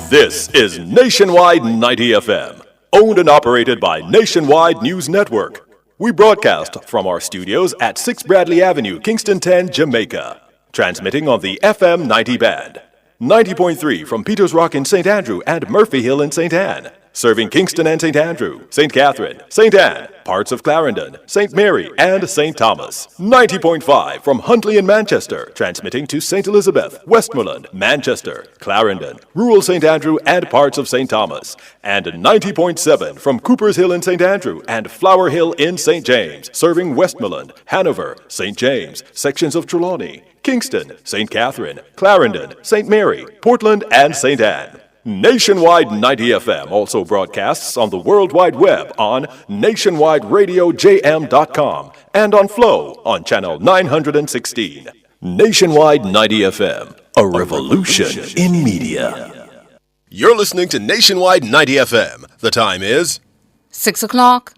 This is Nationwide 90 FM, owned and operated by Nationwide News Network. We broadcast from our studios at 6 Bradley Avenue, Kingston 10, Jamaica. Transmitting on the FM 90 band. 90.3 from Peters Rock in St. Andrew and Murphy Hill in St. Anne. Serving Kingston and St. Andrew, St. Catherine, St. Anne, parts of Clarendon, St. Mary, and St. Thomas. 90.5 from Huntley in Manchester, transmitting to St. Elizabeth, Westmoreland, Manchester, Clarendon, rural St. Andrew, and parts of St. Thomas. And 90.7 from Coopers Hill in St. Andrew and Flower Hill in St. James, serving Westmoreland, Hanover, St. James, sections of Trelawney, Kingston, St. Catherine, Clarendon, St. Mary, Portland, and St. Anne. Nationwide 90 FM also broadcasts on the World Wide Web on nationwideradiojm.com and on Flow on channel 916. Nationwide 90 FM, a revolution in media. You're listening to Nationwide 90 FM. The time is 6 o'clock.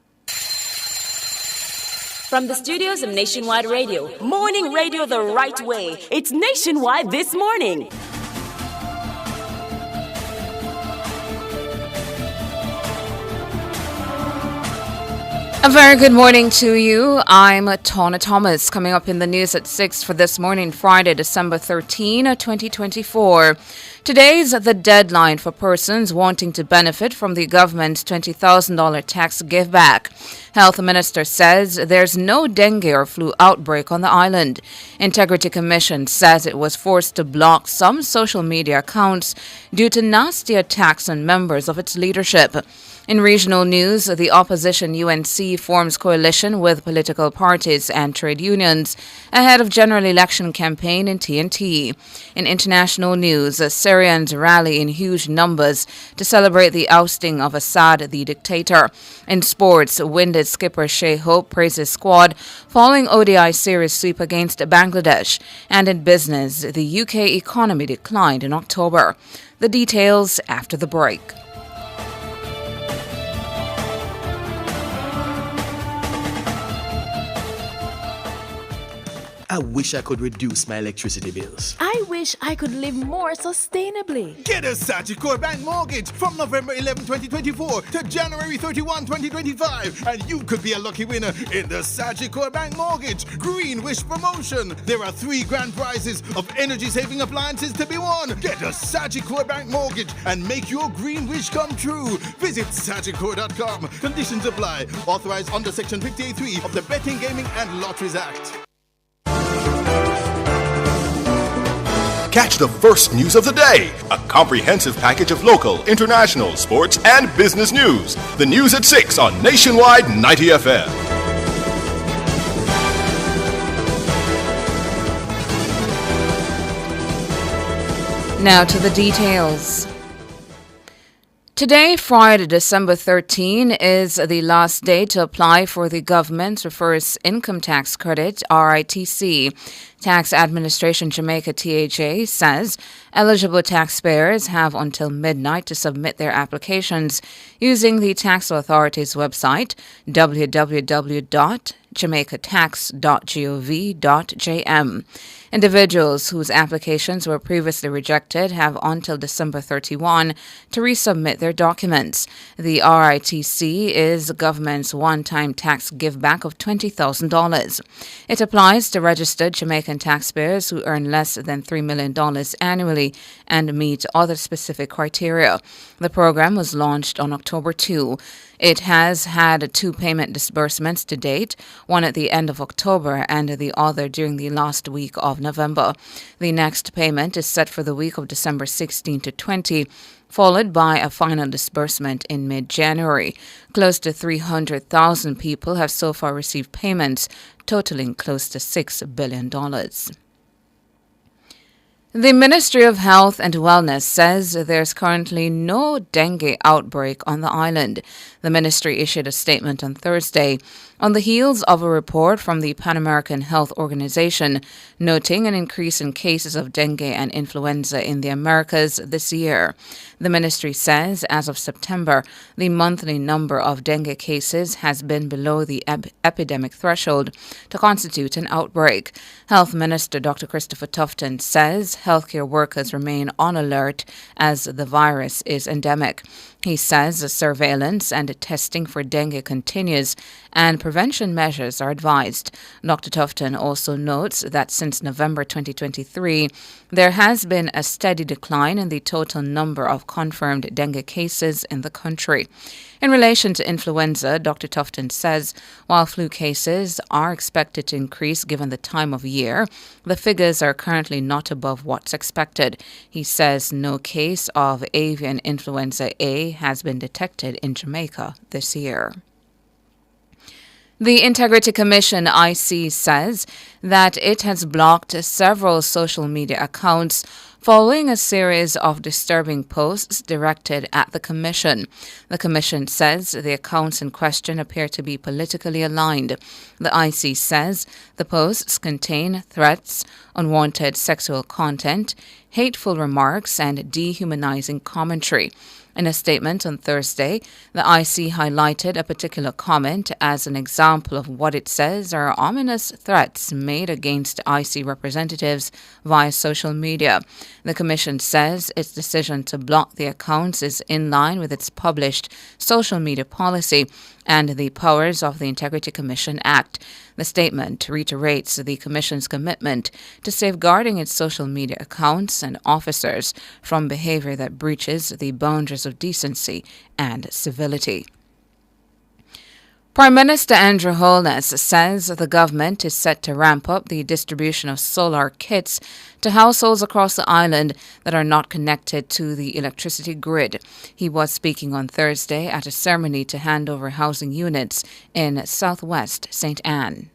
From the studios of Nationwide Radio, morning radio the right way. It's Nationwide This Morning. A very good morning to you. I'm Tona Thomas. Coming up in the news at 6 for this morning, Friday, December 13, 2024. Today's the deadline for persons wanting to benefit from the government's $20,000 tax give back. Health Minister says there's no dengue or flu outbreak on the island. Integrity Commission says it was forced to block some social media accounts due to nasty attacks on members of its leadership. In regional news, the opposition UNC forms coalition with political parties and trade unions ahead of general election campaign in TNT. In international news, Syrians rally in huge numbers to celebrate the ousting of Assad, the dictator. In sports, winded skipper Shea Hope praises squad following ODI series sweep against Bangladesh. And in business, the UK economy declined in October. The details after the break. I wish I could reduce my electricity bills. I wish I could live more sustainably. Get a Sagicor Bank mortgage from November 11, 2024 to January 31, 2025, and you could be a lucky winner in the Sagicor Bank mortgage Green Wish promotion. There are 3 grand prizes of energy-saving appliances to be won. Get a Sagicor Bank mortgage and make your green wish come true. Visit Sagicor.com. Conditions apply. Authorized under Section 58.3 of the Betting, Gaming and Lotteries Act. Catch the first news of the day, a comprehensive package of local, international, sports, and business news. The news at 6 on Nationwide 90 FM. Now to the details. Today, Friday, December 13, is the last day to apply for the government's reverse income tax credit, RITC. Tax Administration Jamaica THA says eligible taxpayers have until midnight to submit their applications using the tax authority's website, www.jamaicatax.gov.jm. Individuals whose applications were previously rejected have until December 31 to resubmit their documents. The RITC is the government's one-time tax give-back of $20,000. It applies to registered Jamaican taxpayers who earn less than $3 million annually and meet other specific criteria. The program was launched on October 2. It has had 2 payment disbursements to date, one at the end of October and the other during the last week of November. The next payment is set for the week of December 16 to 20, followed by a final disbursement in mid-January. Close to 300,000 people have so far received payments, totaling close to $6 billion. The Ministry of Health and Wellness says there's currently no dengue outbreak on the island. The ministry issued a statement on Thursday on the heels of a report from the Pan American Health Organization noting an increase in cases of dengue and influenza in the Americas this year. The ministry says as of September, the monthly number of dengue cases has been below the epidemic threshold to constitute an outbreak. Health Minister Dr. Christopher Tufton says healthcare workers remain on alert as the virus is endemic. He says the surveillance and testing for dengue continues and prevention measures are advised. Dr. Tufton also notes that since November 2023, there has been a steady decline in the total number of confirmed dengue cases in the country. In relation to influenza, Dr. Tufton says while flu cases are expected to increase given the time of year, the figures are currently not above what's expected. He says no case of avian influenza A has been detected in Jamaica this year. The Integrity Commission, IC, says that it has blocked several social media accounts following a series of disturbing posts directed at the Commission. The Commission says the accounts in question appear to be politically aligned. The IC says the posts contain threats, unwanted sexual content, hateful remarks, and dehumanizing commentary. In a statement on Thursday, the IC highlighted a particular comment as an example of what it says are ominous threats made against IC representatives via social media. The Commission says its decision to block the accounts is in line with its published social media policy and the powers of the Integrity Commission Act. The statement reiterates the Commission's commitment to safeguarding its social media accounts and officers from behavior that breaches the boundaries of decency and civility. Prime Minister Andrew Holness says the government is set to ramp up the distribution of solar kits to households across the island that are not connected to the electricity grid. He was speaking on Thursday at a ceremony to hand over housing units in southwest St. Anne.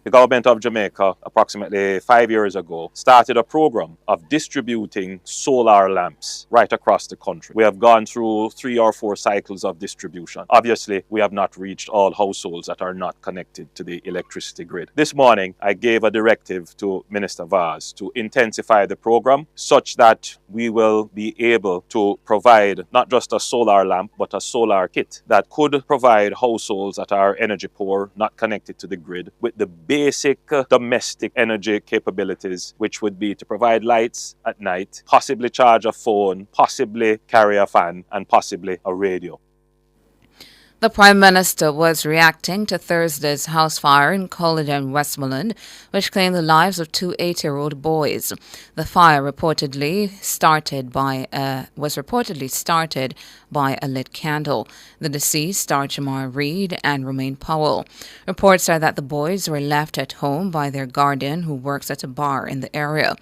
The government of Jamaica, approximately 5 years ago, started a program of distributing solar lamps right across the country. We have gone through 3 or 4 cycles of distribution. Obviously, we have not reached all households that are not connected to the electricity grid. This morning, I gave a directive to Minister Vaz to intensify the program such that we will be able to provide not just a solar lamp, but a solar kit that could provide households that are energy poor, not connected to the grid, with the basic domestic energy capabilities, which would be to provide lights at night, possibly charge a phone, possibly carry a fan, and possibly a radio. The Prime Minister was reacting to Thursday's house fire in Culloden, Westmoreland, which claimed the lives of 2 8-year-old boys. The fire was reportedly started by a lit candle. The deceased are Jamar Reed and Romaine Powell. Reports are that the boys were left at home by their guardian, who works at a bar in the area.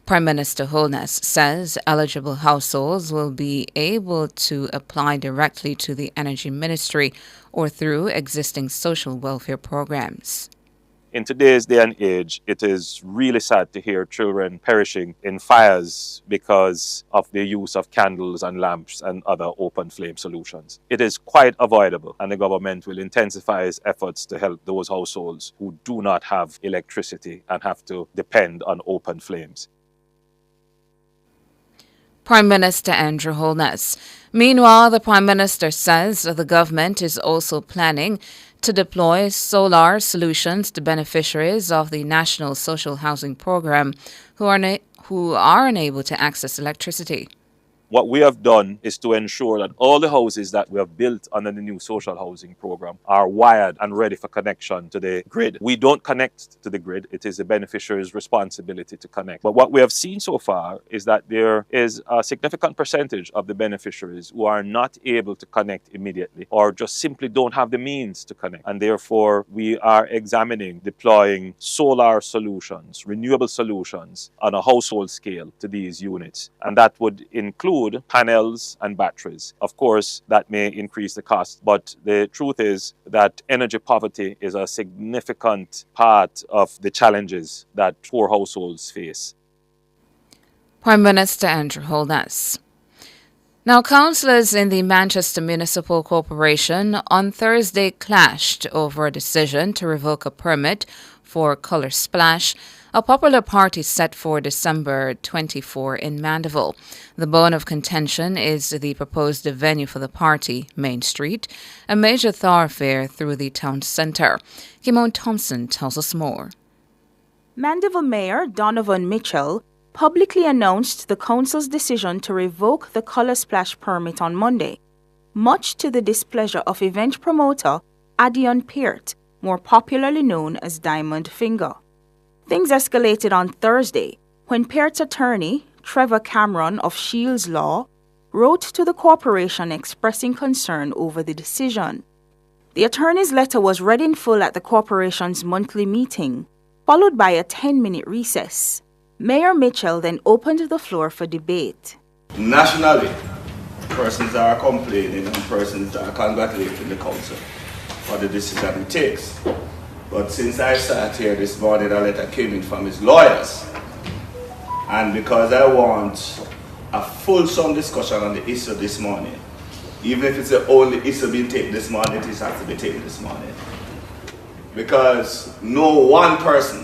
Prime Minister Holness says eligible households will be able to apply directly to the Energy Ministry or through existing social welfare programs. In today's day and age, it is really sad to hear children perishing in fires because of the use of candles and lamps and other open flame solutions. It is quite avoidable, and the government will intensify its efforts to help those households who do not have electricity and have to depend on open flames. Prime Minister Andrew Holness. Meanwhile, the Prime Minister says the government is also planning to deploy solar solutions to beneficiaries of the National Social Housing Program who are unable to access electricity. What we have done is to ensure that all the houses that we have built under the new social housing program are wired and ready for connection to the grid. We don't connect to the grid. It is the beneficiary's responsibility to connect. But what we have seen so far is that there is a significant percentage of the beneficiaries who are not able to connect immediately or just simply don't have the means to connect. And therefore, we are examining deploying solar solutions, renewable solutions on a household scale to these units. And that would include panels and batteries. Of course, that may increase the cost, but the truth is that energy poverty is a significant part of the challenges that poor households face. Prime Minister Andrew Holness. Now, councillors in the Manchester Municipal Corporation on Thursday clashed over a decision to revoke a permit for Colour Splash, a popular party set for December 24 in Mandeville. The bone of contention is the proposed venue for the party, Main Street, a major thoroughfare through the town centre. Kimon Thompson tells us more. Mandeville Mayor Donovan Mitchell publicly announced the council's decision to revoke the Colour Splash permit on Monday, much to the displeasure of event promoter Adion Peart, more popularly known as Diamond Finger. Things escalated on Thursday when Peart's attorney, Trevor Cameron of Shields Law, wrote to the corporation expressing concern over the decision. The attorney's letter was read in full at the corporation's monthly meeting, followed by a 10-minute recess. Mayor Mitchell then opened the floor for debate. Nationally, persons are complaining and persons are congratulating the council for the decision it takes. But since I sat here this morning, a letter came in from his lawyers. And because I want a fulsome discussion on the issue this morning, even if it's the only issue being taken this morning, it has to be taken this morning. Because no one person,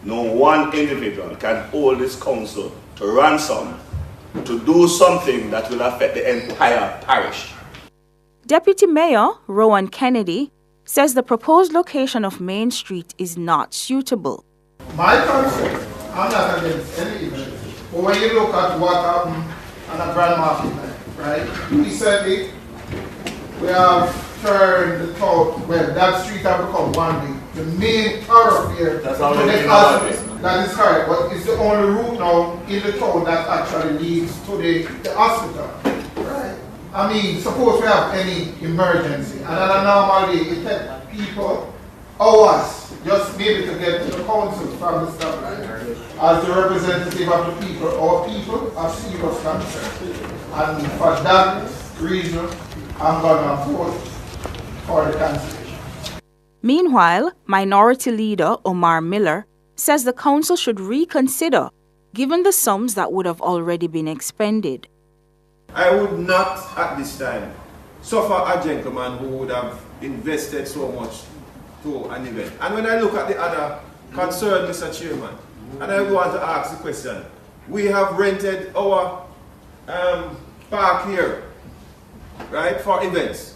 no one individual can hold this council to ransom to do something that will affect the entire parish. Deputy Mayor Rowan Kennedy says the proposed location of Main Street is not suitable. My concern, I'm not against any event, but when you look at what happened on a Grand Market night, right? Recently, we have turned the town, well, that street has become one day the main thoroughfare. That's all it that is correct, but it's the only route now in the town that actually leads to the hospital. Right? I mean, suppose we have any emergency, and on a normal day, it takes people hours just maybe to get to the council from the stoplight. As the representative of the people, our people have serious concern. And for that reason, I'm going to vote for the cancellation. Meanwhile, Minority Leader Omar Miller says the council should reconsider, given the sums that would have already been expended. I would not, at this time, suffer a gentleman who would have invested so much to an event. And when I look at the other concern, Mr. Chairman, and I want to ask the question, we have rented our park here, right, for events.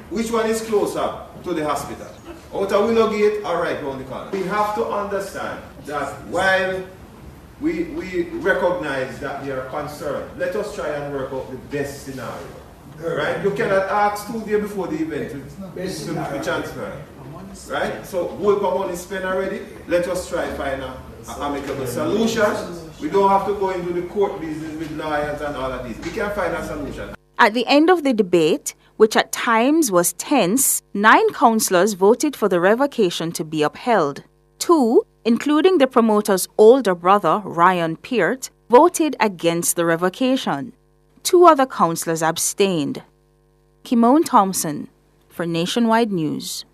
Which one is closer to the hospital? Out of Willow Gate or right round the corner? We have to understand that while we recognize that they are concerned, let us try and work out the best scenario. Right? You cannot ask 2 days before the event to transfer. Right? So we'll come on and spend already. Let us try and find an amicable solution. We don't have to go into the court business with lawyers and all of this. We can find a solution. At the end of the debate, which at times was tense, 9 councillors voted for the revocation to be upheld. 2, including the promoter's older brother, Ryan Peart, voted against the revocation. 2 other councillors abstained. Kimon Thompson for Nationwide News.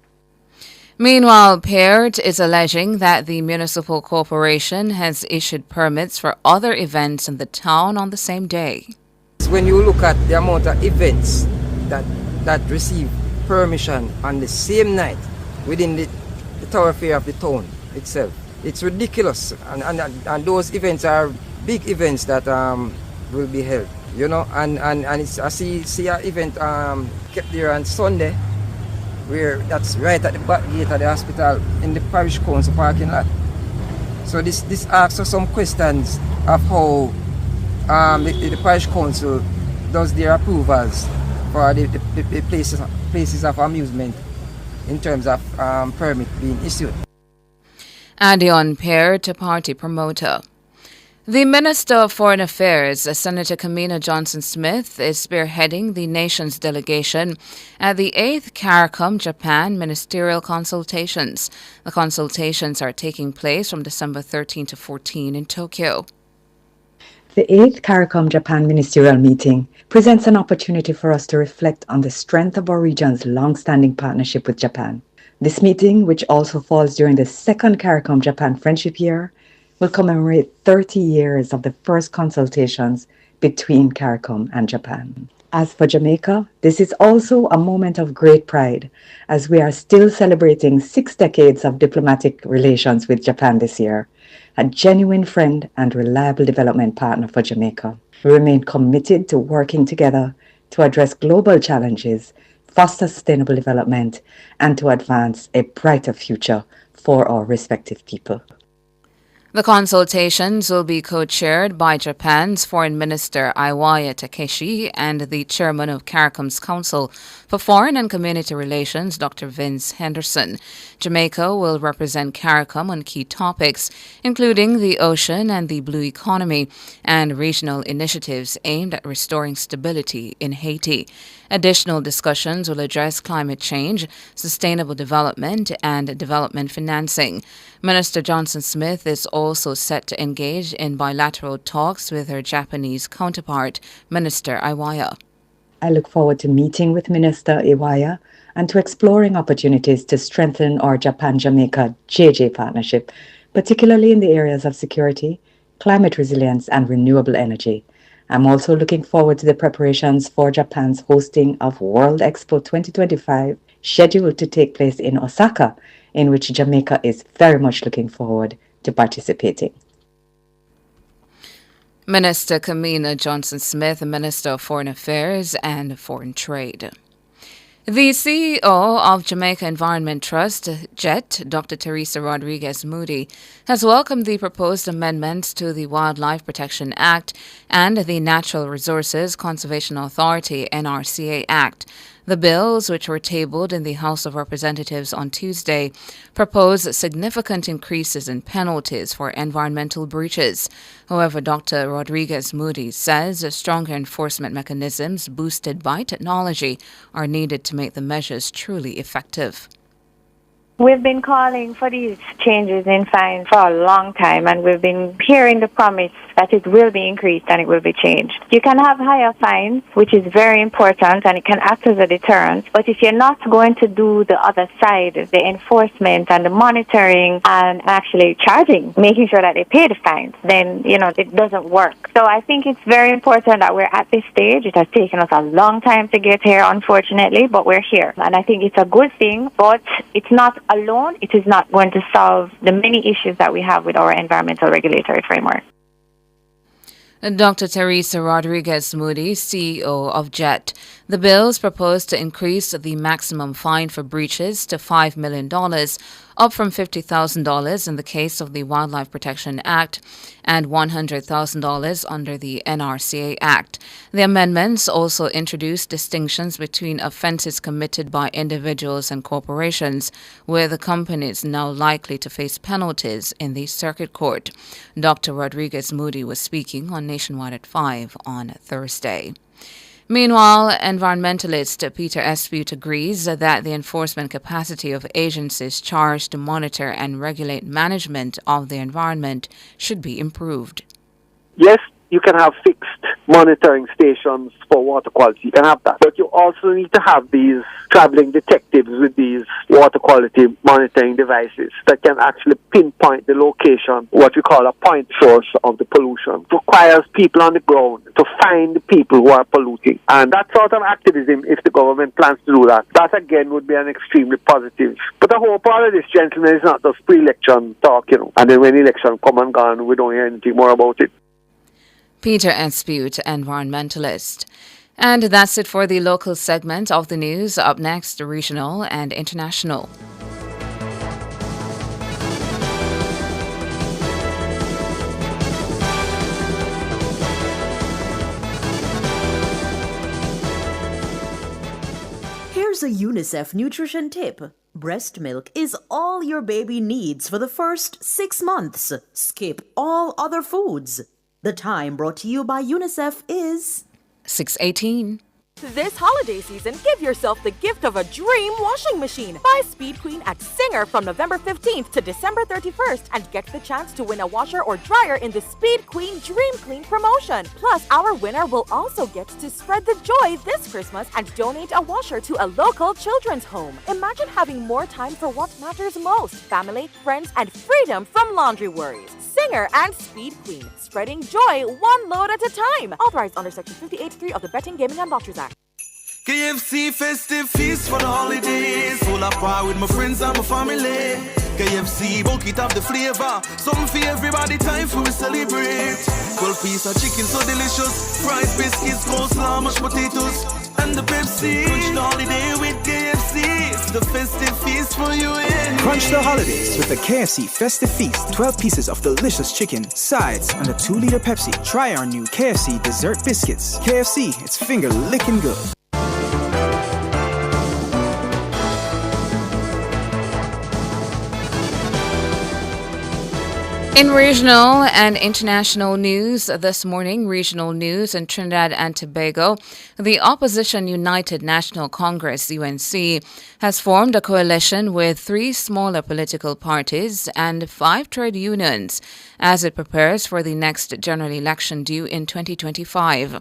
Meanwhile, Peart is alleging that the municipal corporation has issued permits for other events in the town on the same day. When you look at the amount of events that receive permission on the same night within the thoroughfare of the town itself, it's ridiculous. And those events are big events that will be held, you know. And it's, I see an event kept there on Sunday, where that's right at the back gate of the hospital in the parish council parking lot. So this asks us some questions of how the parish council does their approvals for the places of amusement in terms of permit being issued. Adion Peart, a party promoter. The Minister of Foreign Affairs, Senator Kamina Johnson-Smith, is spearheading the nation's delegation at the 8th CARICOM Japan Ministerial Consultations. The consultations are taking place from December 13 to 14 in Tokyo. The 8th CARICOM Japan Ministerial Meeting presents an opportunity for us to reflect on the strength of our region's long-standing partnership with Japan. This meeting, which also falls during the 2nd CARICOM Japan Friendship Year, will commemorate 30 years of the first consultations between CARICOM and Japan. As for Jamaica, this is also a moment of great pride, as we are still celebrating 6 decades of diplomatic relations with Japan this year, a genuine friend and reliable development partner for Jamaica. We remain committed to working together to address global challenges, foster sustainable development, and to advance a brighter future for our respective people. The consultations will be co-chaired by Japan's Foreign Minister Iwaya Takeshi and the Chairman of CARICOM's Council for Foreign and Community Relations, Dr. Vince Henderson. Jamaica will represent CARICOM on key topics, including the ocean and the blue economy, and regional initiatives aimed at restoring stability in Haiti. Additional discussions will address climate change, sustainable development, and development financing. Minister Johnson Smith is also set to engage in bilateral talks with her Japanese counterpart, Minister Iwaya. I look forward to meeting with Minister Iwaya and to exploring opportunities to strengthen our Japan-Jamaica JJ partnership, particularly in the areas of security, climate resilience, and renewable energy. I'm also looking forward to the preparations for Japan's hosting of World Expo 2025, scheduled to take place in Osaka, in which Jamaica is very much looking forward to participating. Minister Kamina Johnson-Smith, Minister of Foreign Affairs and Foreign Trade. The CEO of Jamaica Environment Trust, JET, Dr. Teresa Rodriguez Moody, has welcomed the proposed amendments to the Wildlife Protection Act and the Natural Resources Conservation Authority NRCA Act. The bills, which were tabled in the House of Representatives on Tuesday, propose significant increases in penalties for environmental breaches. However, Dr. Rodriguez Moody says stronger enforcement mechanisms boosted by technology are needed to make the measures truly effective. We've been calling for these changes in fines for a long time, and we've been hearing the promise that it will be increased and it will be changed. You can have higher fines, which is very important, and it can act as a deterrent. But if you're not going to do the other side, the enforcement and the monitoring and actually charging, making sure that they pay the fines, then, it doesn't work. So I think it's very important that we're at this stage. It has taken us a long time to get here, unfortunately, but we're here. And I think it's a good thing, but it's not alone. It is not going to solve the many issues that we have with our environmental regulatory framework. Dr. Teresa Rodriguez Moody, CEO of JET. The bills propose to increase the maximum fine for breaches to $5 million, up from $50,000 in the case of the Wildlife Protection Act and $100,000 under the NRCA Act. The amendments also introduce distinctions between offenses committed by individuals and corporations, where the company is now likely to face penalties in the circuit court. Dr. Rodriguez Moody was speaking on Nationwide at 5 on Thursday. Meanwhile, environmentalist Peter Espeut agrees that the enforcement capacity of agencies charged to monitor and regulate management of the environment should be improved. Yes, you can have fixed monitoring stations for water quality. You can have that. But you also need to have these traveling detectives with these water quality monitoring devices that can actually pinpoint the location, what we call a point source of the pollution. It requires people on the ground to find the people who are polluting. And that sort of activism, if the government plans to do that, that again would be an extremely positive. But the whole part of this, gentlemen, is not just pre-election talk, and then when election come and gone, we don't hear anything more about it. Peter Espeut, environmentalist. And that's it for the local segment of the news. Up next, regional and international. Here's a UNICEF nutrition tip. Breast milk is all your baby needs for the first 6 months. Skip all other foods. The time brought to you by UNICEF is 6:18. This holiday season, give yourself the gift of a dream washing machine. Buy Speed Queen at Singer from November 15th to December 31st and get the chance to win a washer or dryer in the Speed Queen Dream Clean promotion. Plus, our winner will also get to spread the joy this Christmas and donate a washer to a local children's home. Imagine having more time for what matters most: family, friends, and freedom from laundry worries. Singer and Speed Queen, spreading joy one load at a time. Authorized under Section 58.3 of the Betting, Gaming, and Lotteries Act. KFC festive feast for the holidays. Full of power with my friends and my family. KFC bucket of the flavor. Something for everybody, time for we celebrate. 12 piece of chicken so delicious. Fries, biscuits, coleslaw, mashed potatoes, and the Pepsi. Crunch the holiday with KFC. It's the festive feast for you and Crunch the holidays with the KFC festive feast. 12 pieces of delicious chicken, sides, and a 2-liter Pepsi. Try our new KFC dessert biscuits. KFC, it's finger licking good. In regional and international news this morning, regional news in Trinidad and Tobago, the Opposition United National Congress, UNC, has formed a coalition with 3 smaller political parties and 5 trade unions as it prepares for the next general election due in 2025.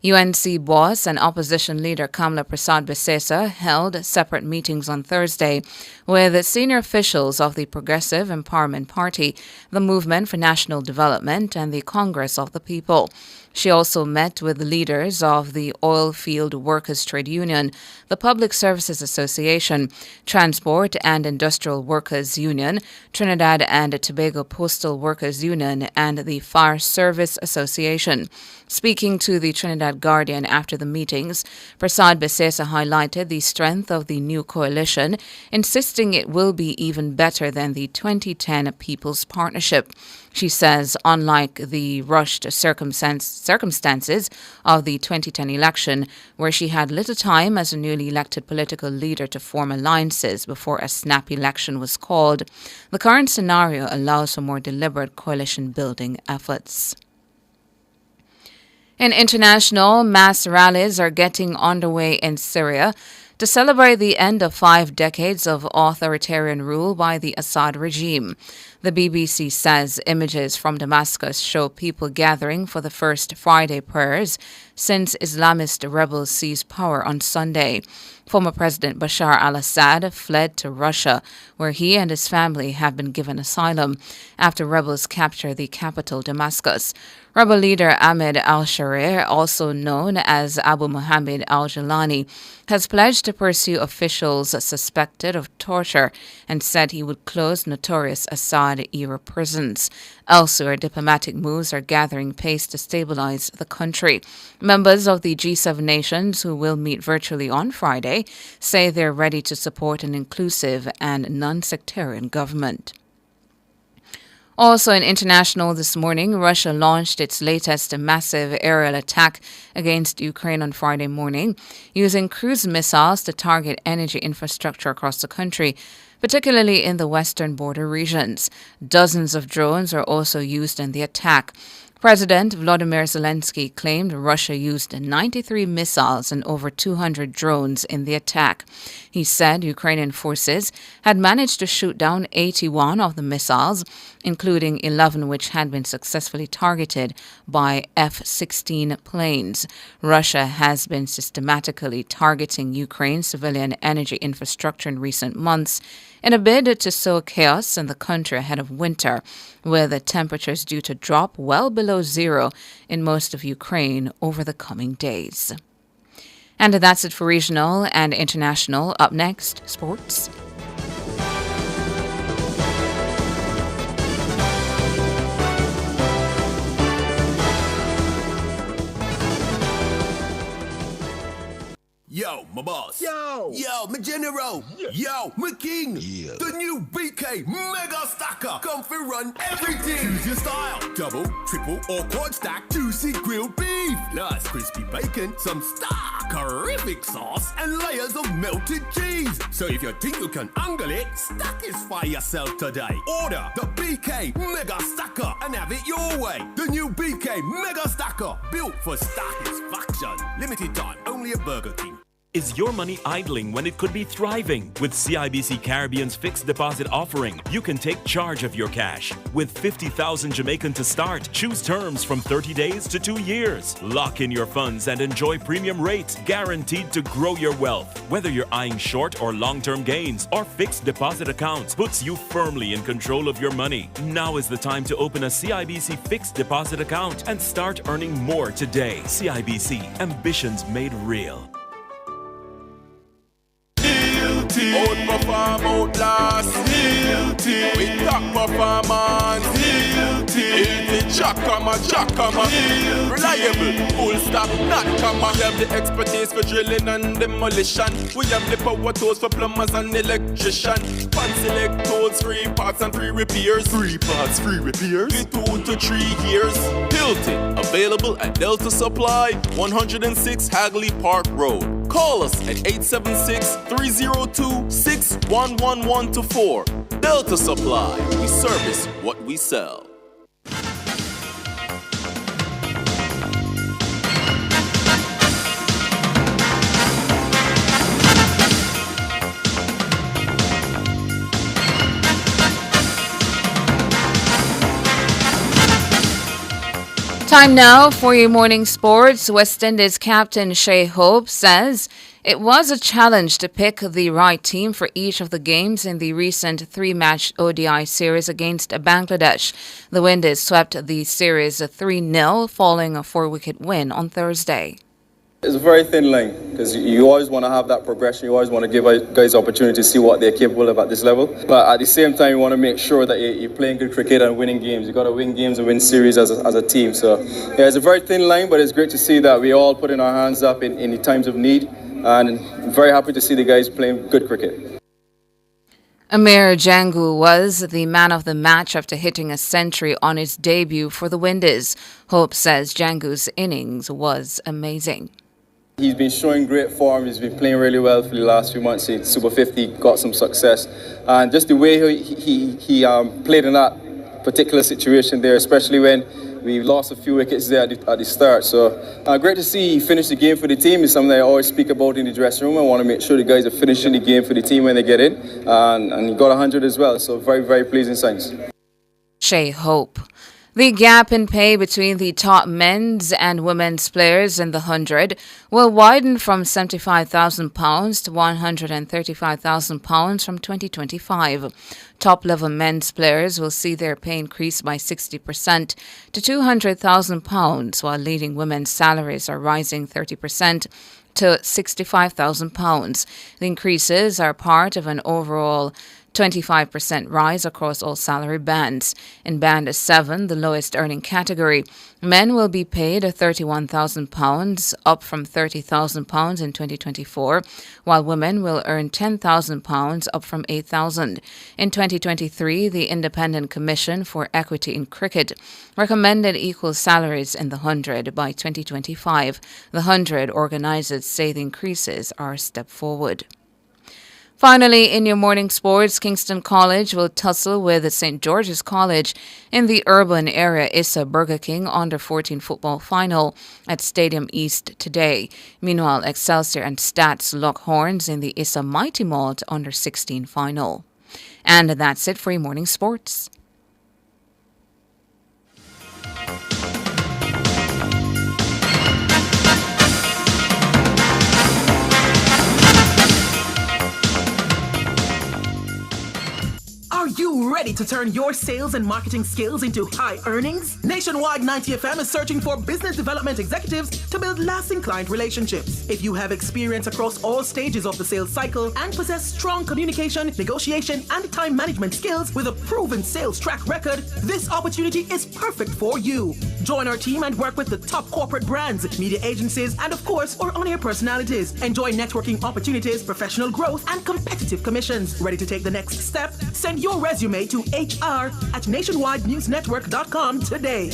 UNC boss and opposition leader Kamla Prasad-Bisesa held separate meetings on Thursday with senior officials of the Progressive Empowerment Party, the Movement for National Development, and the Congress of the People. She also met with leaders of the Oil Field Workers Trade Union, the Public Services Association, Transport and Industrial Workers Union, Trinidad and Tobago Postal Workers Union, and the Fire Service Association. Speaking to the Trinidad Guardian after the meetings, Prasad-Bisesa highlighted the strength of the new coalition, insisting it will be even better than the 2010 People's Partnership. She says, unlike the rushed circumstances of the 2010 election, where she had little time as a newly elected political leader to form alliances before a snap election was called, the current scenario allows for more deliberate coalition-building efforts. In international, mass rallies are getting underway in Syria to celebrate the end of 5 decades of authoritarian rule by the Assad regime. The BBC says images from Damascus show people gathering for the first Friday prayers since Islamist rebels seized power on Sunday. Former President Bashar al-Assad fled to Russia, where he and his family have been given asylum after rebels captured the capital, Damascus. Rebel leader Ahmed al-Sharir, also known as Abu Muhammad al-Jalani, has pledged to pursue officials suspected of torture and said he would close notorious Assad-era prisons. Elsewhere, diplomatic moves are gathering pace to stabilize the country. Members of the G7 nations, who will meet virtually on Friday, say they're ready to support an inclusive and non-sectarian government. Also in international this morning, Russia launched its latest massive aerial attack against Ukraine on Friday morning, using cruise missiles to target energy infrastructure across the country, particularly in the western border regions. Dozens of drones are also used in the attack. President Volodymyr Zelensky claimed Russia used 93 missiles and over 200 drones in the attack. He said Ukrainian forces had managed to shoot down 81 of the missiles, including 11 which had been successfully targeted by F-16 planes. Russia has been systematically targeting Ukraine's civilian energy infrastructure in recent months in a bid to sow chaos in the country ahead of winter, where the temperatures due to drop well below zero in most of Ukraine over the coming days. And that's it for regional and international. Up next, sports. Yo, my boss. Yo, my general. Yo, my king. The new BK Mega Stacker. Come for run everything. Choose your style. Double, triple, or quad stack. Juicy grilled beef. Plus crispy bacon, some starkerific sauce, and layers of melted cheese. So if you think you can angle it, satisfy yourself today. Order the BK Mega Stacker and have it your way. The new BK Mega Stacker. Built for satisfaction. Limited time. Only at Burger King. Is your money idling when it could be thriving? With CIBC Caribbean's fixed deposit offering, you can take charge of your cash. With 50,000 Jamaican to start, choose terms from 30 days to 2 years. Lock in your funds and enjoy premium rates guaranteed to grow your wealth. Whether you're eyeing short or long-term gains, our fixed deposit accounts puts you firmly in control of your money. Now is the time to open a CIBC fixed deposit account and start earning more today. CIBC, ambitions made real. Outperform, outlast. We top performance. Eating Jackama. Reliable, full stop, not comma. We have the expertise for drilling and demolition. We have the power tools for plumbers and electricians. Fancy select tools, 3 parts and 3 repairs. 3 parts, 3 repairs. 2 to 3 years. Hilton, available at Delta Supply, 106 Hagley Park Road. Call us at 876-302-6111-4. Delta Supply. We service what we sell. Time now for your morning sports. West Indies captain Shai Hope says it was a challenge to pick the right team for each of the games in the recent 3-match ODI series against Bangladesh. The Windies swept the series 3-0 following a 4-wicket win on Thursday. It's a very thin line because you always want to have that progression. You always want to give guys opportunity to see what they're capable of at this level. But at the same time, you want to make sure that you're playing good cricket and winning games. You've got to win games and win series as a team. So yeah, it's a very thin line, but it's great to see that we all putting our hands up in the times of need. And I'm very happy to see the guys playing good cricket. Amir Jangu was the man of the match after hitting a century on his debut for the Windies. Hope says Jangu's innings was amazing. He's been showing great form. He's been playing really well for the last few months. In Super 50 got some success. And just the way he played in that particular situation there, especially when we lost a few wickets there at the start. So great to see he finished the game for the team. It's something I always speak about in the dressing room. I want to make sure the guys are finishing the game for the team when they get in. And he got 100 as well. So very, very pleasing signs. Shai Hope. The gap in pay between the top men's and women's players in the 100 will widen from £75,000 to £135,000 from 2025. Top-level men's players will see their pay increase by 60% to £200,000, while leading women's salaries are rising 30% to £65,000. The increases are part of an overall 25% rise across all salary bands. In Band 7, the lowest earning category, men will be paid £31,000, up from £30,000 in 2024, while women will earn £10,000, up from £8,000. In 2023, the Independent Commission for Equity in Cricket recommended equal salaries in the 100 by 2025. The 100 organisers say the increases are a step forward. Finally, in your morning sports, Kingston College will tussle with St. George's College in the urban area Issa Burger King Under-14 football final at Stadium East today. Meanwhile, Excelsior and Stats lock horns in the Issa Mighty Malt Under-16 final. And that's it for your morning sports. Are you ready Ready to turn your sales and marketing skills into high earnings? Nationwide 90FM is searching for business development executives to build lasting client relationships. If you have experience across all stages of the sales cycle and possess strong communication, negotiation, and time management skills with a proven sales track record, this opportunity is perfect for you. Join our team and work with the top corporate brands, media agencies, and of course, our on-air personalities. Enjoy networking opportunities, professional growth, and competitive commissions. Ready to take the next step? Send your resume to hr@nationwidenewsnetwork.com today.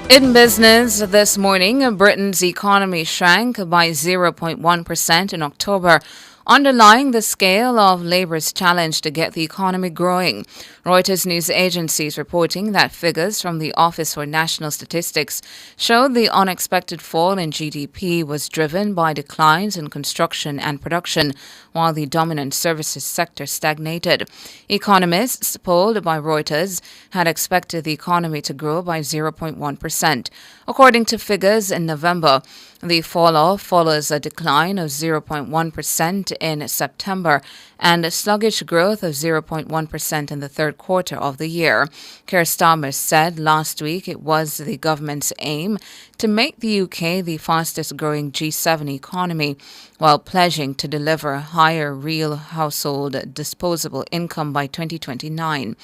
In business this morning, Britain's economy shrank by 0.1% in October, underlying the scale of Labour's challenge to get the economy growing. Reuters news agency is reporting that figures from the Office for National Statistics showed the unexpected fall in GDP was driven by declines in construction and production, while the dominant services sector stagnated. Economists polled by Reuters had expected the economy to grow by 0.1%. According to figures in November, the fall-off follows a decline of 0.1% in September and a sluggish growth of 0.1% in the third quarter of the year. Keir Starmer said last week it was the government's aim to make the UK the fastest-growing G7 economy, while pledging to deliver higher real household disposable income by 2029.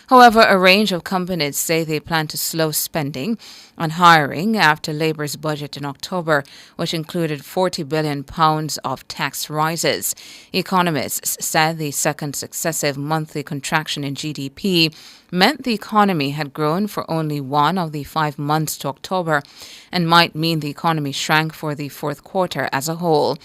However, a range of companies say they plan to slow spending on hiring after Labour's budget in October, which included £40 billion of tax rises. Economists said the second successive monthly contraction in GDP meant the economy had grown for only one of the 5 months to October and might mean the economy shrank for the fourth quarter as a whole.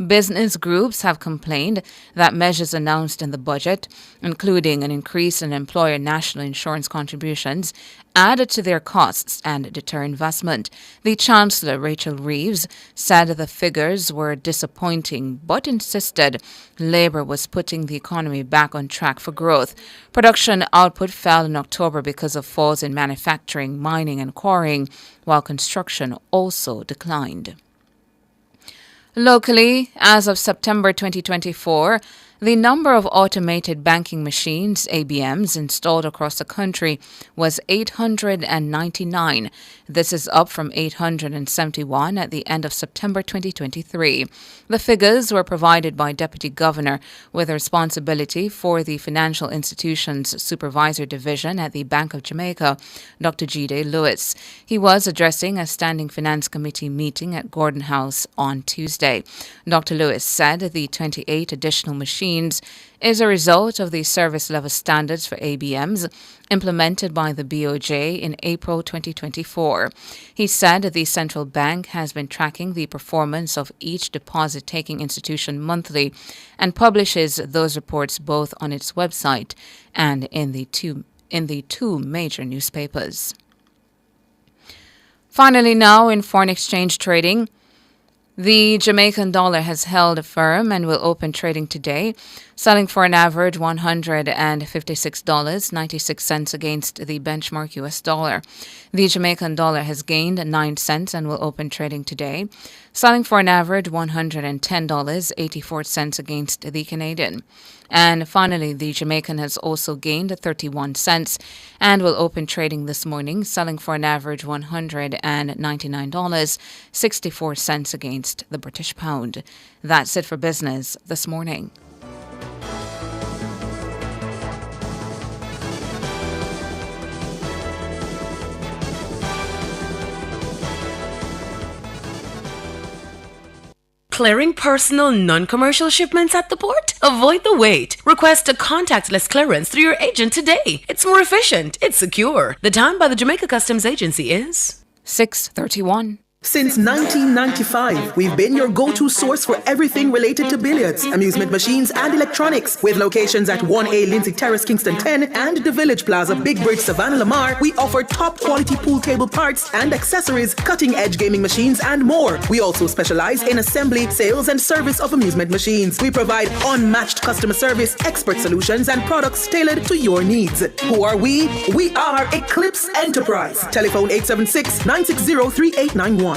Business groups have complained that measures announced in the budget, including an increase in employer national insurance contributions, added to their costs and deter investment. The Chancellor, Rachel Reeves, said the figures were disappointing but insisted Labour was putting the economy back on track for growth. Production output fell in October because of falls in manufacturing, mining and quarrying, while construction also declined. Locally, as of September 2024, the number of automated banking machines, ABMs, installed across the country was 899. This is up from 871 at the end of September 2023. The figures were provided by Deputy Governor with responsibility for the Financial Institutions Supervisor Division at the Bank of Jamaica, Dr. G.D. Lewis. He was addressing a Standing Finance Committee meeting at Gordon House on Tuesday. Dr. Lewis said the 28 additional machines is a result of the service level standards for ABMs implemented by the BOJ in April 2024. He said the central bank has been tracking the performance of each deposit-taking institution monthly and publishes those reports both on its website and in the two major newspapers. Finally, now in foreign exchange trading, the Jamaican dollar has held firm and will open trading today, selling for an average $156.96 against the benchmark US dollar. The Jamaican dollar has gained 9 cents and will open trading today, selling for an average $110.84 against the Canadian. And finally, the Jamaican has also gained 31 cents and will open trading this morning, selling for an average $199.64 against the British pound. That's it for business this morning. Clearing personal, non-commercial shipments at the port? Avoid the wait. Request a contactless clearance through your agent today. It's more efficient. It's secure. The time by the Jamaica Customs Agency is 6:31. Since 1995, we've been your go-to source for everything related to billiards, amusement machines, and electronics. With locations at 1A Lindsay Terrace, Kingston 10, and the Village Plaza, Big Bridge, Savannah, Lamar, we offer top-quality pool table parts and accessories, cutting-edge gaming machines, and more. We also specialize in assembly, sales, and service of amusement machines. We provide unmatched customer service, expert solutions, and products tailored to your needs. Who are we? We are Eclipse Enterprise. Telephone 876-960-3891.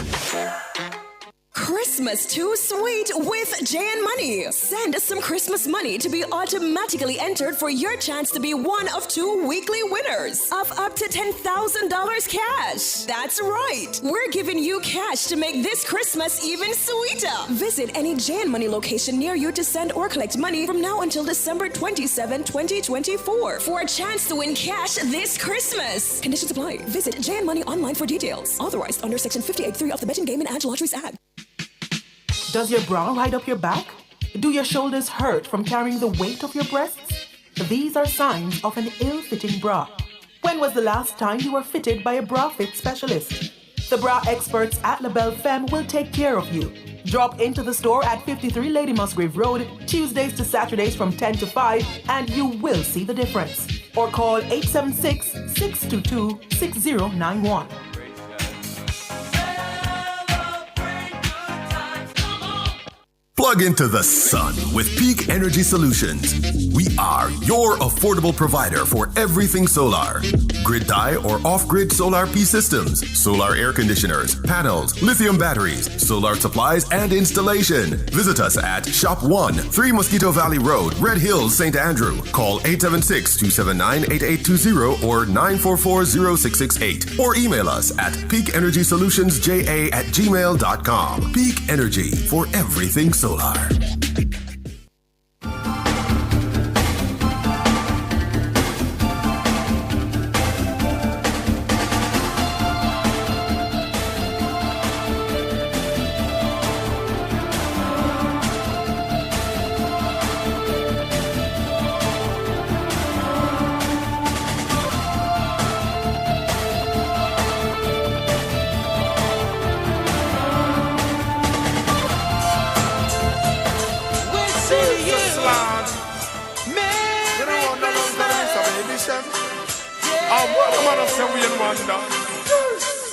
Christmas too sweet with J&. Money. Send us some Christmas money to be automatically entered for your chance to be one of 2 weekly winners of up to $10,000 cash. That's right. We're giving you cash to make this Christmas even sweeter. Visit any J&. Money location near you to send or collect money from now until December 27, 2024 for a chance to win cash this Christmas. Conditions apply. Visit J&. Money online for details. Authorized under Section 58.3 of the Betting, Gaming, and Lotteries Act. Does your bra ride up your back? Do your shoulders hurt from carrying the weight of your breasts? These are signs of an ill-fitting bra. When was the last time you were fitted by a bra fit specialist? The bra experts at LaBelle Femme will take care of you. Drop into the store at 53 Lady Musgrave Road, Tuesdays to Saturdays from 10 to 5, and you will see the difference. Or call 876-622-6091. Plug into the sun with Peak Energy Solutions. We are your affordable provider for everything solar. Grid tie or off-grid solar P systems, solar air conditioners, panels, lithium batteries, solar supplies, and installation. Visit us at Shop 1, 3 Mosquito Valley Road, Red Hills, St. Andrew. Call 876-279-8820 or 944-0668. Or email us at peakenergysolutionsja@gmail.com. Peak Energy for everything solar.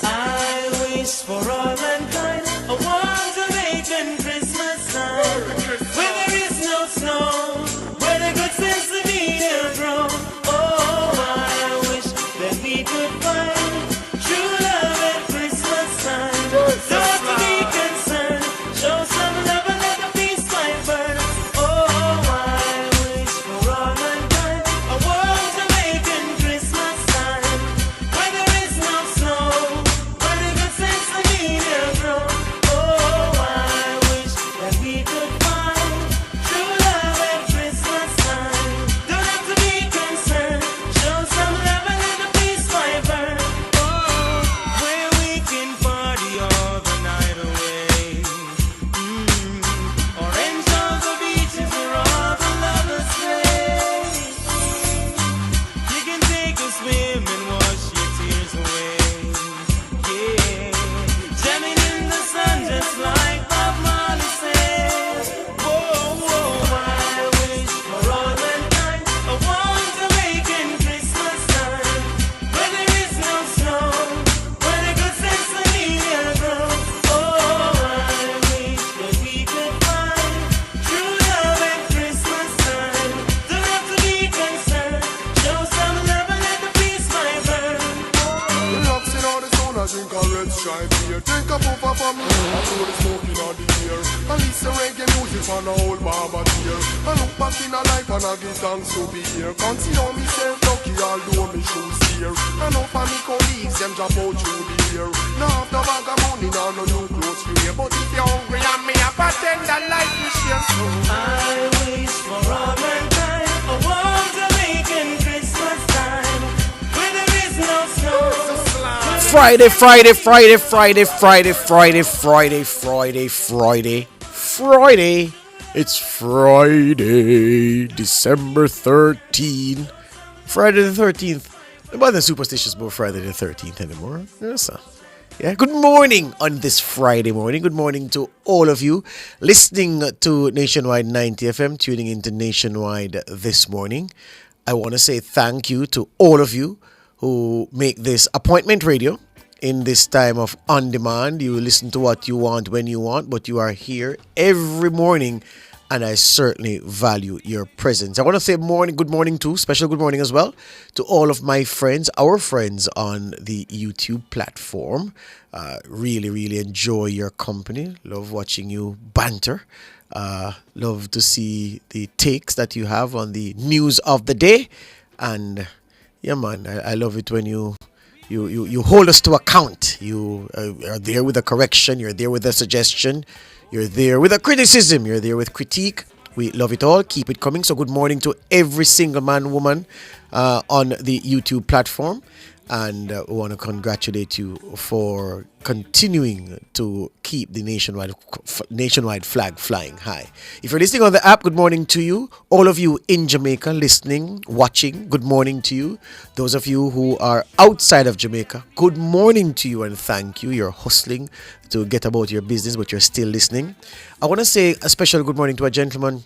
I wish for all mankind a warm Jamaican Christmas time, where there is no snow, where the good sense of media grow. Oh, I wish that we could find true love at Christmas time. Don't have to be concerned, show some love and let the peace fire burn. Oh, I wish for all mankind a warm Jamaican Christmas time, where there is no snow, where the good sense of media grow. Oh, I wish that we could find true love at Christmas time. Don't have to be concerned, show some love and let the peace fire burn. Oh, where we can party all the night away. Orange on the beaches where all the lovers play. You can take a swim and wash your tears away. Yeah, jamming in the sun just like Bob Marley said. Whoa, whoa, I wish for all mankind a warm Jamaican Christmas time, where there is no snow, where the good sense of media grow. Oh, I wish that we could find true love at Christmas time. Don't have to be concerned, show some love and let the peace fire burn. Relax in all the sun, I drink a red stripe beer. Take a puff up on me, I throw the smoke in all the air. I listen reggae music on a old barber chair. I look back in a life and I give thanks to be here. Consider myself lucky, although me shoes here. I know for me colleagues, them drop out through the year. Now have no bag of money, now no new clothes to wear. But if you're hungry and me, I pretend that life is share. So I wish for all mankind a warm Jamaican Christmas time, where there is no snow. Friday, Friday, Friday, Friday, Friday, Friday, Friday, Friday, Friday, Friday. It's Friday, December 13th. Friday the 13th. Nobody superstitious about Friday the 13th anymore. Yes, sir. Yeah, good morning on this Friday morning. Good morning to all of you listening to Nationwide 90 FM, tuning into Nationwide this morning. I want to say thank you to all of you who make this appointment radio in this time of on demand. You listen to what you want when you want, but you are here every morning, and I certainly value your presence. I want to say good morning to, special good morning as well, to all of my friends, our friends on the YouTube platform. Really, really enjoy your company. Love watching you banter. Love to see the takes that you have on the news of the day. And yeah, man, I love it when you hold us to account. You are there with a correction. You're there with a suggestion. You're there with a criticism. You're there with critique. We love it all. Keep it coming. So good morning to every single man, woman on the YouTube platform. And we want to congratulate you for continuing to keep the nationwide flag flying high. If you're listening on the app, good morning to you. All of you in Jamaica listening, watching, good morning to you. Those of you who are outside of Jamaica, good morning to you and thank you. You're hustling to get about your business, but you're still listening. I want to say a special good morning to a gentleman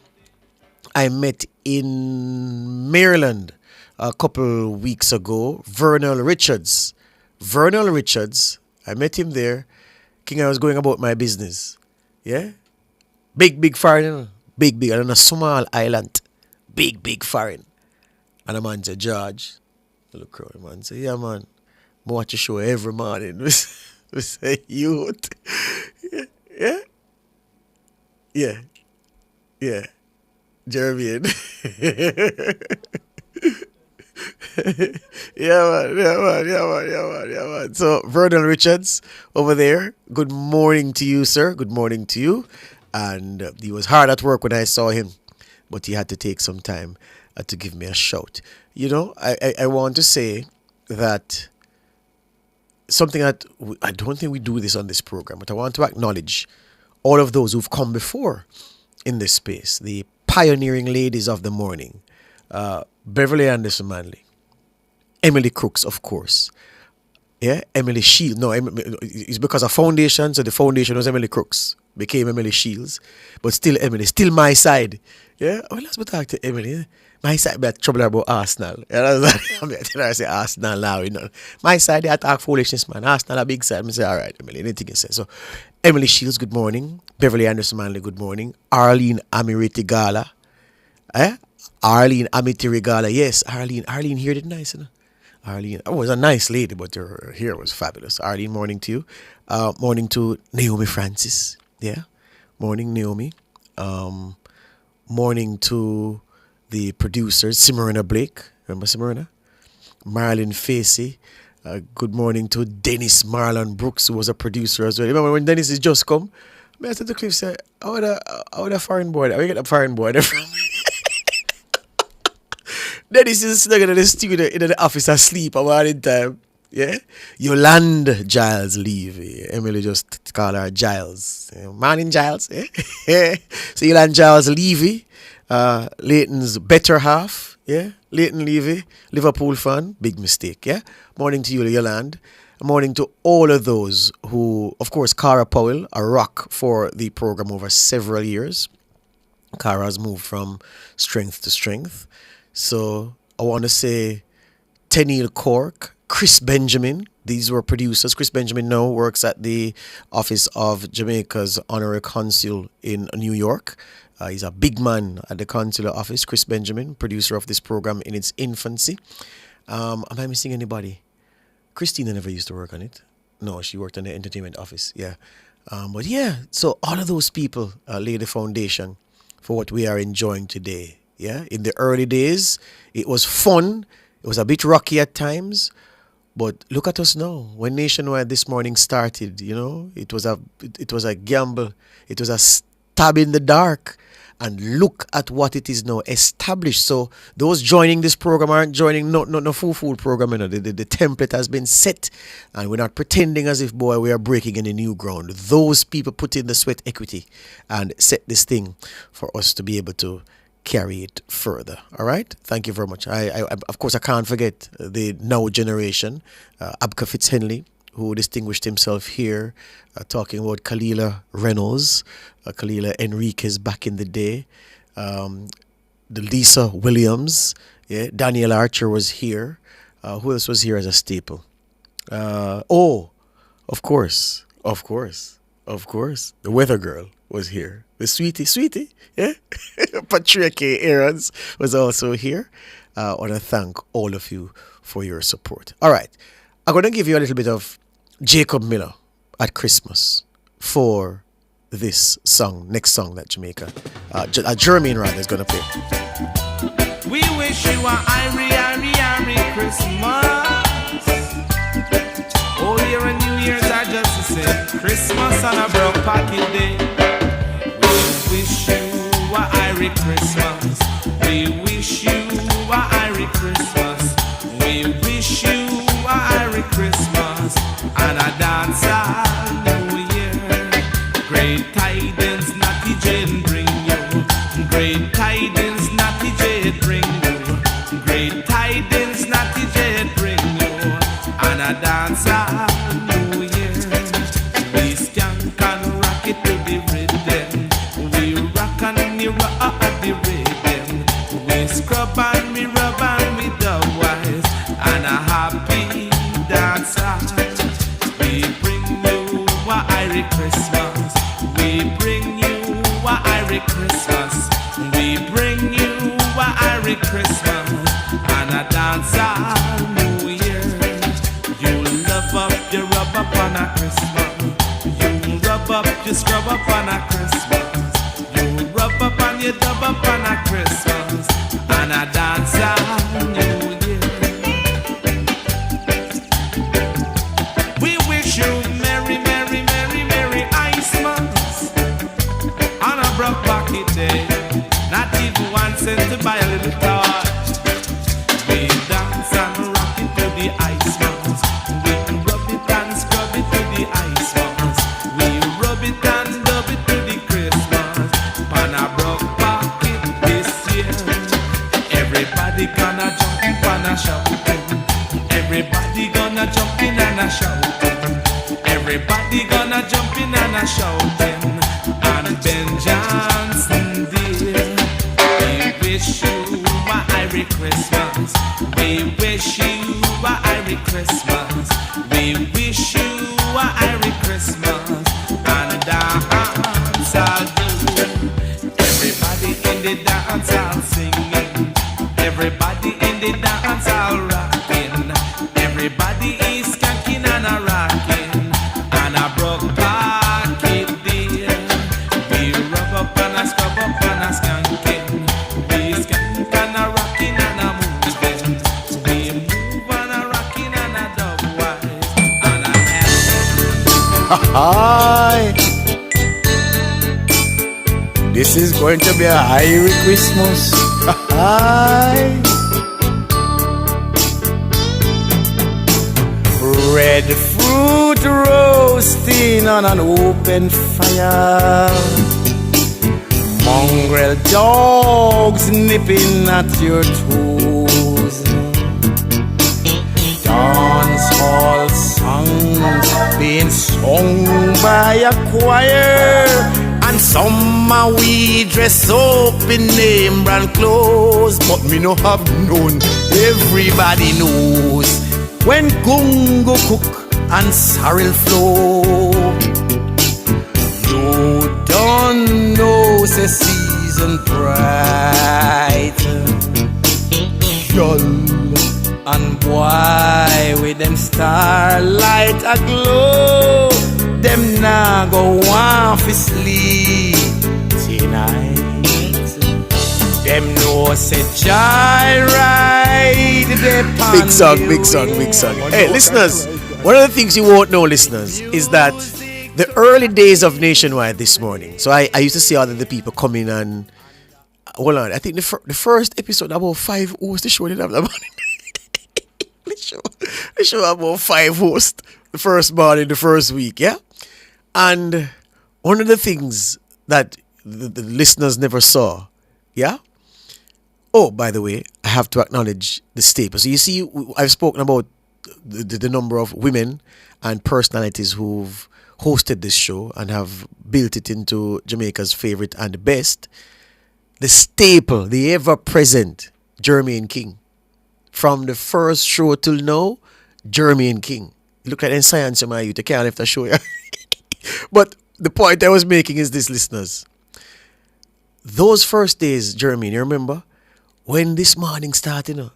I met in Maryland a couple weeks ago, Vernal Richards. I met him there. I was going about my business. Yeah? Big foreign. Big. And on a small island. Big foreign. And the man said, George. Look around, the man said, yeah, man. I watch your show every morning. We say, youth. Yeah. Jeremy. Yeah, man. So, Vernon Richards over there. Good morning to you, sir. Good morning to you. And he was hard at work when I saw him, but he had to take some time to give me a shout. You know, I want to say that something that I don't think we do this on this program, but I want to acknowledge all of those who've come before in this space, the pioneering ladies of the morning. Beverly Anderson Manley, Emily Crooks, of course. Yeah, Emily Shields. No, it's because of foundation, so the foundation was Emily Crooks, became Emily Shields, but still Emily, still my side. Yeah, well, let's talk to Emily. Yeah? My side, be trouble about Arsenal. I say Arsenal now, you know. My side, they attack foolishness, man. Arsenal, a big side. I say, all right, Emily, anything you say. So, Emily Shields, good morning. Beverly Anderson Manley, good morning. Arlene Amiriti Gala. Arlene Amity Regala. Yes, Arlene here did nice, you know? Arlene was a nice lady, but her hair was fabulous. Arlene, morning to you. Morning to Naomi Francis. Yeah. Morning, Naomi. Morning to the producers, Simmerina Blake. Remember Simmerina? Marlon Facey. Good morning to Dennis Marlon Brooks, who was a producer as well. Remember when Dennis has just come? I said to Cliff, say, how would a foreign boy? How you get a foreign boy there from? Dennis is sitting in the studio in the office asleep a morning time. Yeah? Yolande Giles Levy. Emily just call her Giles. Morning Giles. Yeah? So Yolande Giles Levy, Leighton's better half. Yeah? Leighton Levy, Liverpool fan. Big mistake. Yeah? Morning to you, Yolande. Morning to all of those who, of course, Cara Powell, a rock for the program over several years. Cara has moved from strength to strength. So I want to say Tenille Cork, Chris Benjamin. These were producers. Chris Benjamin now works at the office of Jamaica's Honorary Consul in New York. He's a big man at the consular office. Chris Benjamin, producer of this program in its infancy. Am I missing anybody? Christina never used to work on it. No, she worked on the entertainment office. Yeah. But yeah, so all of those people lay the foundation for what we are enjoying today. Yeah, in the early days, it was fun. It was a bit rocky at times. But look at us now. When Nationwide this morning started, you know, it was a gamble. It was a stab in the dark. And look at what it is now established. So those joining this program aren't joining no full program. You know, the template has been set. And we're not pretending as if, boy, we are breaking any new ground. Those people put in the sweat equity and set this thing for us to be able to carry it further. All right. Thank you very much. I of course I can't forget the now generation, Abka Fitzhenley, who distinguished himself here, talking about Kalila Reynolds, Kalila Enriquez back in the day, the Lisa Williams, yeah, Daniel Archer was here. Who else was here as a staple? Of course, the Weather Girl was here. The Sweetie, yeah. Patricia K. Aarons was also here. I want to thank all of you for your support. All right, I'm going to give you a little bit of Jacob Miller at Christmas for this song, next song that Jamaica, Jermaine rather, is going to play. We wish you a Irie Christmas. Old Year and New Year's are just the same. Christmas on a broke pocket day. We wish you a Irie Christmas. We wish you a Irie Christmas. We wish you a Irie Christmas and a dance all New Year. Great tidings, Natty Jane bring you. Great tidings, Natty Jane bring you. Great tidings, Natty Jane bring you. And a dance all New Year. We skank and rock it to the rhythm. We rock and we rock the rhythm. We scrub and we rub and we dub wise. And a happy dance. We bring you a Irie Christmas. We bring you a Irie Christmas. We bring you a Irie Christmas and a dance all New Year. You love up, you rub up on a Christmas. You rub up, you scrub up on a Christmas. You rub up and you dub up on a Christmas and a dance all New Year. We wish you merry, merry, merry, merry Christmas on a broke pocket day. Not even 1 cent to buy a little toy. We dance and rock it to the ice mounds. We rub it and scrub it to the ice mounds. We rub it and dub it to the Christmas on a broke pocket this year. Everybody gonna jump in and a shout. Everybody gonna jump in and a shout. Everybody gonna jump in and a shouting. And Ben Johnson dear, we wish you a Irie Christmas. We wish you a Irie Christmas. We wish you a Irie Christmas and a dance all do. Everybody in the dance all singing. Everybody in the dance all rocking. Everybody is skanking and a rocking and a broke pocket dear. We rub up and a scrub up and a skanking. We skank and a rocking and a moving. We move and a rocking and a dub wise and a Hi. This is going to be a Irie Christmas. Hi. Red fruit roasting on an open fire. Mongrel dogs nipping at your toes. Dance hall songs being sung by a choir. And some we dress up in name brand clothes. But me no have known, everybody knows. When gungo cook and sorrel flow, you don't know the season bright. Y'all and boy with them starlight aglow, them nah go want to sleep tonight. Them know say ride the big song. Hey, listeners, one of the things you won't know, listeners, is that the early days of Nationwide this morning. So I used to see all of the people coming and hold on. I think the first episode about 5 hosts. The show didn't have that morning. the show about 5 hosts. The first morning, the first week, yeah. And one of the things that the listeners never saw, yeah. Oh, by the way, I have to acknowledge the staple. So you see, I've spoken about the number of women and personalities who've hosted this show and have built it into Jamaica's favorite and the best. The staple, the ever-present Jermaine King. From the first show till now, Jermaine King. Look at the science of my youth. I can't have to show you. But the point I was making is this, listeners. Those first days, Jermaine, you remember? When this morning started,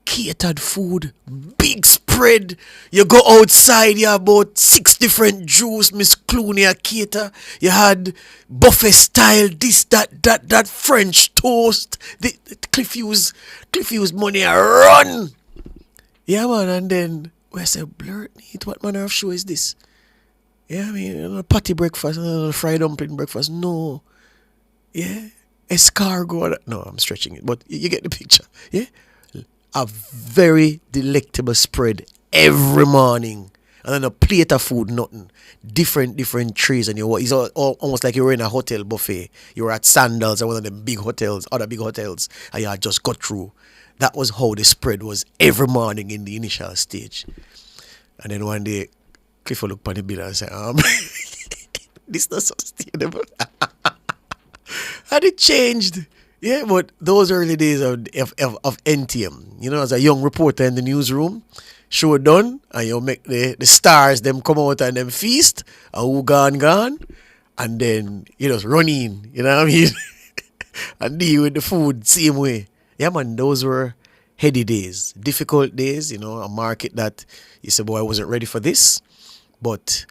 catered food, big spread. You go outside, you have about 6 different juice, Miss Clooney cater. You had buffet style, this, that French toast. The Cliff Hughes money a run. Yeah, man, and then we say, blurt neat, what manner of show is this? Yeah, I mean, patty breakfast, fried dumpling breakfast. No. Yeah. Escargot. No, I'm stretching it, but you get the picture. Yeah. A very delectable spread every morning. And then a plate of food, nothing. Different trays. And it's almost like you were in a hotel buffet. You were at Sandals or one of them big hotels, other big hotels, and you had just got through. That was how the spread was every morning in the initial stage. And then one day, Clifford looked at the bill and said, this is not sustainable. And it changed. Yeah, but those early days of NTM, as a young reporter in the newsroom, show done, and you make the stars, them come out and them feast, and who gone, and then, run in, you know what I mean? And deal with the food same way. Yeah, man, those were heady days, difficult days, a market that you said, boy, I wasn't ready for this, but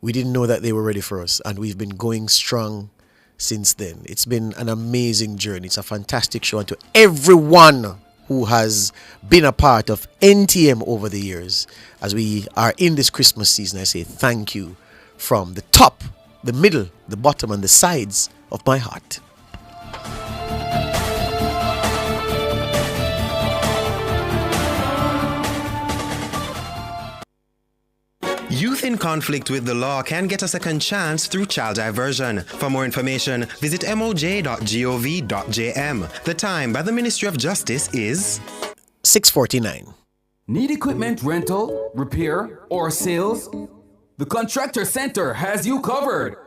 we didn't know that they were ready for us, and we've been going strong since then. It's been an amazing journey. It's a fantastic show. And to everyone who has been a part of NTM over the years, as we are in this Christmas season, I say thank you from the top, the middle, the bottom, and the sides of my heart. Youth in conflict with the law can get a second chance through child diversion. For more information, visit moj.gov.jm. The time by the Ministry of Justice is 6:49. Need equipment rental, repair, or sales? The Contractor Center has you covered.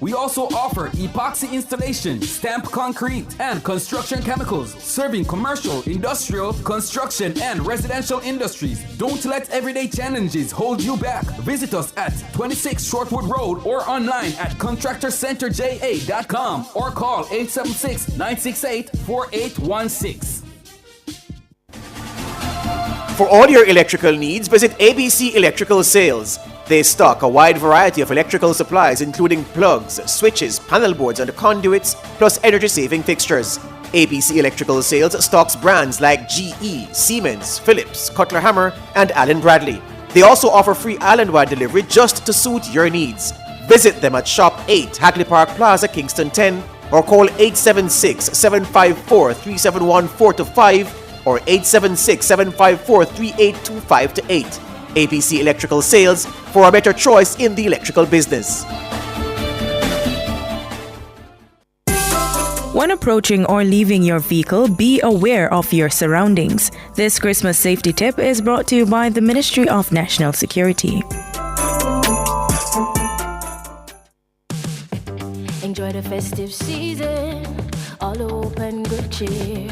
We also offer epoxy installation, stamp concrete, and construction chemicals, serving commercial, industrial, construction, and residential industries. Don't let everyday challenges hold you back. Visit us at 26 Shortwood Road or online at contractorcenterja.com or call 876-968-4816. For all your electrical needs, visit ABC Electrical Sales. They stock a wide variety of electrical supplies including plugs, switches, panel boards and conduits, plus energy-saving fixtures. ABC Electrical Sales stocks brands like GE, Siemens, Philips, Cutler Hammer and Allen Bradley. They also offer free island-wide delivery just to suit your needs. Visit them at Shop 8, Hagley Park Plaza, Kingston 10 or call 876-754-3714-5 or 876-754-3825-8. ABC Electrical Sales, for a better choice in the electrical business. When approaching or leaving your vehicle, be aware of your surroundings. This Christmas safety tip is brought to you by the Ministry of National Security. Enjoy the festive season, all hope and good cheer.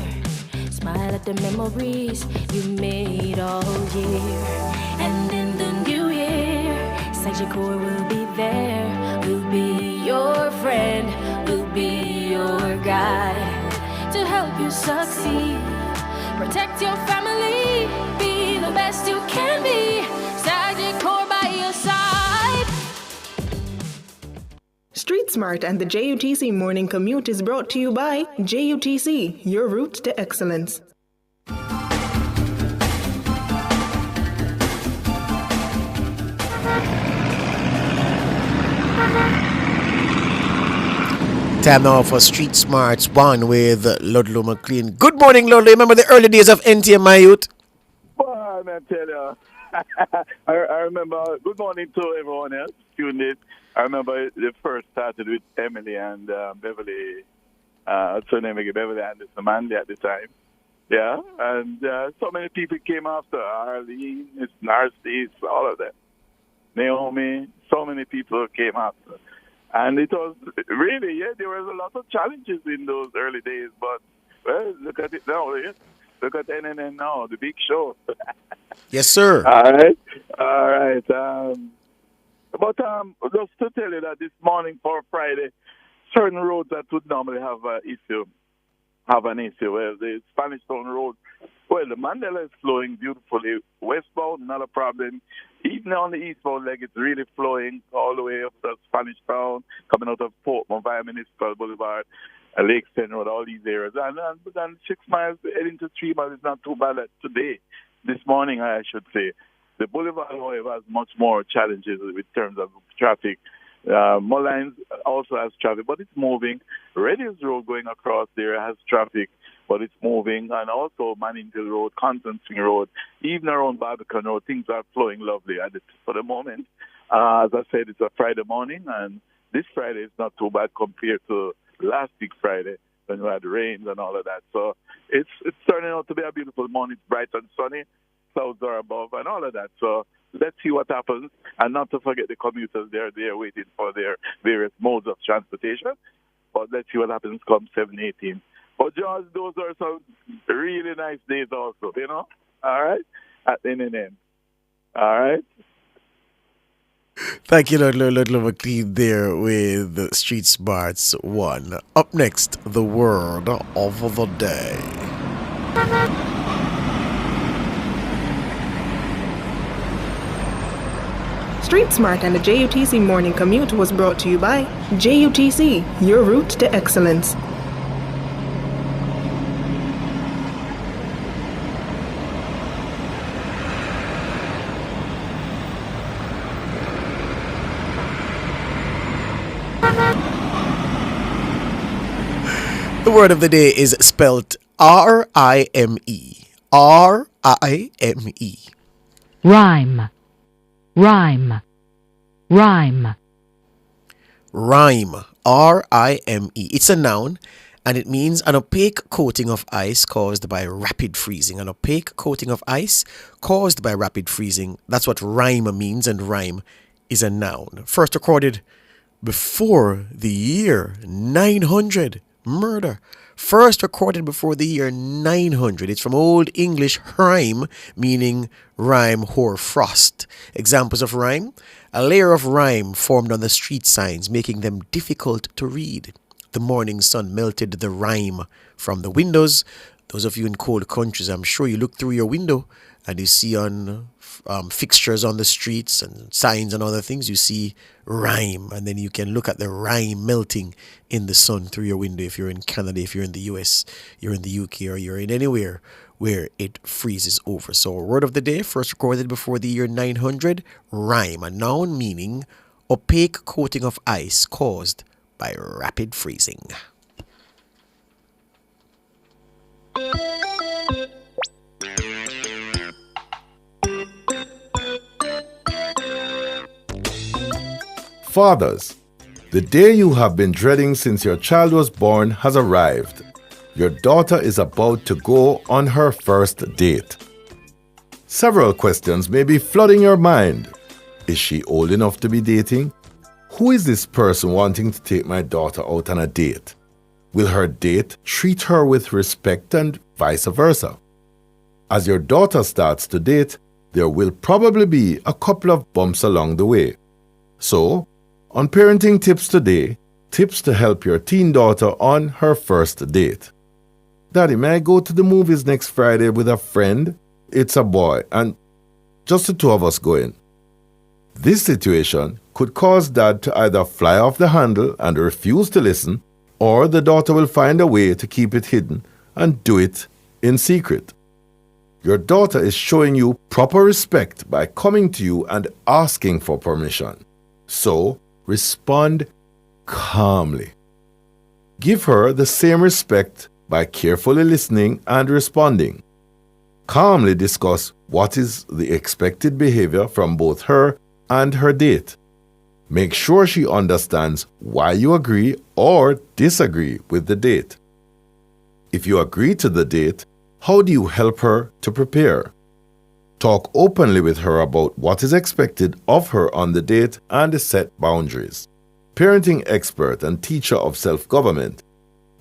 Smile at the memories you made all year. And in the new year, Sagicor will be there. We'll be your friend, we'll be your guide to help you succeed. Protect your family, be the best you can be. Sagicor by your side. Street Smart and the JUTC Morning Commute is brought to you by JUTC, your route to excellence. Time now for Street Smarts 1 with Ludlow McLean. Good morning, Ludlow. Remember the early days of NTM, my youth? Well, I tell you, I remember, good morning to everyone else tuned in. I remember it first started with Emily and Beverly, what's her name again? Beverly Anderson Manley at the time. Yeah, and so many people came after Arlene, Miss Narcissus, all of them. Naomi, so many people came after. And it was really, there was a lot of challenges in those early days, but, well, look at it now, yeah? Look at NNN now, the big show. Yes, sir. All right. But just to tell you that this morning for Friday, certain roads that would normally have an issue. Well, the Spanish Town Road, well, the Mandela is flowing beautifully. Westbound, not a problem. Even on the eastbound leg, it's really flowing all the way up to Spanish Town, coming out of Portmore via Municipal Boulevard, Lake St. Road, all these areas. And then 6 miles heading to 3 miles is not too bad today. This morning, I should say. The boulevard, however, has much more challenges in terms of traffic. Mullines also has traffic, but it's moving. Reddy's Road going across there has traffic, but it's moving. And also Mannington Road, Constantine Road, even around Barbican Road, things are flowing lovely for the moment. As I said, it's a Friday morning, and this Friday is not too bad compared to last week Friday when we had rains and all of that. So it's turning out to be a beautiful morning. It's bright and sunny. Clouds are above and all of that. So let's see what happens. And not to forget the commuters, they're there waiting for their various modes of transportation. But let's see what happens come 7/18. But George, those are some really nice days also, you know? All right? At NNN. All right? Thank you, Lord McLean, there with Street Smarts 1. Up next, the word of the day. Street Smart and the JUTC Morning Commute was brought to you by JUTC, your route to excellence. The word of the day is spelt R-I-M-E. R-I-M-E. Rhyme. Rhyme. Rhyme. Rhyme. R-I-M-E. It's a noun, and it means an opaque coating of ice caused by rapid freezing. An opaque coating of ice caused by rapid freezing. That's what rhyme means, and rhyme is a noun. First recorded before the year 900. Murder. First recorded before the year 900. It's from Old English rhyme, meaning rime hoar frost. Examples of rhyme: a layer of rime formed on the street signs, making them difficult to read. The morning sun melted the rime from the windows. Those of you in cold countries, I'm sure you look through your window and you see on fixtures on the streets and signs and other things, you see rime, and then you can look at the rime melting in the sun through your window. If you're in Canada, if you're in the US, you're in the UK, or you're in anywhere where it freezes over. So word of the day, first recorded before the year 900, rime, a noun meaning opaque coating of ice caused by rapid freezing. Fathers, the day you have been dreading since your child was born has arrived. Your daughter is about to go on her first date. Several questions may be flooding your mind. Is she old enough to be dating? Who is this person wanting to take my daughter out on a date? Will her date treat her with respect and vice versa? As your daughter starts to date, there will probably be a couple of bumps along the way. So, on Parenting Tips today, tips to help your teen daughter on her first date. Daddy, may I go to the movies next Friday with a friend? It's a boy, and just the two of us going. This situation could cause Dad to either fly off the handle and refuse to listen, or the daughter will find a way to keep it hidden and do it in secret. Your daughter is showing you proper respect by coming to you and asking for permission. So, respond calmly. Give her the same respect by carefully listening and responding. Calmly discuss what is the expected behavior from both her and her date. Make sure she understands why you agree or disagree with the date. If you agree to the date, How do you help her to prepare? Talk openly with her about what is expected of her on the date and set boundaries. Parenting expert and teacher of self-government,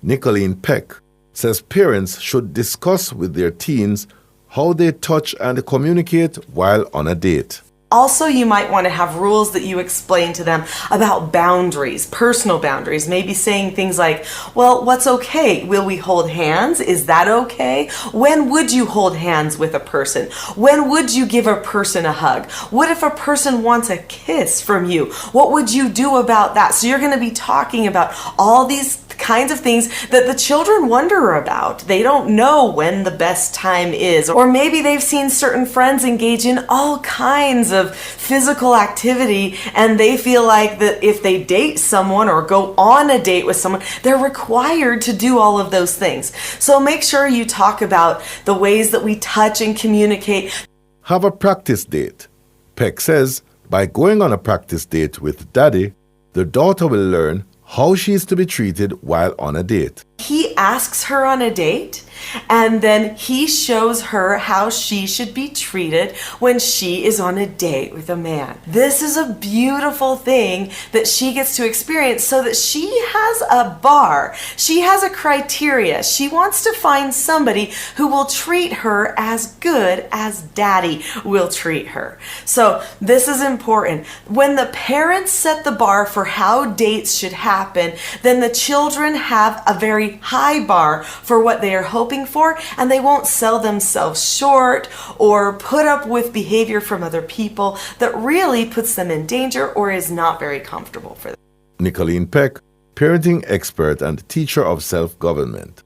Nicolene Peck, says parents should discuss with their teens how they touch and communicate while on a date. Also, you might want to have rules that you explain to them about boundaries, personal boundaries. Maybe saying things like, well, what's okay? Will we hold hands? Is that okay? When would you hold hands with a person? When would you give a person a hug? What if a person wants a kiss from you? What would you do about that? So you're going to be talking about all these kinds of things that the children wonder about. They don't know when the best time is, or maybe they've seen certain friends engage in all kinds of physical activity and they feel like that if they date someone or go on a date with someone, they're required to do all of those things. So make sure you talk about the ways that we touch and communicate. Have a practice date. Peck says by going on a practice date with daddy, the daughter will learn how she is to be treated while on a date. He asks her on a date, and then he shows her how she should be treated when she is on a date with a man. This is a beautiful thing that she gets to experience so that she has a bar. She has a criteria. She wants to find somebody who will treat her as good as daddy will treat her. So this is important. When the parents set the bar for how dates should happen, then the children have a very high bar for what they are hoping for, and they won't sell themselves short or put up with behavior from other people that really puts them in danger or is not very comfortable for them. Nicolene Peck, parenting expert and teacher of self-government.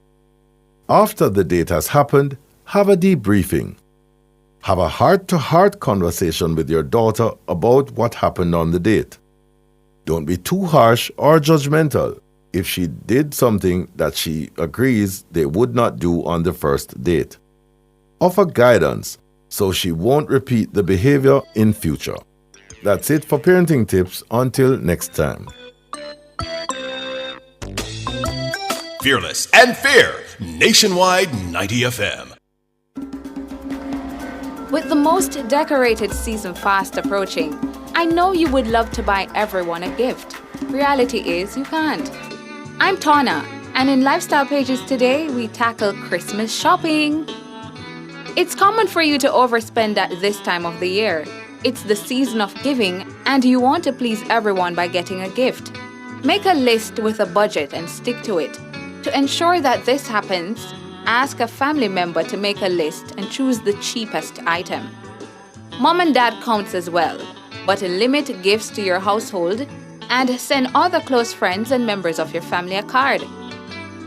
After the date has happened, have a debriefing. Have a heart-to-heart conversation with your daughter about what happened on the date. Don't be too harsh or judgmental if she did something that she agrees they would not do on the first date. Offer guidance so she won't repeat the behavior in future. That's it for parenting tips. Until next time. Fearless and fair, Nationwide 90 FM. With the most decorated season fast approaching, I know you would love to buy everyone a gift. Reality is you can't. I'm Tana, and in Lifestyle Pages today, we tackle Christmas shopping. It's common for you to overspend at this time of the year. It's the season of giving, and you want to please everyone by getting a gift. Make a list with a budget and stick to it. To ensure that this happens, ask a family member to make a list and choose the cheapest item. Mom and dad counts as well, but limit gifts to your household and send other close friends and members of your family a card.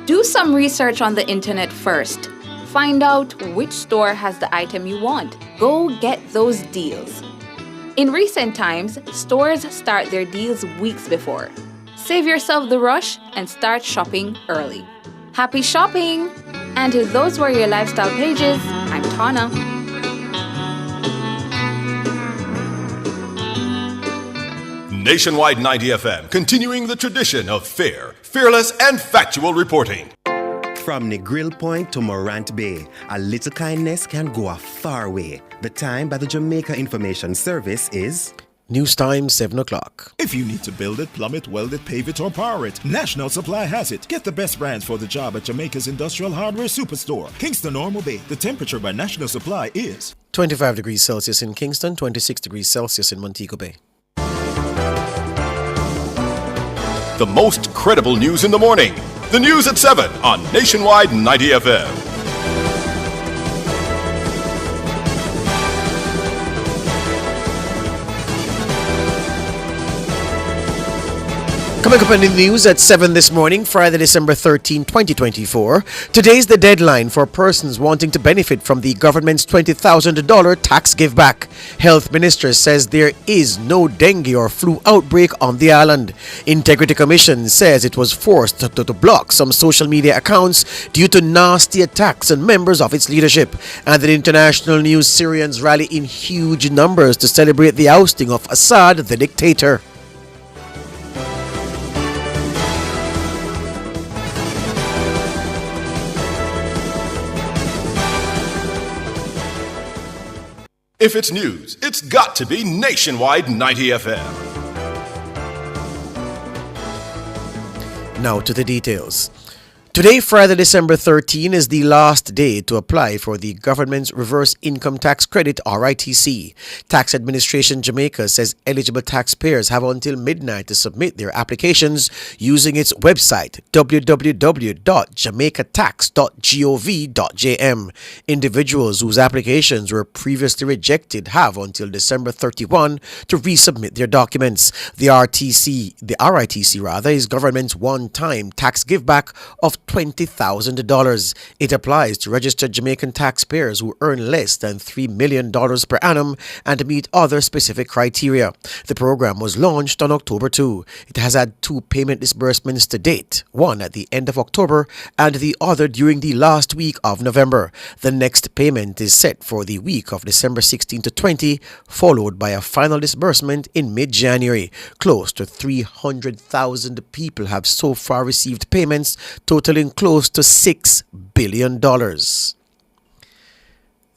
Do some research on the internet first. Find out which store has the item you want. Go get those deals. In recent times, stores start their deals weeks before. Save yourself the rush and start shopping early. Happy shopping! And those were your Lifestyle Pages. I'm Tana. Nationwide 90 FM, continuing the tradition of fair, fearless, and factual reporting. From Negril Point to Morant Bay, a little kindness can go a far way. The time by the Jamaica Information Service is... News time, 7 o'clock. If you need to build it, plumb it, weld it, pave it, or power it, National Supply has it. Get the best brands for the job at Jamaica's Industrial Hardware Superstore, Kingston Normal Bay. The temperature by National Supply is 25 degrees Celsius in Kingston, 26 degrees Celsius in Montego Bay. The most credible news in the morning. The news at 7 on Nationwide 90 FM. Coming up in the news at 7 this morning, Friday, December 13, 2024. Today's the deadline for persons wanting to benefit from the government's $20,000 tax give back. Health Minister says there is no dengue or flu outbreak on the island. Integrity Commission says it was forced to block some social media accounts due to nasty attacks on members of its leadership. And in international news, Syrians rally in huge numbers to celebrate the ousting of Assad, the dictator. If it's news, it's got to be Nationwide 90 FM. Now to the details. Today, Friday, December 13, is the last day to apply for the government's Reverse Income Tax Credit, RITC. Tax Administration Jamaica says eligible taxpayers have until midnight to submit their applications using its website, www.jamaicatax.gov.jm. Individuals whose applications were previously rejected have until December 31 to resubmit their documents. The RITC is government's one-time tax giveback of $20,000. It applies to registered Jamaican taxpayers who earn less than $3 million per annum and meet other specific criteria. The program was launched on October 2. It has had 2 payment disbursements to date, one at the end of October and the other during the last week of November. The next payment is set for the week of December 16 to 20, followed by a final disbursement in mid-January. Close to 300,000 people have so far received payments totaling close to $6 billion.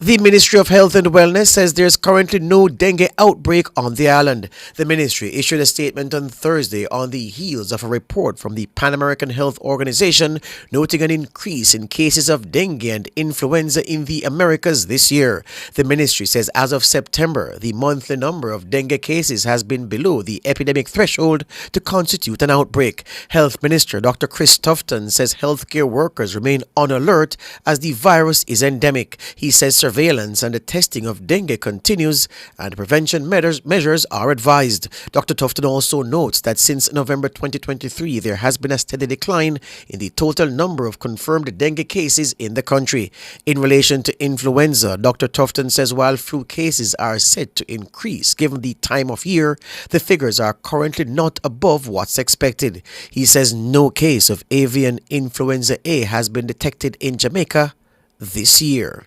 The Ministry of Health and Wellness says there's currently no dengue outbreak on the island. The ministry issued a statement on Thursday on the heels of a report from the Pan American Health Organization noting an increase in cases of dengue and influenza in the Americas this year. The ministry says as of September, the monthly number of dengue cases has been below the epidemic threshold to constitute an outbreak. Health Minister Dr. Chris Tufton says healthcare workers remain on alert as the virus is endemic. He says surveillance and the testing of dengue continues and prevention measures are advised. Dr. Tufton also notes that since November 2023, there has been a steady decline in the total number of confirmed dengue cases in the country. In relation to influenza, Dr. Tufton says while flu cases are set to increase given the time of year, the figures are currently not above what's expected. He says no case of avian influenza A has been detected in Jamaica this year.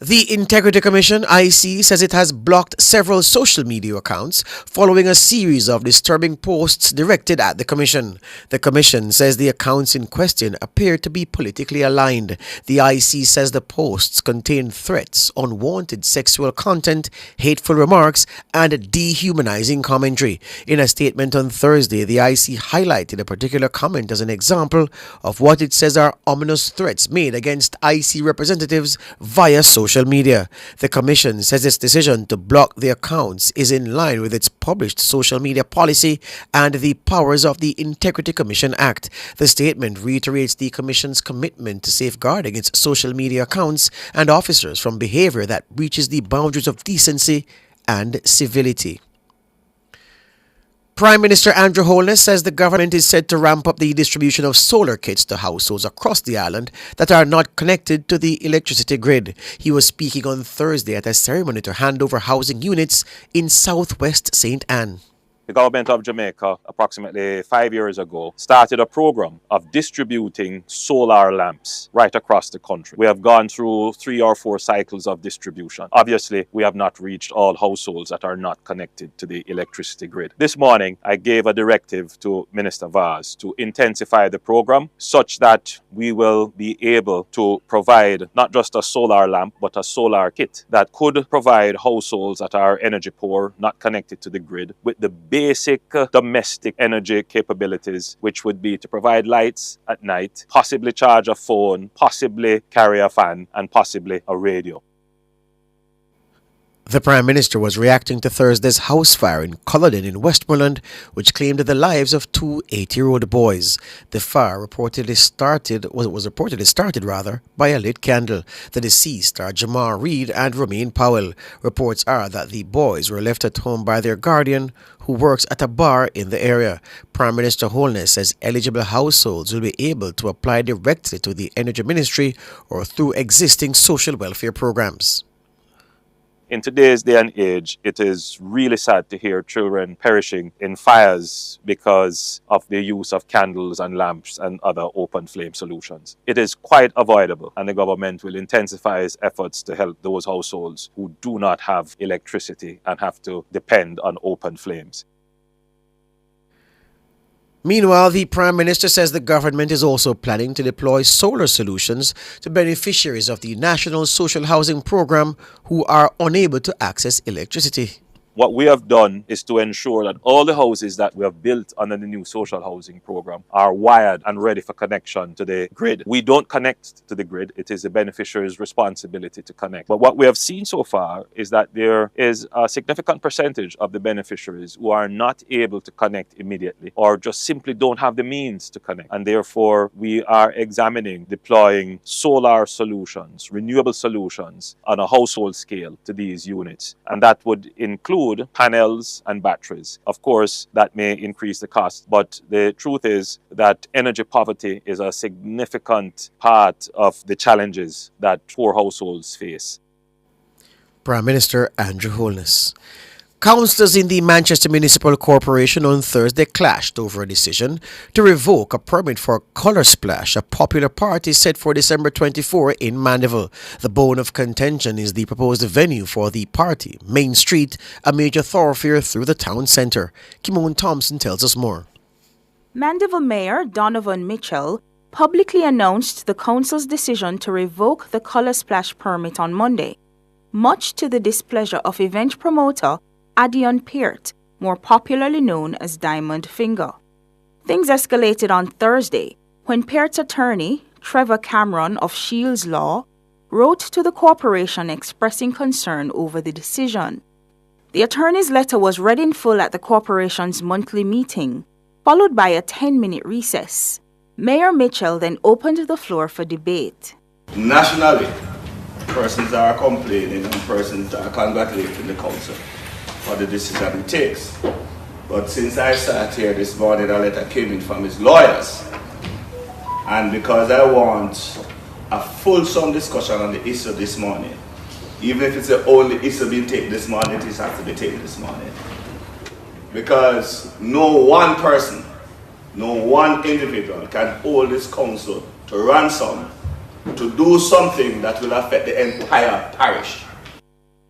The Integrity Commission, IC, says it has blocked several social media accounts following a series of disturbing posts directed at the Commission. The Commission says the accounts in question appear to be politically aligned. The IC says the posts contain threats, unwanted sexual content, hateful remarks, and dehumanizing commentary. In a statement on Thursday, the IC highlighted a particular comment as an example of what it says are ominous threats made against IC representatives via social media. The Commission says its decision to block the accounts is in line with its published social media policy and the powers of the Integrity Commission Act. The statement reiterates the Commission's commitment to safeguarding its social media accounts and officers from behavior that breaches the boundaries of decency and civility. Prime Minister Andrew Holness says the government is set to ramp up the distribution of solar kits to households across the island that are not connected to the electricity grid. He was speaking on Thursday at a ceremony to hand over housing units in southwest St. Anne. The government of Jamaica, approximately 5 years ago, started a program of distributing solar lamps right across the country. We have gone through 3 or 4 cycles of distribution. Obviously, we have not reached all households that are not connected to the electricity grid. This morning, I gave a directive to Minister Vaz to intensify the program such that we will be able to provide not just a solar lamp, but a solar kit that could provide households that are energy poor, not connected to the grid, with the basic domestic energy capabilities, which would be to provide lights at night, possibly charge a phone, possibly carry a fan, and possibly a radio. The Prime Minister was reacting to Thursday's house fire in Culloden in Westmoreland, which claimed the lives of 2 8-year-old boys. The fire was reportedly started by a lit candle. The deceased are Jamar Reed and Romaine Powell. Reports are that the boys were left at home by their guardian, who works at a bar in the area. Prime Minister Holness says eligible households will be able to apply directly to the Energy Ministry or through existing social welfare programs. In today's day and age, it is really sad to hear children perishing in fires because of the use of candles and lamps and other open flame solutions. It is quite avoidable, and the government will intensify its efforts to help those households who do not have electricity and have to depend on open flames. Meanwhile, the Prime Minister says the government is also planning to deploy solar solutions to beneficiaries of the National Social Housing Program who are unable to access electricity. What we have done is to ensure that all the houses that we have built under the new social housing program are wired and ready for connection to the grid. We don't connect to the grid. It is the beneficiary's responsibility to connect. But what we have seen so far is that there is a significant percentage of the beneficiaries who are not able to connect immediately or just simply don't have the means to connect. And therefore, we are examining deploying solar solutions, renewable solutions on a household scale to these units. And that would include panels and batteries. Of course, that may increase the cost, but the truth is that energy poverty is a significant part of the challenges that poor households face. Prime Minister Andrew Holness. Councillors in the Manchester Municipal Corporation on Thursday clashed over a decision to revoke a permit for Colour Splash, a popular party set for December 24 in Mandeville. The bone of contention is the proposed venue for the party, Main Street, a major thoroughfare through the town centre. Kimon Thompson tells us more. Mandeville Mayor Donovan Mitchell publicly announced the council's decision to revoke the Colour Splash permit on Monday, much to the displeasure of event promoter Adion Peart, more popularly known as Diamond Finger. Things escalated on Thursday when Peart's attorney, Trevor Cameron of Shields Law, wrote to the corporation expressing concern over the decision. The attorney's letter was read in full at the corporation's monthly meeting, followed by a 10-minute recess. Mayor Mitchell then opened the floor for debate. Nationally, persons are complaining and persons are congratulating the council for the decision it takes. But since I sat here this morning, a letter came in from his lawyers. And because I want a fulsome discussion on the issue this morning, even if it's the only issue being taken this morning, it has to be taken this morning. Because no one person, no one individual can hold this council to ransom to do something that will affect the entire parish.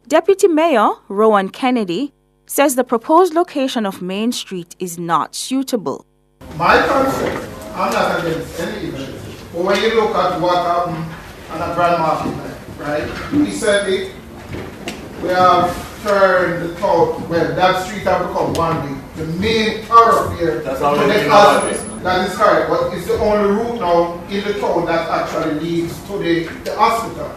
Deputy Mayor Rowan Kennedy says the proposed location of Main Street is not suitable. My concern, I'm not against any event, but when you look at what happened on a Grand Market night, right? Recently, we have turned the town, well, that street has become one way. The main thoroughfare to the hospital. That is correct, but it's the only route now in the town that actually leads to the hospital.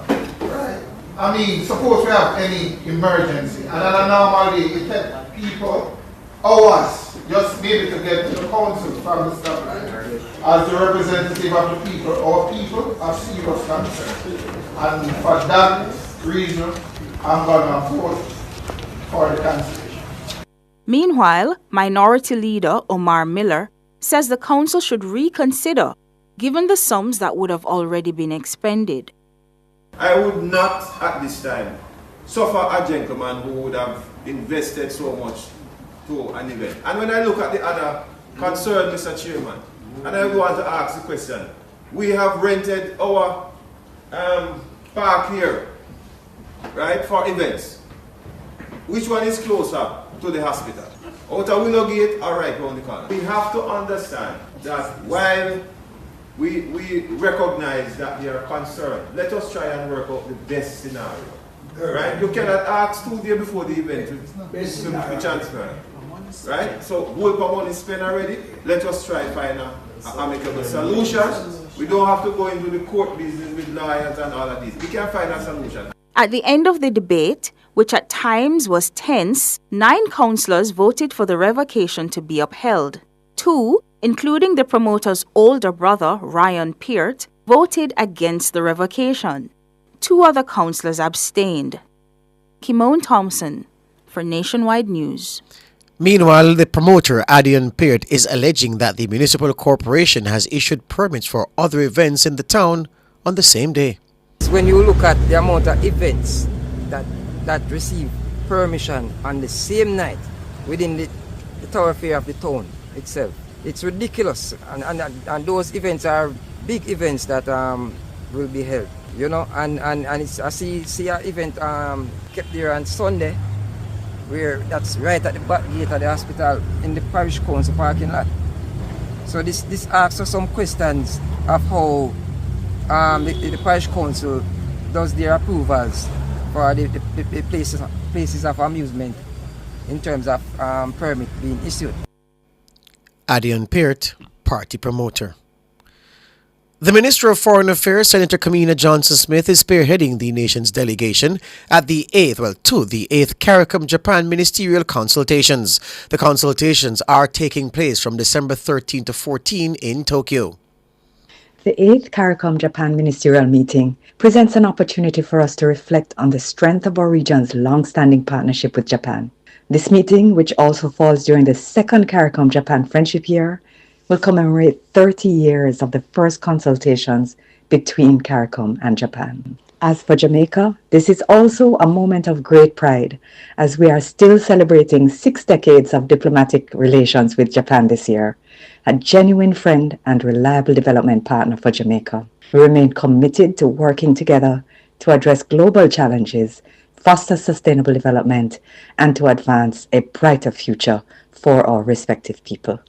Right? I mean, suppose we have any emergency, and on a normal day, it takes people hours just maybe to get to the council from the stoplight. As the representative of the people, our people are serious concern. And for that reason, I'm going to vote for the cancellation. Meanwhile, Minority Leader Omar Miller says the council should reconsider, given the sums that would have already been expended. I would not, at this time, suffer a gentleman who would have invested so much to an event. And when I look at the other concern, Mr. Chairman, and I want to ask the question, we have rented our park here, right, for events. Which one is closer to the hospital? Out of Willow Gate or right around the corner? We have to understand that while we recognize that they are concerned, let us try and work out the best scenario. Right? You cannot ask 2 days before the event to be transferred. Right? So we'll come on and spend already. Let us try and find an amicable solution. We don't have to go into the court business with lawyers and all of this. We can find a solution. At the end of the debate, which at times was tense, 9 councillors voted for the revocation to be upheld. 2, including the promoter's older brother, Ryan Peart, voted against the revocation. 2 other councillors abstained. Kimon Thompson for Nationwide News. Meanwhile, the promoter, Adion Peart, is alleging that the municipal corporation has issued permits for other events in the town on the same day. When you look at the amount of events that receive permission on the same night within the thoroughfare of the town itself, it's ridiculous. And those events are big events that will be held, you know. And it's, I see an event kept there on Sunday, where that's right at the back gate of the hospital in the parish council parking lot. So this asks us some questions of how the parish council does their approvals for the places of amusement in terms of permit being issued. Adian Peart, party promoter. The Minister of Foreign Affairs, Senator Kamina Johnson-Smith, is spearheading the nation's delegation at the 8th CARICOM Japan Ministerial Consultations. The consultations are taking place from December 13 to 14 in Tokyo. The 8th CARICOM Japan Ministerial Meeting presents an opportunity for us to reflect on the strength of our region's long-standing partnership with Japan. This meeting, which also falls during the 2nd CARICOM Japan Friendship Year, will commemorate 30 years of the first consultations between CARICOM and Japan. As for Jamaica, this is also a moment of great pride, as we are still celebrating 6 decades of diplomatic relations with Japan this year, a genuine friend and reliable development partner for Jamaica. We remain committed to working together to address global challenges, foster sustainable development, and to advance a brighter future for our respective people.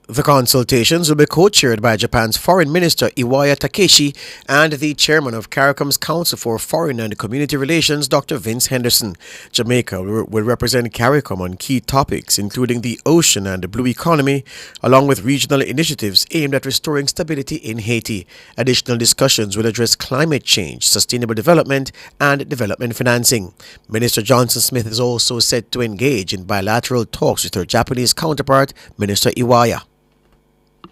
The consultations will be co-chaired by Japan's Foreign Minister Iwaya Takeshi and the chairman of CARICOM's Council for Foreign and Community Relations, Dr. Vince Henderson. Jamaica will represent CARICOM on key topics including the ocean and the blue economy, along with regional initiatives aimed at restoring stability in Haiti. Additional discussions will address climate change, sustainable development, and development financing. Minister Johnson-Smith is also set to engage in bilateral talks with her Japanese counterpart, Minister Iwaya.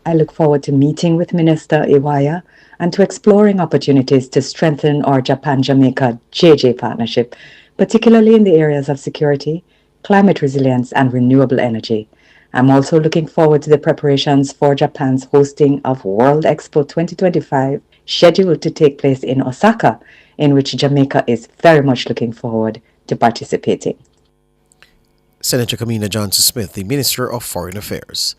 I look forward to meeting with Minister Iwaya and to exploring opportunities to strengthen our Japan-Jamaica JJ partnership, particularly in the areas of security, climate resilience, and renewable energy. I'm also looking forward to the preparations for Japan's hosting of World Expo 2025, scheduled to take place in Osaka, in which Jamaica is very much looking forward to participating. Senator Kamina Johnson-Smith, the Minister of Foreign Affairs.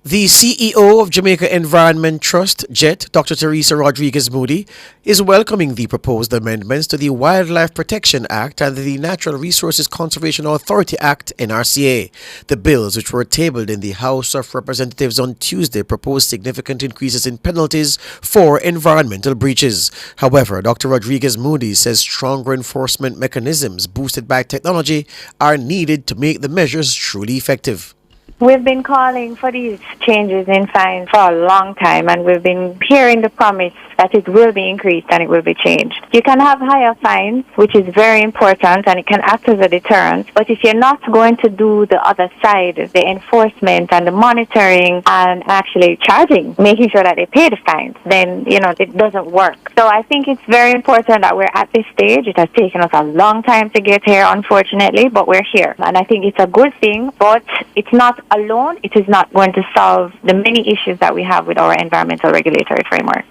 The CEO of Jamaica Environment Trust, JET, Dr. Teresa Rodriguez Moody, is welcoming the proposed amendments to the Wildlife Protection Act and the Natural Resources Conservation Authority Act, NRCA. The bills, which were tabled in the House of Representatives on Tuesday, propose significant increases in penalties for environmental breaches. However, Dr. Rodriguez Moody says stronger enforcement mechanisms boosted by technology are needed to make the measures truly effective. We've been calling for these changes in fines for a long time, and we've been hearing the promise that it will be increased and it will be changed. You can have higher fines, which is very important, and it can act as a deterrent, but if you're not going to do the other side, the enforcement and the monitoring and actually charging, making sure that they pay the fines, then, it doesn't work. So I think it's very important that we're at this stage. It has taken us a long time to get here, unfortunately, but we're here. And I think it's a good thing, but it's not alone. It is not going to solve the many issues that we have with our environmental regulatory framework.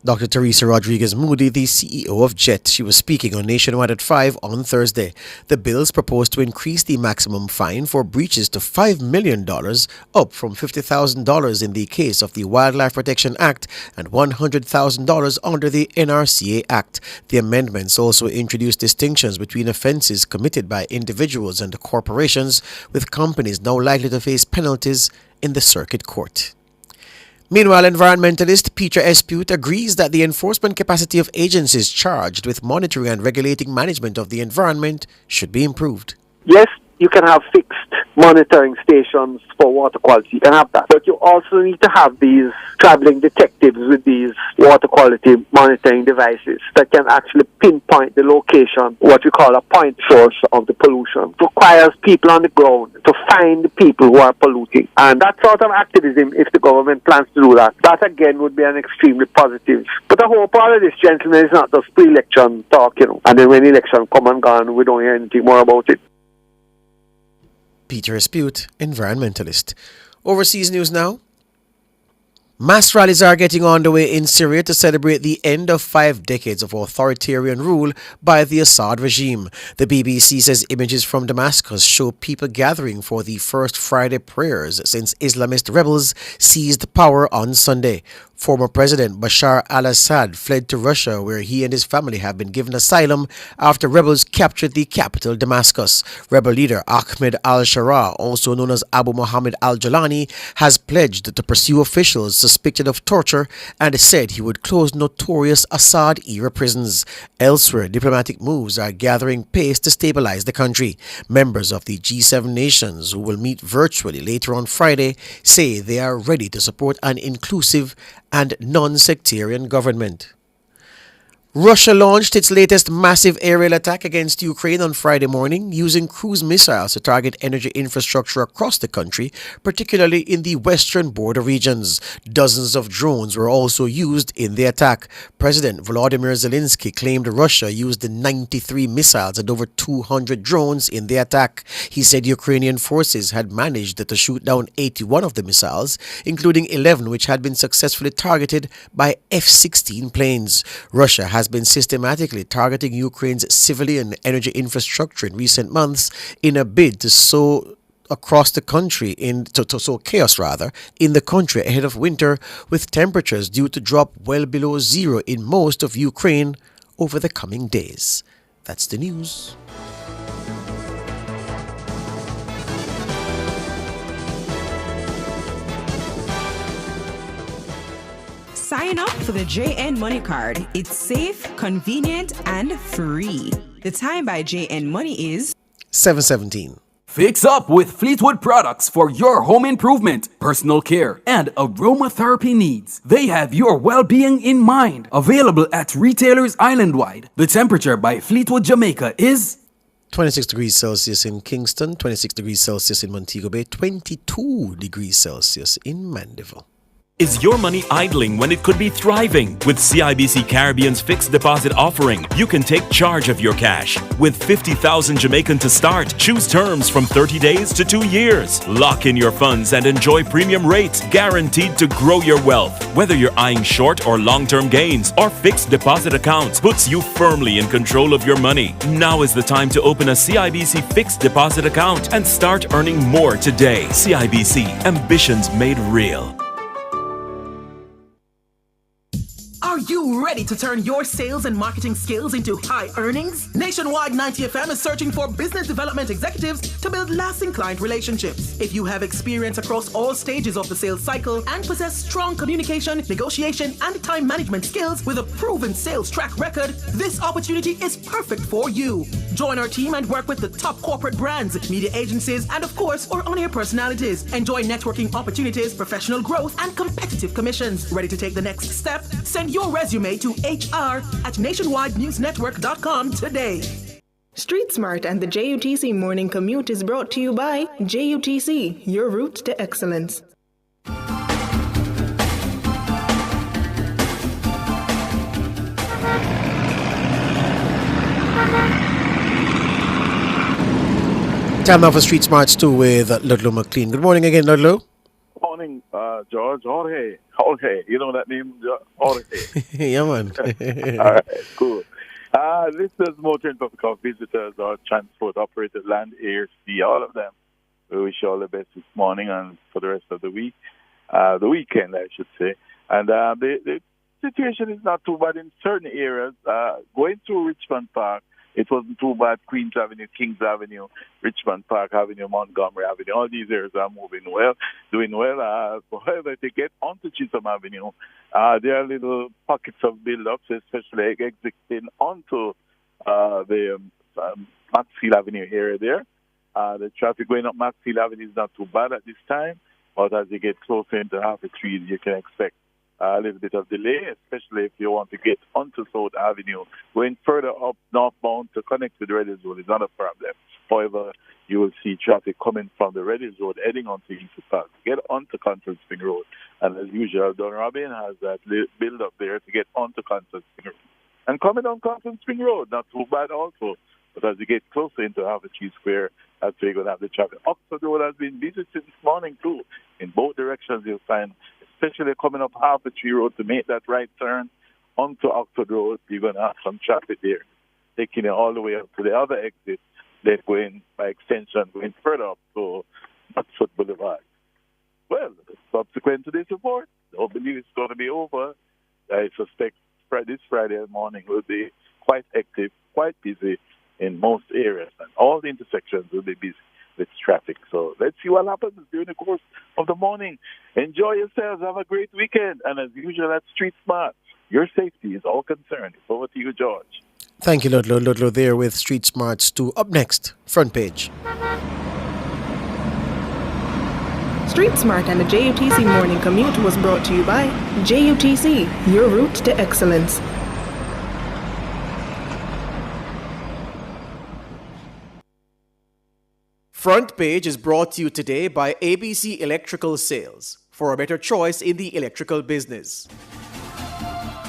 Dr. Teresa Rodriguez Moody, the CEO of JET. She was speaking on Nationwide at 5 on Thursday. The bills propose to increase the maximum fine for breaches to $5 million, up from $50,000 in the case of the Wildlife Protection Act and $100,000 under the NRCA Act. The amendments also introduce distinctions between offenses committed by individuals and corporations, with companies now likely to face penalties in the circuit court. Meanwhile, environmentalist Peter Espute agrees that the enforcement capacity of agencies charged with monitoring and regulating management of the environment should be improved. Yes, you can have fixed monitoring stations for water quality. You can have that. But you also need to have these traveling detectives with these water quality monitoring devices that can actually pinpoint the location, what we call a point source of the pollution. It requires people on the ground to find the people who are polluting. And that sort of activism, if the government plans to do that, that again would be an extremely positive. But the whole part of this, gentlemen, is not just pre-election talk, and then when election come and gone, we don't hear anything more about it. Peter Espute, environmentalist. Overseas news now. Mass rallies are getting underway in Syria to celebrate the end of 5 decades of authoritarian rule by the Assad regime. The BBC says images from Damascus show people gathering for the first Friday prayers since Islamist rebels seized power on Sunday. Former President Bashar al-Assad fled to Russia, where he and his family have been given asylum after rebels captured the capital, Damascus. Rebel leader Ahmed al-Sharaa, also known as Abu Muhammad al-Jalani, has pledged to pursue officials suspected of torture and said he would close notorious Assad-era prisons. Elsewhere, diplomatic moves are gathering pace to stabilize the country. Members of the G7 nations, who will meet virtually later on Friday, say they are ready to support an inclusive and non-sectarian government. Russia launched its latest massive aerial attack against Ukraine on Friday morning, using cruise missiles to target energy infrastructure across the country, particularly in the western border regions. Dozens of drones were also used in the attack. President Volodymyr Zelensky claimed Russia used the 93 missiles and over 200 drones in the attack. He said Ukrainian forces had managed to shoot down 81 of the missiles, including 11 which had been successfully targeted by F-16 planes. Russia has been systematically targeting Ukraine's civilian energy infrastructure in recent months in a bid to sow across the country to sow chaos in the country ahead of winter, with temperatures due to drop well below zero in most of Ukraine over the coming days. That's the news. Sign up for the JN Money Card. It's safe, convenient, and free. The time by JN Money is 7:17. Fix up with Fleetwood products for your home improvement, personal care, and aromatherapy needs. They have your well-being in mind. Available at retailers island-wide. The temperature by Fleetwood Jamaica is 26 degrees Celsius in Kingston, 26 degrees Celsius in Montego Bay, 22 degrees Celsius in Mandeville. Is your money idling when it could be thriving? With CIBC Caribbean's fixed deposit offering, you can take charge of your cash. With 50,000 Jamaican to start, choose terms from 30 days to 2 years. Lock in your funds and enjoy premium rates guaranteed to grow your wealth. Whether you're eyeing short or long-term gains, our fixed deposit accounts puts you firmly in control of your money. Now is the time to open a CIBC fixed deposit account and start earning more today. CIBC, ambitions made real. Are you ready to turn your sales and marketing skills into high earnings? Nationwide 90 FM is searching for business development executives to build lasting client relationships. If you have experience across all stages of the sales cycle and possess strong communication, negotiation, and time management skills with a proven sales track record, this opportunity is perfect for you. Join our team and work with the top corporate brands, media agencies, and of course, our on-air personalities. Enjoy networking opportunities, professional growth, and competitive commissions. Ready to take the next step? Send your resume to hr@nationwidenewsnetwork.com today. Street Smart and the JUTC Morning Commute is brought to you by JUTC, your route to excellence. Time now for Street Smarts 2 with Ludlow McLean. Good morning again, Ludlow. Morning, George. Jorge. You know that name, Jorge? Yeah, man. All right, cool. This is motoring public visitors or transport operators, land, air, sea, all of them. We wish you all the best this morning and for the rest of the week. The weekend, I should say. And the situation is not too bad in certain areas. Going through Richmond Park, it wasn't too bad. Queens Avenue, Kings Avenue, Richmond Park Avenue, Montgomery Avenue. All these areas are moving well, doing well. However, if they get onto Chisholm Avenue, there are little pockets of build-ups, especially exiting onto the Maxfield Avenue area there. The traffic going up Maxfield Avenue is not too bad at this time, but as you get closer into Half-Way Street, you can expect a little bit of delay, especially if you want to get onto South Avenue. Going further up northbound to connect with the Red Hills Road is not a problem. However, you will see traffic coming from the Red Hills Road heading onto East Park to get onto Conference Spring Road. And as usual, Don Robin has that build up there to get onto Conference Spring Road. And coming on Conference Spring Road, not too bad also. But as you get closer into Half-Way Square, that's where you're going to have the traffic. Oxford Road has been busy since morning too. In both directions, you'll find especially coming up Half the Tree Road to make that right turn onto Oxford Road. You're going to have some traffic there, taking it all the way up to the other exit, then going by extension, going further up to Oxford Boulevard. Well, subsequent to this report, I don't believe it's going to be over. I suspect this Friday morning will be quite active, quite busy in most areas, and all the intersections will be busy with traffic. So let's see what happens during the course of the morning. Enjoy yourselves. Have a great weekend. And as usual at Street Smart, your safety is all concerned. Over to you, George. Thank you, Ludlow there with Street Smarts 2. Up next, Front Page. Street Smart and the JUTC Morning Commute was brought to you by JUTC, your route to excellence. Front Page is brought to you today by ABC Electrical Sales, for a better choice in the electrical business.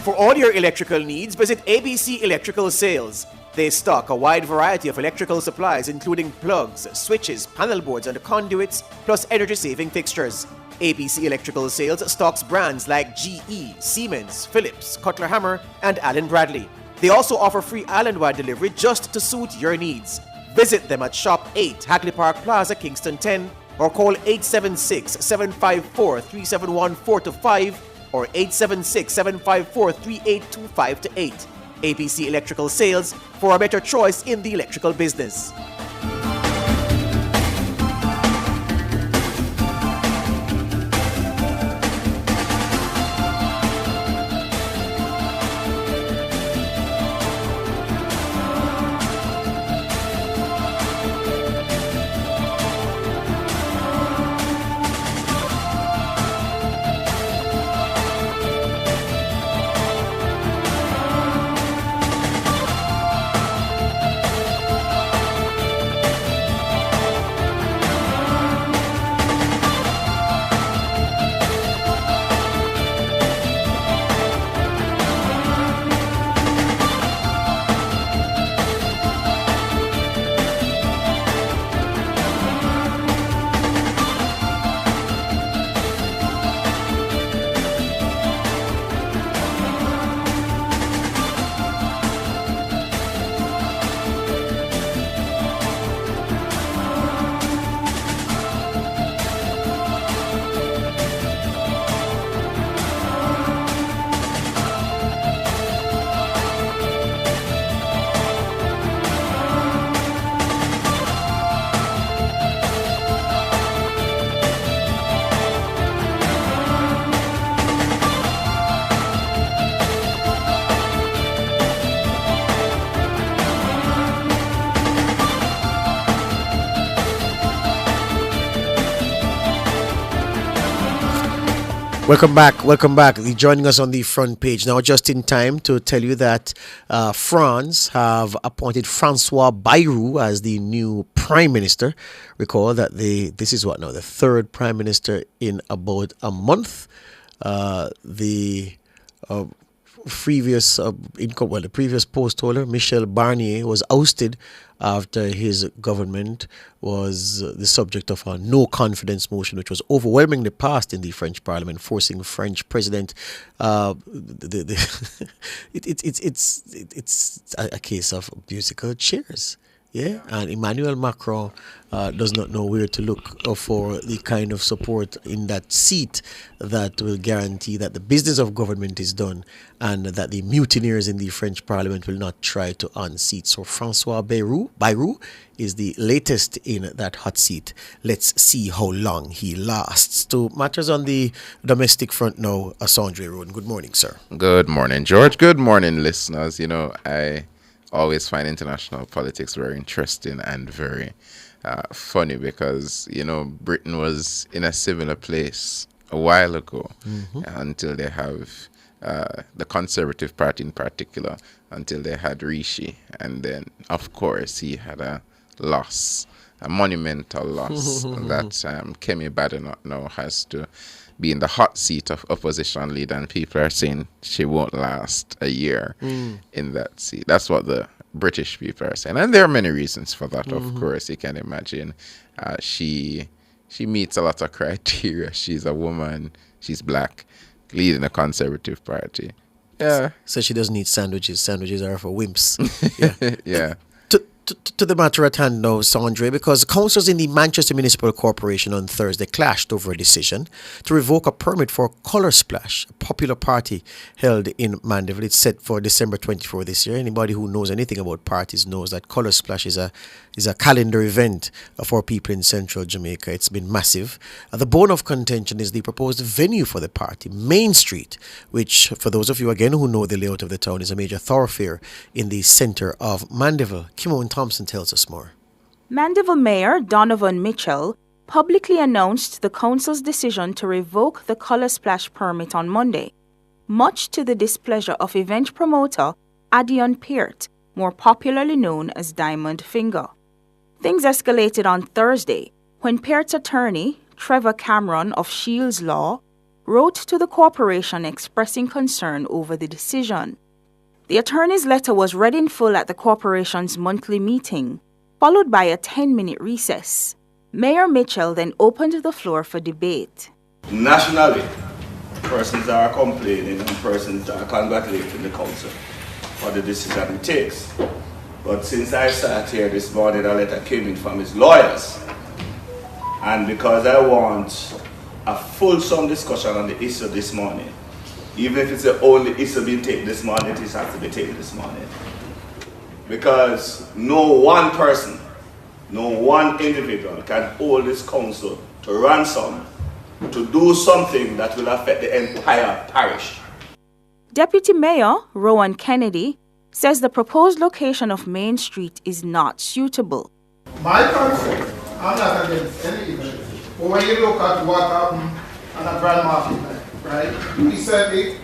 For all your electrical needs, visit ABC Electrical Sales. They stock a wide variety of electrical supplies including plugs, switches, panel boards and conduits, plus energy-saving fixtures. ABC Electrical Sales stocks brands like GE, Siemens, Philips, Cutler Hammer and Allen Bradley. They also offer free island-wide delivery just to suit your needs. Visit them at Shop 8, Hagley Park Plaza, Kingston 10, or call 876-754-3714-5 or 876-754-3825-8. ABC Electrical Sales, for a better choice in the electrical business. Welcome back. You're joining us on the Front Page. Now, just in time to tell you that France have appointed Francois Bayrou as the new Prime Minister. Recall that this is the third Prime Minister in about a month. The previous post holder, Michel Barnier, was ousted after his government was the subject of a no confidence motion, which was overwhelmingly passed in the French Parliament, forcing French President. It's a case of musical chairs. Yeah, and Emmanuel Macron does not know where to look for the kind of support in that seat that will guarantee that the business of government is done and that the mutineers in the French Parliament will not try to unseat. So Francois Bayrou is the latest in that hot seat. Let's see how long he lasts. To matters on the domestic front now, Asandre Roden. Good morning, sir. Good morning, George. Good morning, listeners. I always find international politics very interesting and very funny because, Britain was in a similar place a while ago until they have the Conservative Party in particular, until they had Rishi. And then, of course, he had a loss, a monumental loss that Kemi Badenoch now has to be in the hot seat of opposition leader, and people are saying she won't last a year in that seat. That's what the British people are saying, and there are many reasons for that. Of course, you can imagine she she meets a lot of criteria. She's a woman. She's black, leading a conservative party. Yeah. So she doesn't need sandwiches. Sandwiches are for wimps. Yeah. Yeah. To the matter at hand now, Sandre, because councillors in the Manchester Municipal Corporation on Thursday clashed over a decision to revoke a permit for Colour Splash, a popular party held in Mandeville. It's set for December 24 this year. Anybody who knows anything about parties knows that Colour Splash is a calendar event for people in central Jamaica. It's been massive. The bone of contention is the proposed venue for the party, Main Street, which, for those of you again who know the layout of the town, is a major thoroughfare in the centre of Mandeville. Kimon Thompson tells us more. Mandeville Mayor Donovan Mitchell publicly announced the council's decision to revoke the Colour Splash permit on Monday, much to the displeasure of event promoter Adion Peart, more popularly known as Diamond Finger. Things escalated on Thursday when Peart's attorney, Trevor Cameron of Shields Law, wrote to the corporation expressing concern over the decision. The attorney's letter was read in full at the corporation's monthly meeting, followed by a 10-minute recess. Mayor Mitchell then opened the floor for debate. Nationally, persons are complaining and persons are congratulating the council for the decision it takes. But since I sat here this morning, a letter came in from his lawyers. And because I want a fulsome discussion on the issue this morning, even if it's the only issue being taken this morning, it has to be taken this morning. Because no one person, no one individual can hold this council to ransom to do something that will affect the entire parish. Deputy Mayor Rowan Kennedy says the proposed location of Main Street is not suitable. My concern, I'm not against any event, but when you look at what happened on a Grand Market night, right? Recently,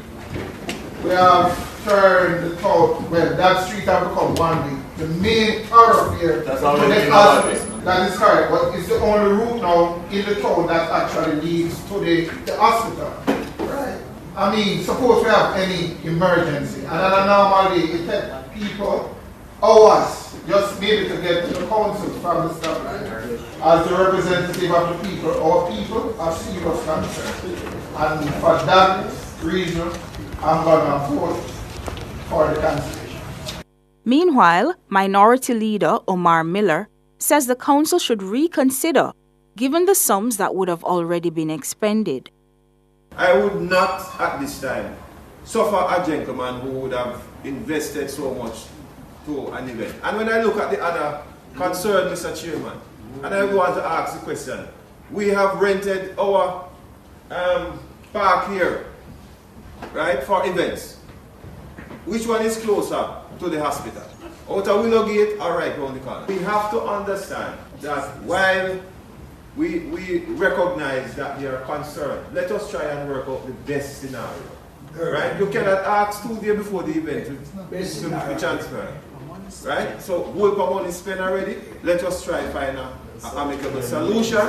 we have turned the town, well, that street has become one way. The main thoroughfare, that is correct, but it's the only route now in the town that actually leads to the hospital. Right? I mean, suppose we have any emergency, and on a normal day, it takes people hours just maybe to get to the council from the stoplight. As the representative of the people, our people are serious concern. And for that reason, I'm going to vote for the cancellation. Meanwhile, Minority Leader Omar Miller says the council should reconsider, given the sums that would have already been expended. I would not, at this time, suffer a gentleman who would have invested so much to an event. And when I look at the other concern, Mr. Chairman, and I want to ask the question, we have rented our park here, right, for events. Which one is closer to the hospital? Out of Willow Gate or right around the corner? We have to understand that while we recognize that they are concerned, let us try and work out the best scenario. Right? You cannot ask 2 days before the event to transfer. Right? So we'll come on and spend already. Let us try and find an amicable solution.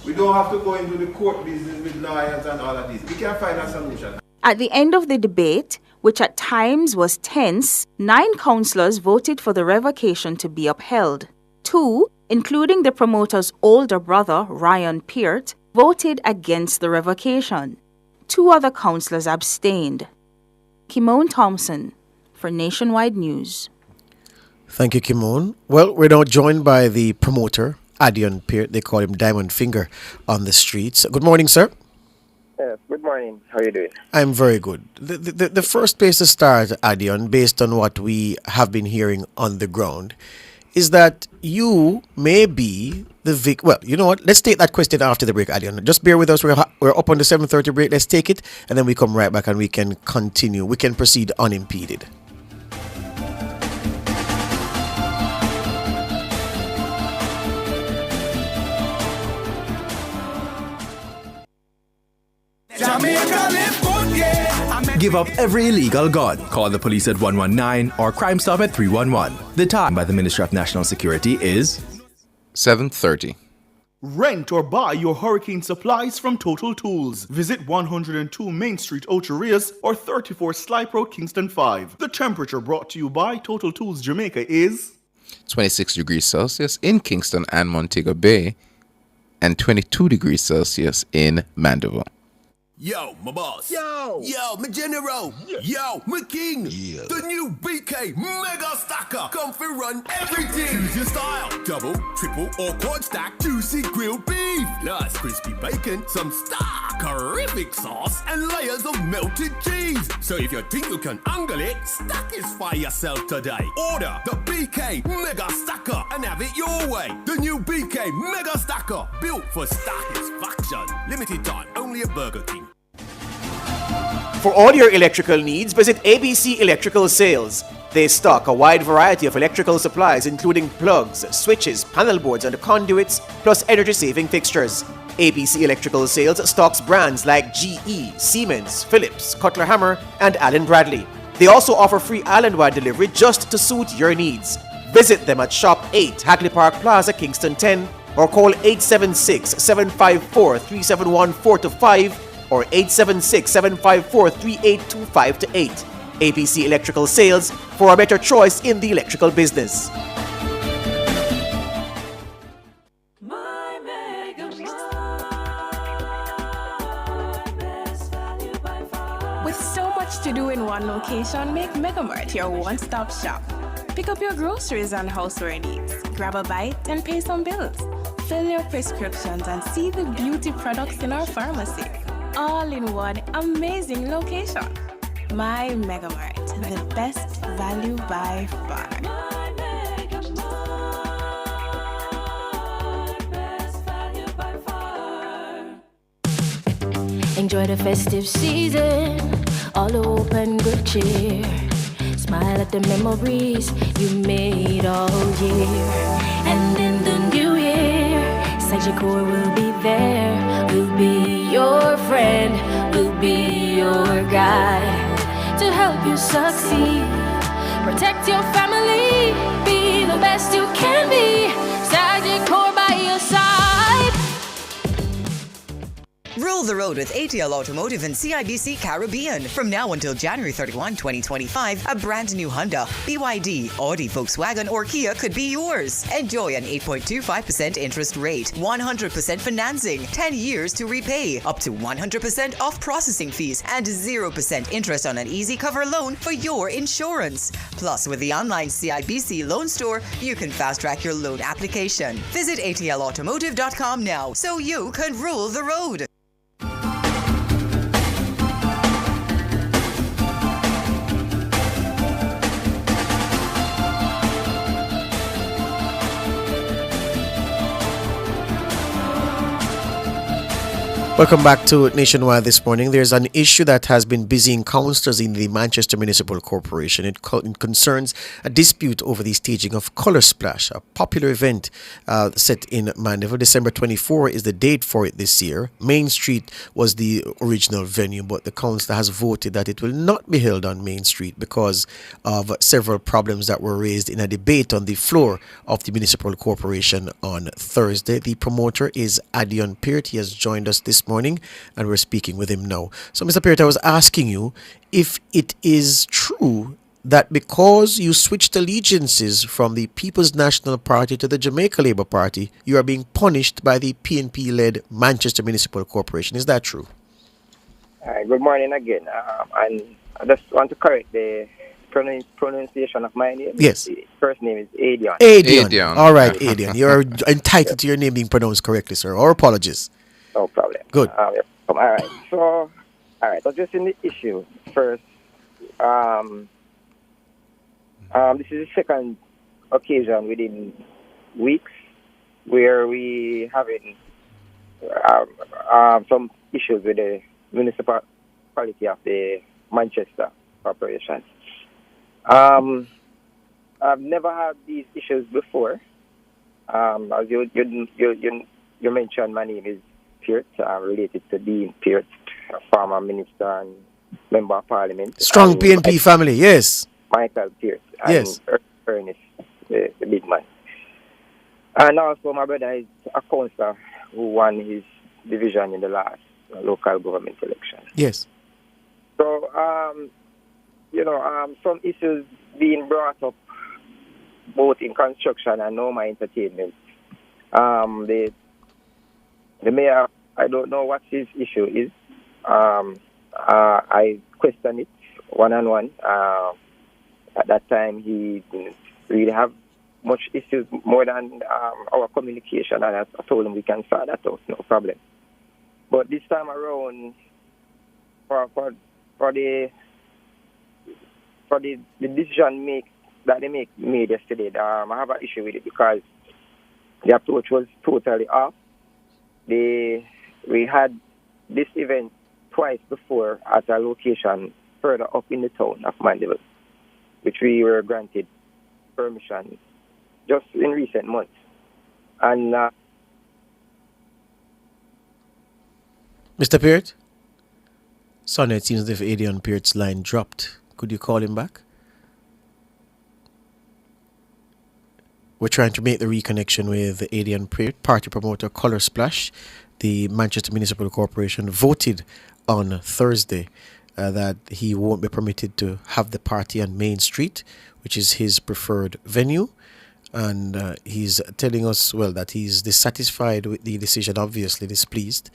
We don't have to go into the court business with lawyers and all of this. We can find a solution. At the end of the debate, which at times was tense, 9 councillors voted for the revocation to be upheld. 2, including the promoter's older brother, Ryan Peart, voted against the revocation. 2 other councillors abstained. Kimon Thompson for Nationwide News. Thank you, Kimon. Well, we're now joined by the promoter, Adion Peart. They call him Diamond Finger on the streets. Good morning, sir. Good morning. How are you doing? I'm very good. The first place to start, Adion, based on what we have been hearing on the ground, is that you may be the well, you know what? Let's take that question after the break, Adion. Just bear with us. We're up on the 7:30 break. Let's take it, and then we come right back and we can continue. We can proceed unimpeded. Give up every illegal gun. Call the police at 119 or Crime Stop at 311. The time by the Ministry of National Security is 7:30. Rent or buy your hurricane supplies from Total Tools. Visit 102 Main Street, Ocho Rios, or 34 Slipe Road, Kingston 5. The temperature brought to you by Total Tools Jamaica is 26 degrees Celsius in Kingston and Montego Bay, and 22 degrees Celsius in Mandeville. Yo, my boss. Yo, my general. Yo, my king. The new BK Mega Stacker. Come for run everything. Choose your style. Double, triple, or quad stack. Juicy grilled beef. Plus crispy bacon, some stackerific sauce, and layers of melted cheese. So if you think you can angle it, stackify yourself today. Order the BK Mega Stacker and have it your way. The new BK Mega Stacker. Built for satisfaction. Limited time. Only at Burger King. For all your electrical needs, visit ABC Electrical Sales. They stock a wide variety of electrical supplies including plugs, switches, panel boards and conduits, plus energy-saving fixtures. ABC Electrical Sales stocks brands like GE, Siemens, Philips, Cutler Hammer and Allen Bradley. They also offer free island-wide delivery just to suit your needs. Visit them at Shop 8, Hagley Park Plaza, Kingston 10 or call 876-754-3714-5 or 876-754-3825-8. ABC Electrical Sales for a better choice in the electrical business. With so much to do in one location, make Megamart your one-stop shop. Pick up your groceries and houseware needs, grab a bite and pay some bills, fill your prescriptions and see the beauty products in our pharmacy. All in one amazing location. My Megamart, the best value by far. Enjoy the festive season, all hope and good cheer. Smile at the memories you made all year. And in the new year, Sagicor will be there. We'll be your friend, we'll be your guide to help you succeed. Protect your family, be the best you can be. Sagicor by your side. Rule the road with ATL Automotive and CIBC Caribbean. From now until January 31, 2025, a brand new Honda, BYD, Audi, Volkswagen, or Kia could be yours. Enjoy an 8.25% interest rate, 100% financing, 10 years to repay, up to 100% off processing fees, and 0% interest on an easy cover loan for your insurance. Plus, with the online CIBC loan store, you can fast track your loan application. Visit atlautomotive.com now so you can rule the road. Welcome back to Nationwide this morning. There's an issue that has been busying councillors in the Manchester Municipal Corporation. It concerns a dispute over the staging of Colour Splash, a popular event set in Mandeville. December 24 is the date for it this year. Main Street was the original venue, but the council has voted that it will not be held on Main Street because of several problems that were raised in a debate on the floor of the Municipal Corporation on Thursday. The promoter is Adion Peart. He has joined us this morning and we're speaking with him now. So Mr. Peart, I was asking you if it is true that because you switched allegiances from the People's National Party to the Jamaica Labour Party, you are being punished by the PNP-led Manchester Municipal Corporation. Is that true? Good morning again. And I just want to correct the pronunciation of my name. Yes. The first name is Adion. Adion. All right, Adion. You're entitled to your name being pronounced correctly, sir. Our apologies. No problem. Good. All right. So addressing the issue first. This is the second occasion within weeks where we having some issues with the municipality of the Manchester Corporation. I've never had these issues before. As you mentioned, my name is Peart, related to Dean Peart, a former minister and member of parliament. Strong PNP family, yes. Michael Peart. Yes. And Ernest, the big man. And also my brother is a councillor who won his division in the last local government election. Yes. So, some issues being brought up both in construction and normal entertainment. The the mayor, I don't know what his issue is. I questioned it one-on-one. At that time, he didn't really have much issues more than our communication, and I told him we can sort that out, no problem. But this time around, for the decision that they made yesterday, I have an issue with it because the approach was totally off. We had this event twice before at a location further up in the town of Mandeville, which we were granted permission just in recent months. And Mr. Peart? Sonia, it seems as if Adrian Peart's line dropped. Could you call him back? We're trying to make the reconnection with Adrian Peart, party promoter Colour Splash. The Manchester Municipal Corporation voted on Thursday that he won't be permitted to have the party on Main Street, which is his preferred venue. And he's telling us, well, that he's dissatisfied with the decision, obviously displeased.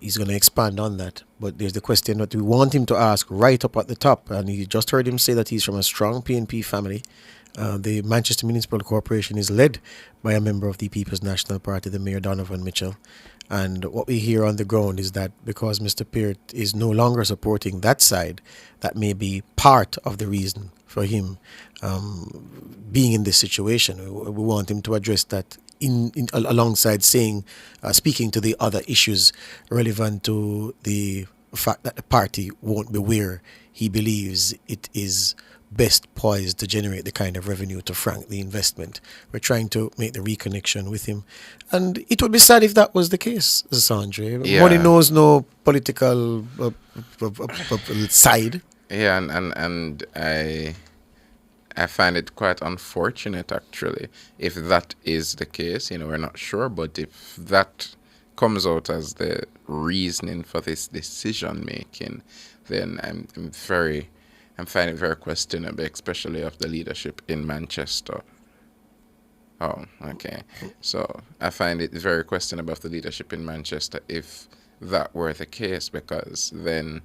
He's going to expand on that. But there's the question that we want him to ask right up at the top. And you just heard him say that he's from a strong PNP family. The Manchester Municipal Corporation is led by a member of the People's National Party, the Mayor Donovan Mitchell. And what we hear on the ground is that because Mr. Peart is no longer supporting that side, that may be part of the reason for him being in this situation. We want him to address that alongside speaking to the other issues relevant to the fact that the party won't be where he believes it is best poised to generate the kind of revenue to frank the investment. We're trying to make the reconnection with him. And it would be sad if that was the case, Sandre. Yeah. Money knows no political side. Yeah, and I find it quite unfortunate, actually, if that is the case. We're not sure, but if that comes out as the reasoning for this decision making, then I'm finding it very questionable, especially of the leadership in Manchester. Oh, okay. So I find it very questionable of the leadership in Manchester if that were the case, because then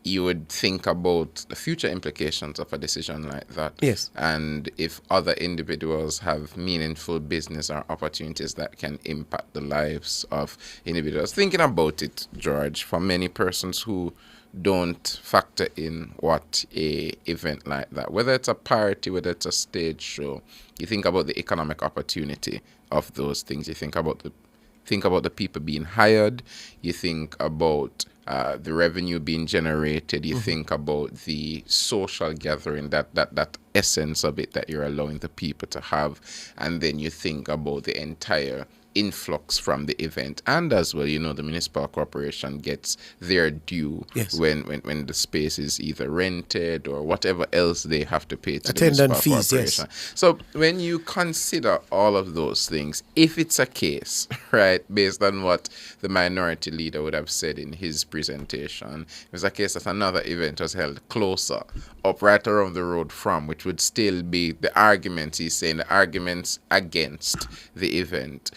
you would think about the future implications of a decision like that. Yes. And if other individuals have meaningful business or opportunities that can impact the lives of individuals. Thinking about it, George, for many persons who don't factor in what a event like that, whether it's a party, whether it's a stage show, you think about the economic opportunity of those things. You think about the people being hired. You think about the revenue being generated. You think about the social gathering, that essence of it that you're allowing the people to have, and then you think about the entire influx from the event, and as well, the municipal corporation gets their due when the space is either rented or whatever else they have to pay to attendant the municipal fees, corporation. yes. So when you consider all of those things, if it's a case, right, based on what the minority leader would have said in his presentation, it was a case that another event was held closer, up right around the road from, which would still be the arguments, he's saying, the arguments against the event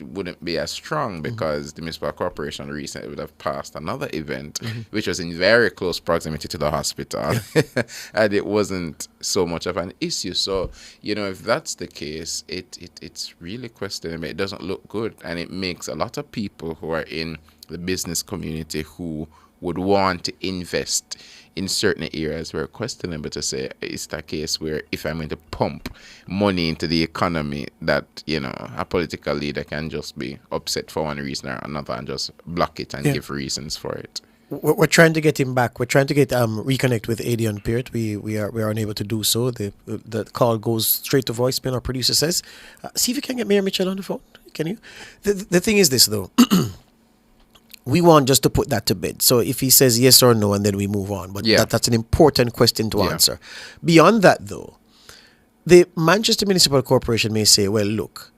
wouldn't be as strong, because the municipal corporation recently would have passed another event which was in very close proximity to the hospital, and it wasn't so much of an issue. So if that's the case, it's really questionable. It doesn't look good, and it makes a lot of people who are in the business community who would want to invest in certain areas where questionable to say, it's the case where if I'm going to pump money into the economy, that a political leader can just be upset for one reason or another and just block it and give reasons for it. We're trying to get him back. We're trying to get reconnect with Adrian Peart. We are unable to do so. The call goes straight to voicemail. Our producer says, see if you can get Mayor Mitchell on the phone. Can you? The thing is this, though. We want just to put that to bed. So if he says yes or no, and then we move on. But that's an important question to answer. Beyond that, though, the Manchester Municipal Corporation may say, well, look,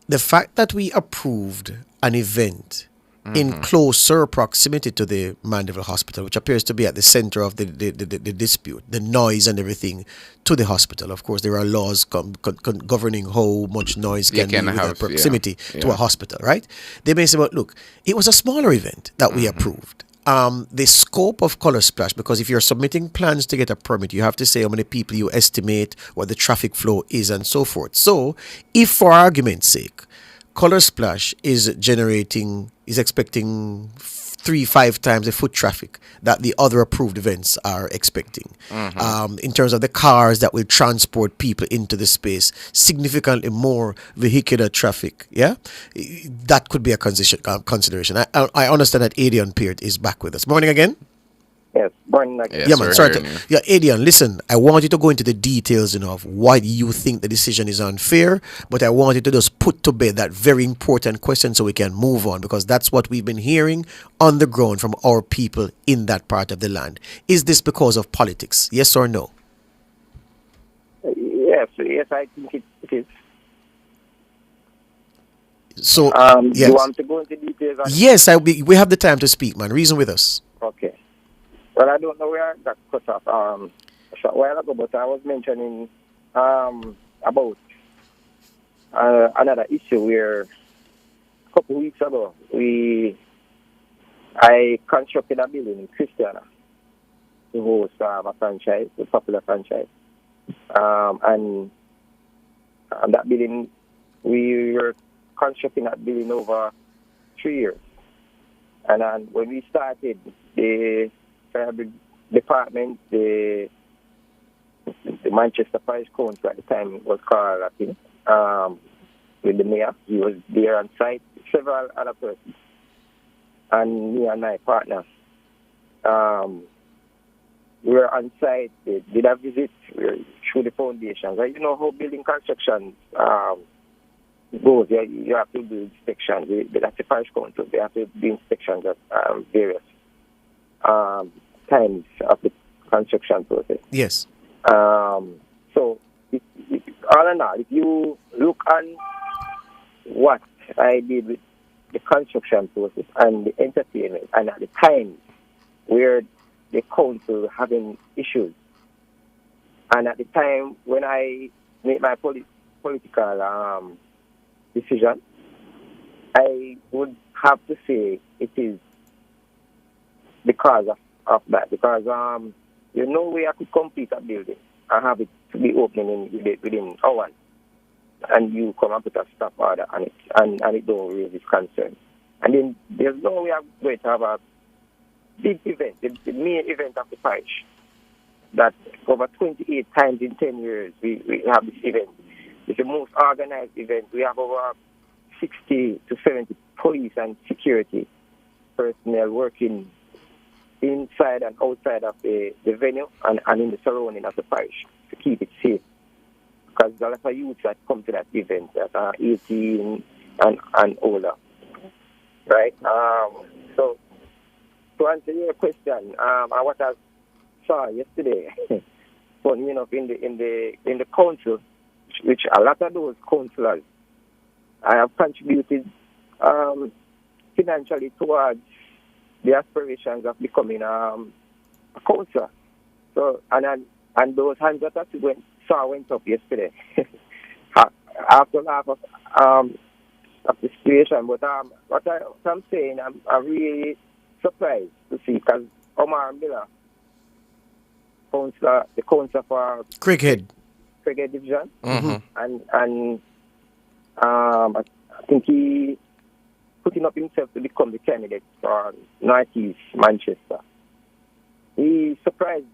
the fact that we approved an event in closer proximity to the Mandeville Hospital, which appears to be at the center of the dispute, the noise and everything to the hospital. Of course, there are laws governing how much noise can be within proximity to a hospital, right? They may say, well, look, it was a smaller event that we approved. The scope of Color Splash, because if you're submitting plans to get a permit, you have to say how many people you estimate, what the traffic flow is, and so forth. So, if for argument's sake, Color Splash is expecting 3-5 times the foot traffic that the other approved events are expecting. In terms of the cars that will transport people into the space, significantly more vehicular traffic, that could be a consideration. I understand that Adian Peart is back with us. Morning again. Yes, morning again. Yeah, man. Sorry. Adian, listen, I want you to go into the details of why you think the decision is unfair, but I want you to just put to bed that very important question so we can move on, because that's what we've been hearing on the ground from our people in that part of the land. Is this because of politics? Yes or no? Yes, I think it is. So, you want to go into details? Yes, we have the time to speak, man. Reason with us. Okay. Well, I don't know where I got cut off a short while ago, but I was mentioning about another issue where a couple of weeks ago I constructed a building in Christiana to host a franchise, a popular franchise. And that building, we were constructing that building over 3 years. And then when we started, the department, the Manchester Parish Council at the time was called, I think, with the mayor. He was there on site, several other persons, and me and my partner. We were on site, they did a visit through the foundations. You know how building construction goes. You have to do inspections. That's the Parish Council. They have to do inspections at various times of the construction process. Yes. So, all in all, if you look on what I did with the construction process and the entertainment, and at the time where the council having issues, and at the time when I made my political decision, I would have to say it is because of that. Because there's no way I could complete a building and have it to be opening within hours, and you come and put a stop order on it, and it don't raise its concern. And then there's no way I'm going to have a big event, the main event of the parish, that over 28 times in 10 years we have this event. It's the most organized event. We have over 60 to 70 police and security personnel working inside and outside of the venue and in the surrounding of the parish to keep it safe. Because there are a lot of youths that come to that event that are 18 and older. Right? So, to answer your question, what I saw yesterday, funny enough, in the council, which a lot of those councillors I have contributed financially towards the aspirations of becoming a councillor. So, and those hands that I went up yesterday. I have to laugh of the situation, but what I'm saying, I'm really surprised to see, because Omar Miller, the councillor for Craighead Division, and I think he putting up himself to become the candidate for Northeast Manchester. He surprised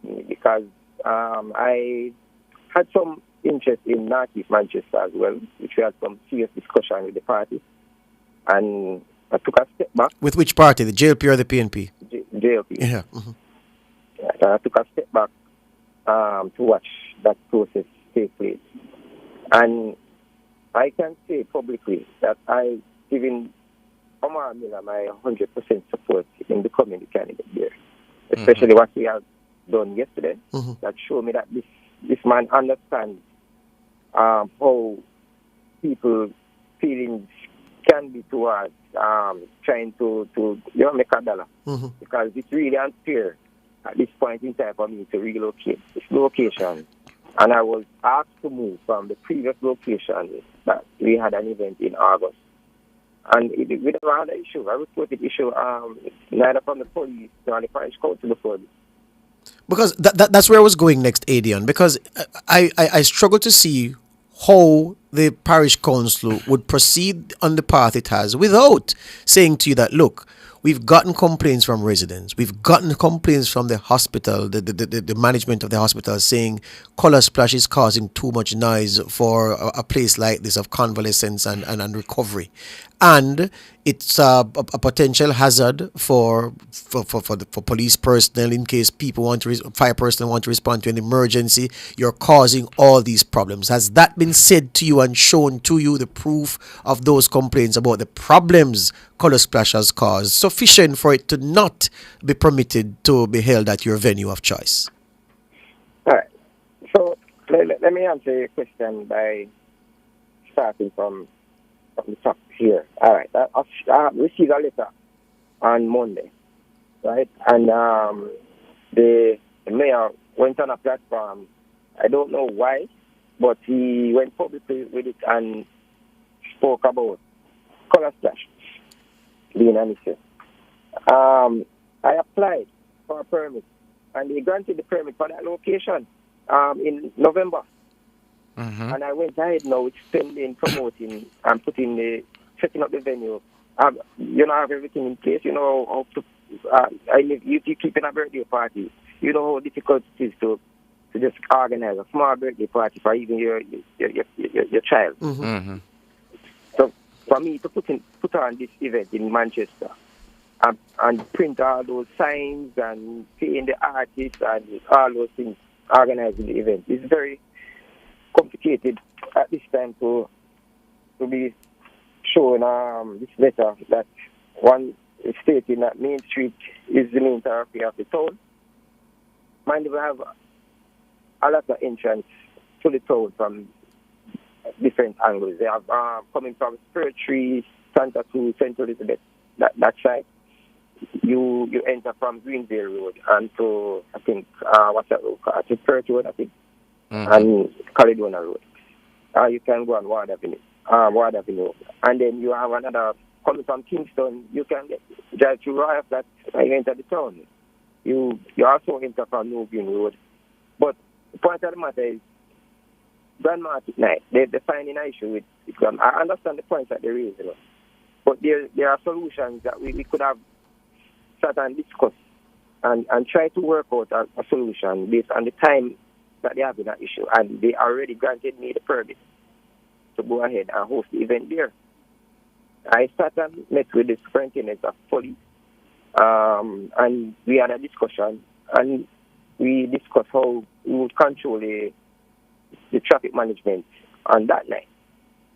me because I had some interest in Northeast Manchester as well, which we had some serious discussion with the party. And I took a step back. With which party, the JLP or the PNP? JLP. Yeah. I took a step back to watch that process take place. And I can say publicly that I given Omar Miller my 100% support in becoming the candidate there. Especially what we have done yesterday, that showed me that this man understands how people feelings can be towards trying to make a dollar. Because it's really unfair at this point in time for me to relocate this location. And I was asked to move from the previous location that we had an event in August. And we never had an issue. I reported issue neither from the police nor the parish council before this. Because that's where I was going next, Adian. Because I struggle to see how the parish council would proceed on the path it has without saying to you that, look, we've gotten complaints from residents. We've gotten complaints from the hospital, the management of the hospital saying color splash is causing too much noise for a place like this of convalescence and recovery. And it's a potential hazard for police personnel in case people fire personnel want to respond to an emergency. You're causing all these problems. Has that been said to you and shown to you, the proof of those complaints about the problems color splash has caused, sufficient for it to not be permitted to be held at your venue of choice? All right. So let me answer your question by starting from the top here. All right. I received a letter on Monday, right? And the mayor went on a platform. I don't know why, but he went publicly with it and spoke about color splash being an issue. I applied for a permit, and they granted the permit for that location in November. And I went ahead now with spending, promoting, and setting up the venue. I have everything in place. You know how to. If you keep in a birthday party, you know how difficult it is to just organize a small birthday party for even your child. So for me to put on this event in Manchester and print all those signs and paying the artists and all those things, organizing the event is very complicated at this time to be shown this letter that one is stating that Main Street is the main thoroughfare of the town. Mind you, we have a lot of entrance to the town from different angles. They have coming from Spirit Tree, Santa Cruz, St. Elizabeth, that side. You enter from Greenville Road and to, I think, what's that road called? To Spirit Road, I think, and Caledonia Road. You can go on Ward Avenue. And then you have another coming from Kingston. You can drive through Royal Flat and you enter the town. You also enter from New Green Road. But the point of the matter is, Grand Market night, they're finding an issue with it. I understand the points that they raise, but there are solutions that we could have sat and discussed and try to work out a solution based on the time that they have in that issue. And they already granted me the permit to go ahead and host the event there. I sat and met with the superintendent of police, and we had a discussion, and we discussed how we would control the traffic management on that night.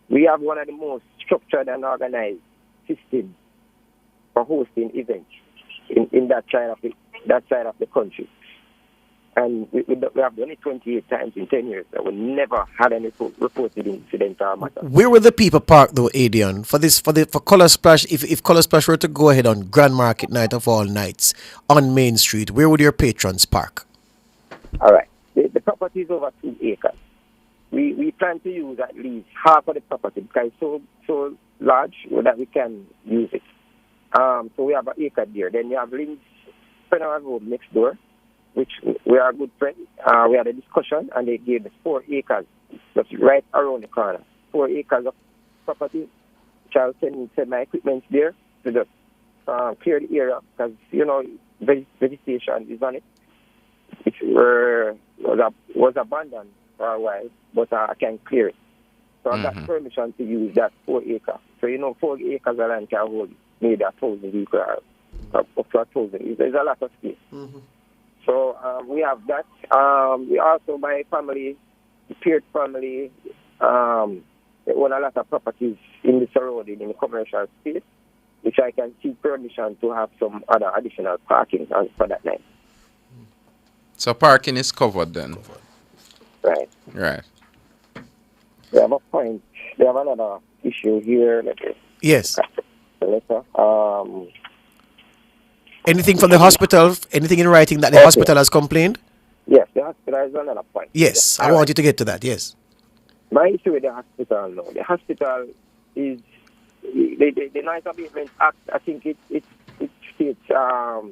We have one of the most structured and organized systems for hosting events in that side of the country. And we have done it 28 times in 10 years. We never had any reported incident or matter. Where will the people park though, Adian, for Color Splash? If Color Splash were to go ahead on Grand Market night of all nights on Main Street, where would your patrons park? All right. The property is over 2 acres. We plan to use at least half of the property because it's so large that we can use it. So we have an acre there. Then you have Links Federal Road next door, which we are good friends. We had a discussion and they gave us 4 acres just right around the corner. 4 acres of property, which I'll send my equipment there to just clear the area because, vegetation is on it. It was abandoned for a while, but I can clear it. So I got permission to use that 4 acres. So 4 acres of land can hold maybe 1,000 vehicles or up to 1,000. There's a lot of space. So we have that. We also, my family, the Peart family, they own a lot of properties in the surrounding, in the commercial space, which I can seek permission to have some other additional parking for that night. So parking is covered then? Right. We have a point. We have another issue here. Yes. The letter. Anything from the hospital? Anything in writing that the hospital has complained? Yes, the hospital is another point. Yes, I want you to get to that. Yes. My issue with the hospital now, the hospital is the Noise Abatement Act. I think it states the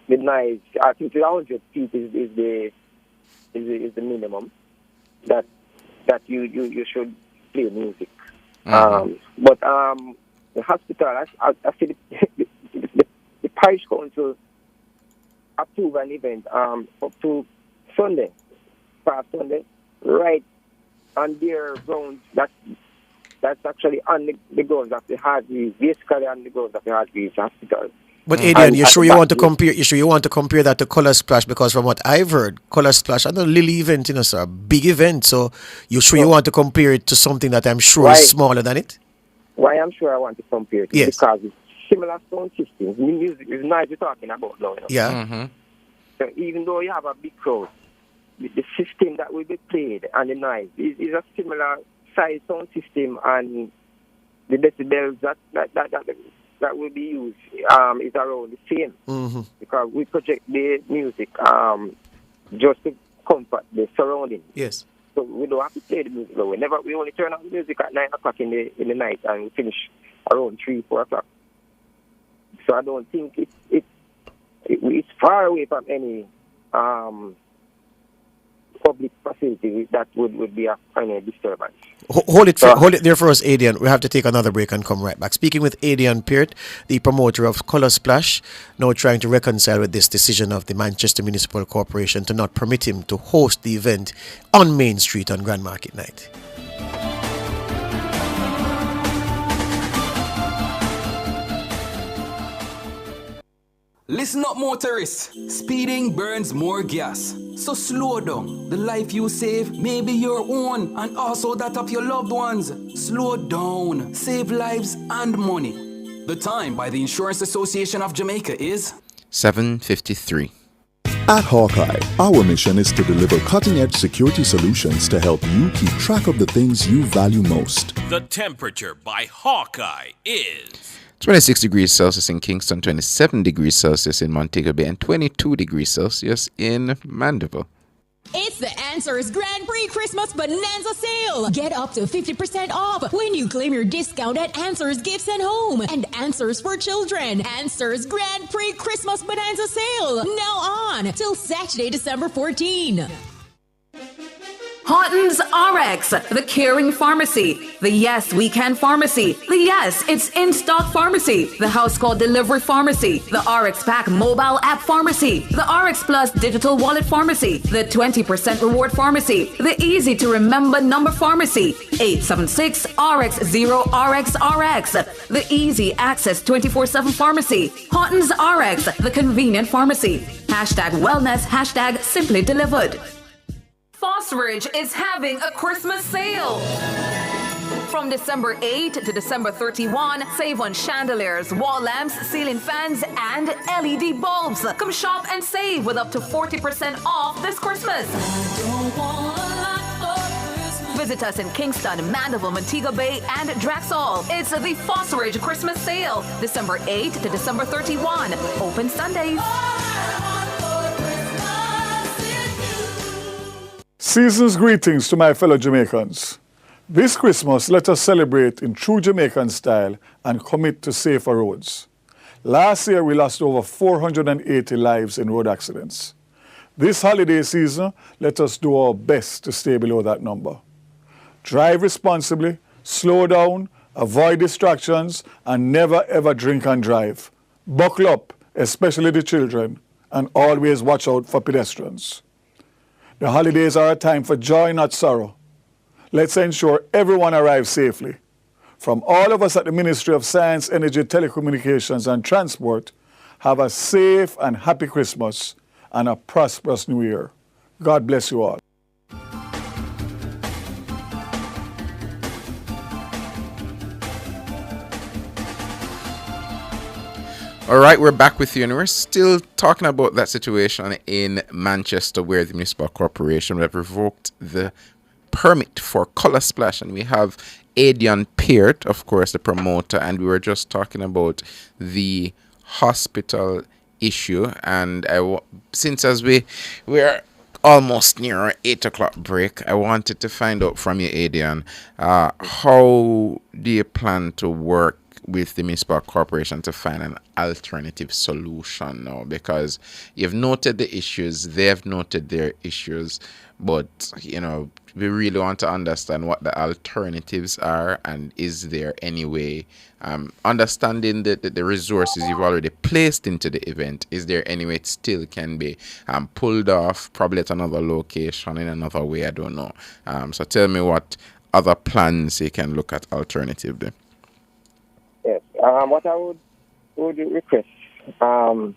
noise. I think 100 feet is the minimum that you should play music. But the hospital, I see the parish council approve an event up to Sunday, past Sunday, right on their grounds. That's actually on the grounds of the Hargreaves, basically on the grounds of the Hargreaves Hospital. But Adrian, you sure you want to compare? You sure you want to compare that to Color Splash? Because from what I've heard, Color Splash, I know Lily event, sir, a big event. So you sure you want to compare it to something that I'm sure is smaller than it? Why I'm sure I want to compare it? Yes. Because it's similar sound systems. The music is nice. We're talking about now. Yeah. So even though you have a big crowd, the system that will be played and the noise is a similar size sound system, and the decibels that will be used is around the same, because we project the music just to comfort the surrounding. Yes. So we don't have to play the music. We only turn on the music at 9 o'clock in the night, and we finish around 3-4 o'clock. So I don't think it's far away from any public facility that would be a kind of disturbance. Hold it there for us, Adrian. We have to take another break and come right back. Speaking with Adrian Peart, the promoter of Color Splash, now trying to reconcile with this decision of the Manchester Municipal Corporation to not permit him to host the event on Main Street on Grand Market Night. Listen up, motorists. Speeding burns more gas. So slow down. The life you save may be your own and also that of your loved ones. Slow down. Save lives and money. The time by the Insurance Association of Jamaica is 7:53. At Hawkeye, our mission is to deliver cutting-edge security solutions to help you keep track of the things you value most. The temperature by Hawkeye is 26 degrees Celsius in Kingston, 27 degrees Celsius in Montego Bay, and 22 degrees Celsius in Mandeville. It's the Answers Grand Prix Christmas Bonanza Sale. Get up to 50% off when you claim your discount at Answers Gifts and Home and Answers for Children. Answers Grand Prix Christmas Bonanza Sale. Now on till Saturday, December 14. Haughton's RX, the caring pharmacy, the Yes We Can pharmacy, the Yes It's in Stock pharmacy, the House Call Delivery pharmacy, the RX Pack mobile app pharmacy, the RX Plus digital wallet pharmacy, the 20% reward pharmacy, the easy to remember number pharmacy, 876 RX0 RXRX, the easy access 24/7 pharmacy, Haughton's RX, the convenient pharmacy, #wellness, #simply delivered. Fosbridge is having a Christmas sale. From December 8 to December 31, save on chandeliers, wall lamps, ceiling fans, and LED bulbs. Come shop and save with up to 40% off this Christmas. Visit us in Kingston, Mandeville, Montego Bay, and Draxall. It's the Fosbridge Christmas sale, December 8 to December 31. Open Sundays. Season's greetings to my fellow Jamaicans. This Christmas, let us celebrate in true Jamaican style and commit to safer roads. Last year, we lost over 480 lives in road accidents. This holiday season, let us do our best to stay below that number. Drive responsibly, slow down, avoid distractions, and never ever drink and drive. Buckle up, especially the children, and always watch out for pedestrians. The holidays are a time for joy, not sorrow. Let's ensure everyone arrives safely. From all of us at the Ministry of Science, Energy, Telecommunications and Transport, have a safe and happy Christmas and a prosperous New Year. God bless you all. All right, we're back with you, and we're still talking about that situation in Manchester where the municipal corporation have revoked the permit for Color Splash, and we have Adian Peart, of course, the promoter, and we were just talking about the hospital issue. And since as we're almost near our 8 o'clock break, I wanted to find out from you, Adian, how do you plan to work with the municipal corporation to find an alternative solution now? Because you've noted the issues, they have noted their issues, but we really want to understand what the alternatives are, and is there any way, understanding the resources you've already placed into the event, is there any way it still can be pulled off, probably at another location in another way? I don't know. So tell me what other plans you can look at alternatively. Yes. What I would request from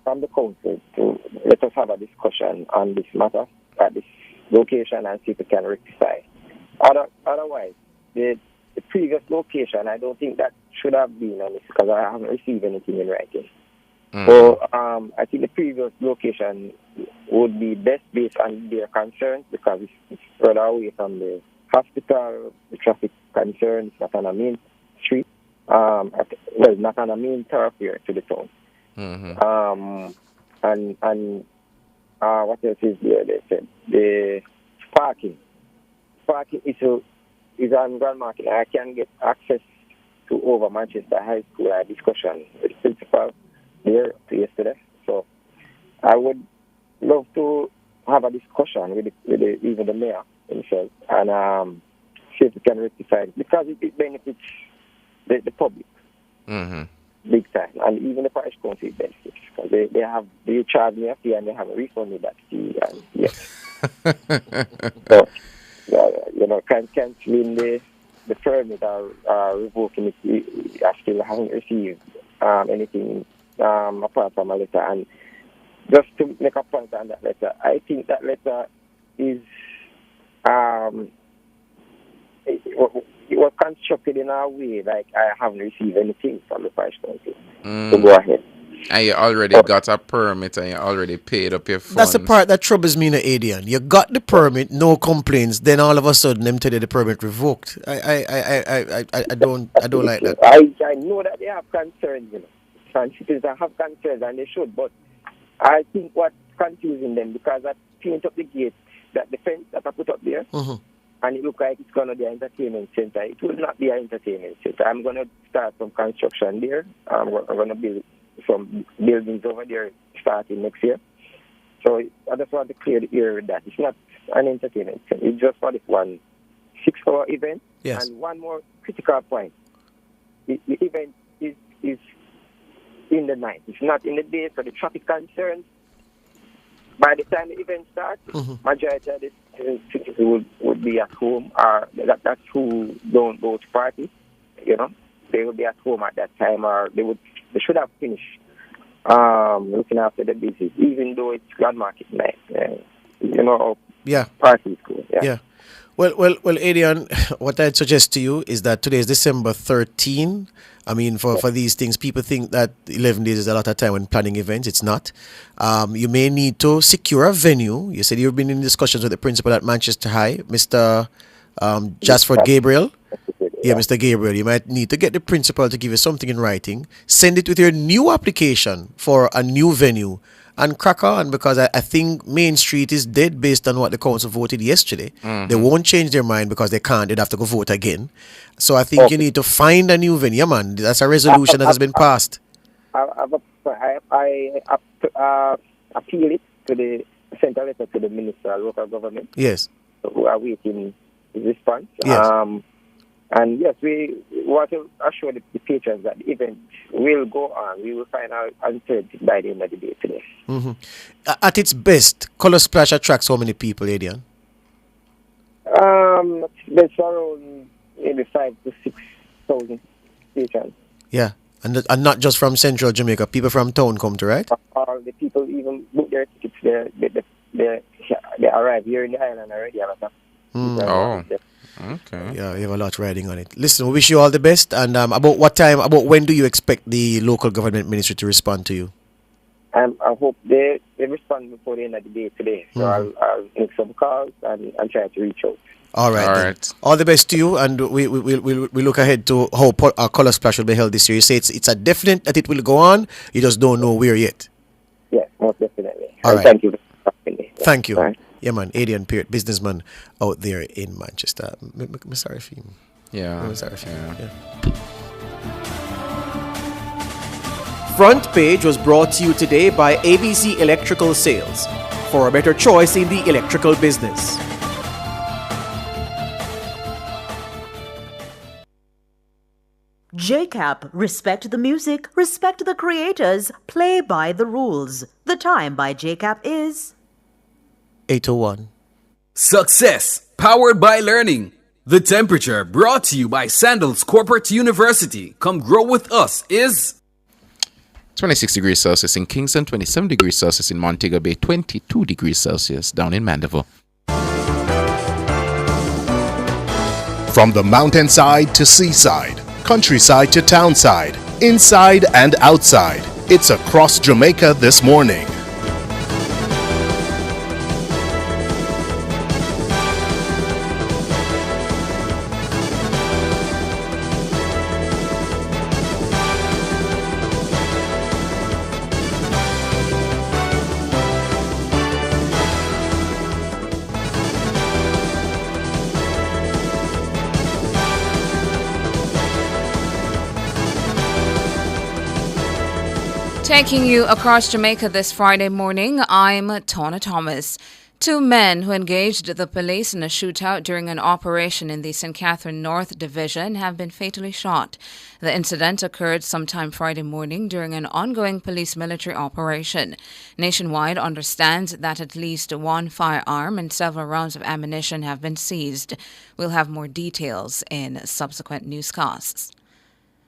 the council to let us have a discussion on this matter at this location and see if we can rectify. Otherwise, the previous location, I don't think that should have been on this because I haven't received anything in writing. So I think the previous location would be best based on their concerns because it's further away from the hospital, the traffic concerns, not on a main street. Not on a main thoroughfare to the town. And what else is there? They said the parking issue is on Grand Market. I can get access to over Manchester High School. I had discussion with the principal there yesterday. So I would love to have a discussion with even the mayor himself and see if we can rectify it because it benefits the public big time, and even the parish council benefits because they charge me a fee and they haven't refunded that fee. And so canceling the permit or revoking it, I still haven't received anything apart from a letter. And just to make a point on that letter, I think that letter is it was constructed in a way like I haven't received anything from the parish council to go ahead. And you already got a permit and you already paid up your funds. That's the part that troubles me in the Adian. You got the permit, no complaints, then all of a sudden them tell you the permit revoked. I don't like that. I know that they have concerns, and citizens have concerns and they should, but I think what's confusing them because I paint up the gate, that the fence that I put up there, and it looks like it's going to be an entertainment center. It will not be an entertainment center. I'm going to start some construction there. I'm going to build some buildings over there starting next year. So I just want to clear the air with that. It's not an entertainment center. It's just for this one 6-hour event. Yes. And one more critical point. The event is in the night. It's not in the day, so the traffic concerns. By the time the event starts, majority of the citizens would be at home, or that's who don't go to party. They will be at home at that time, or they should have finished looking after the business, even though it's Grand Market night. Party is cool. Yeah. Well, Adian, what I'd suggest to you is that today is December 13. I mean, for these things, people think that 11 days is a lot of time when planning events. It's not. You may need to secure a venue. You said you've been in discussions with the principal at Manchester High, Mr. Jasford Gabriel. Yeah, Mr. Gabriel. You might need to get the principal to give you something in writing. Send it with your new application for a new venue. And crack on, because I think Main Street is dead based on what the council voted yesterday. They won't change their mind because they can't. They'd have to go vote again. So I think you need to find a new venue, man. That's a resolution that has been passed. I appeal it to the central letter to the minister of local government. Yes. Who are waiting his response. Yes. And yes, we want to assure the patrons that the event will go on. We will find out answers by the end of the day today. At its best, Color Splash attracts how many people, Adian? There's around maybe 5,000 to 6,000 patrons. Yeah, and not just from Central Jamaica. People from town come to, right? All the people even book their tickets. They arrive here in the island already. Okay. Yeah, you have a lot riding on it. Listen, we wish you all the best. And about when do you expect the local government ministry to respond to you? I hope they respond before the end of the day today. So I'll make some calls and try to reach out. All right. All then. right. All the best to you, and we look ahead to how our Color Splash will be held this year. You say it's a definite that it will go on. You just don't know where yet. Yes, most definitely. All And right. thank you for having me. Thank you. All right. Yeah, man. Adrian Peart, businessman out there in Manchester. I'm sorry for him. Yeah. I'm sorry for him. Yeah. Front Page was brought to you today by ABC Electrical Sales, for a better choice in the electrical business. JCAP, respect the music, respect the creators, play by the rules. The time by JCAP is 8:01. Success, powered by learning. The Temperature, brought to you by Sandals Corporate University. Come grow with us, is 26 degrees Celsius in Kingston, 27 degrees Celsius in Montego Bay, 22 degrees Celsius down in Mandeville. From the mountainside to seaside, countryside to townside, inside and outside, it's across Jamaica this morning. Taking you across Jamaica this Friday morning, I'm Tona Thomas. Two men who engaged the police in a shootout during an operation in the St. Catherine North Division have been fatally shot. The incident occurred sometime Friday morning during an ongoing police military operation. Nationwide understands that at least one firearm and several rounds of ammunition have been seized. We'll have more details in subsequent newscasts.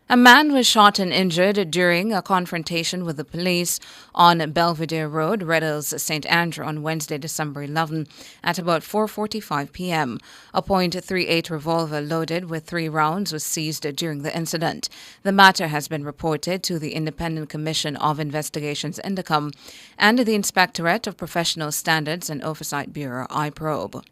A man was shot and injured during a confrontation with the police on Belvedere Road, Red Hills, St. Andrew on Wednesday, December 11 at about 4:45 p.m. A .38 revolver loaded with 3 rounds was seized during the incident. The matter has been reported to the Independent Commission of Investigations Indicom and the Inspectorate of Professional Standards and Oversight Bureau IPROBE.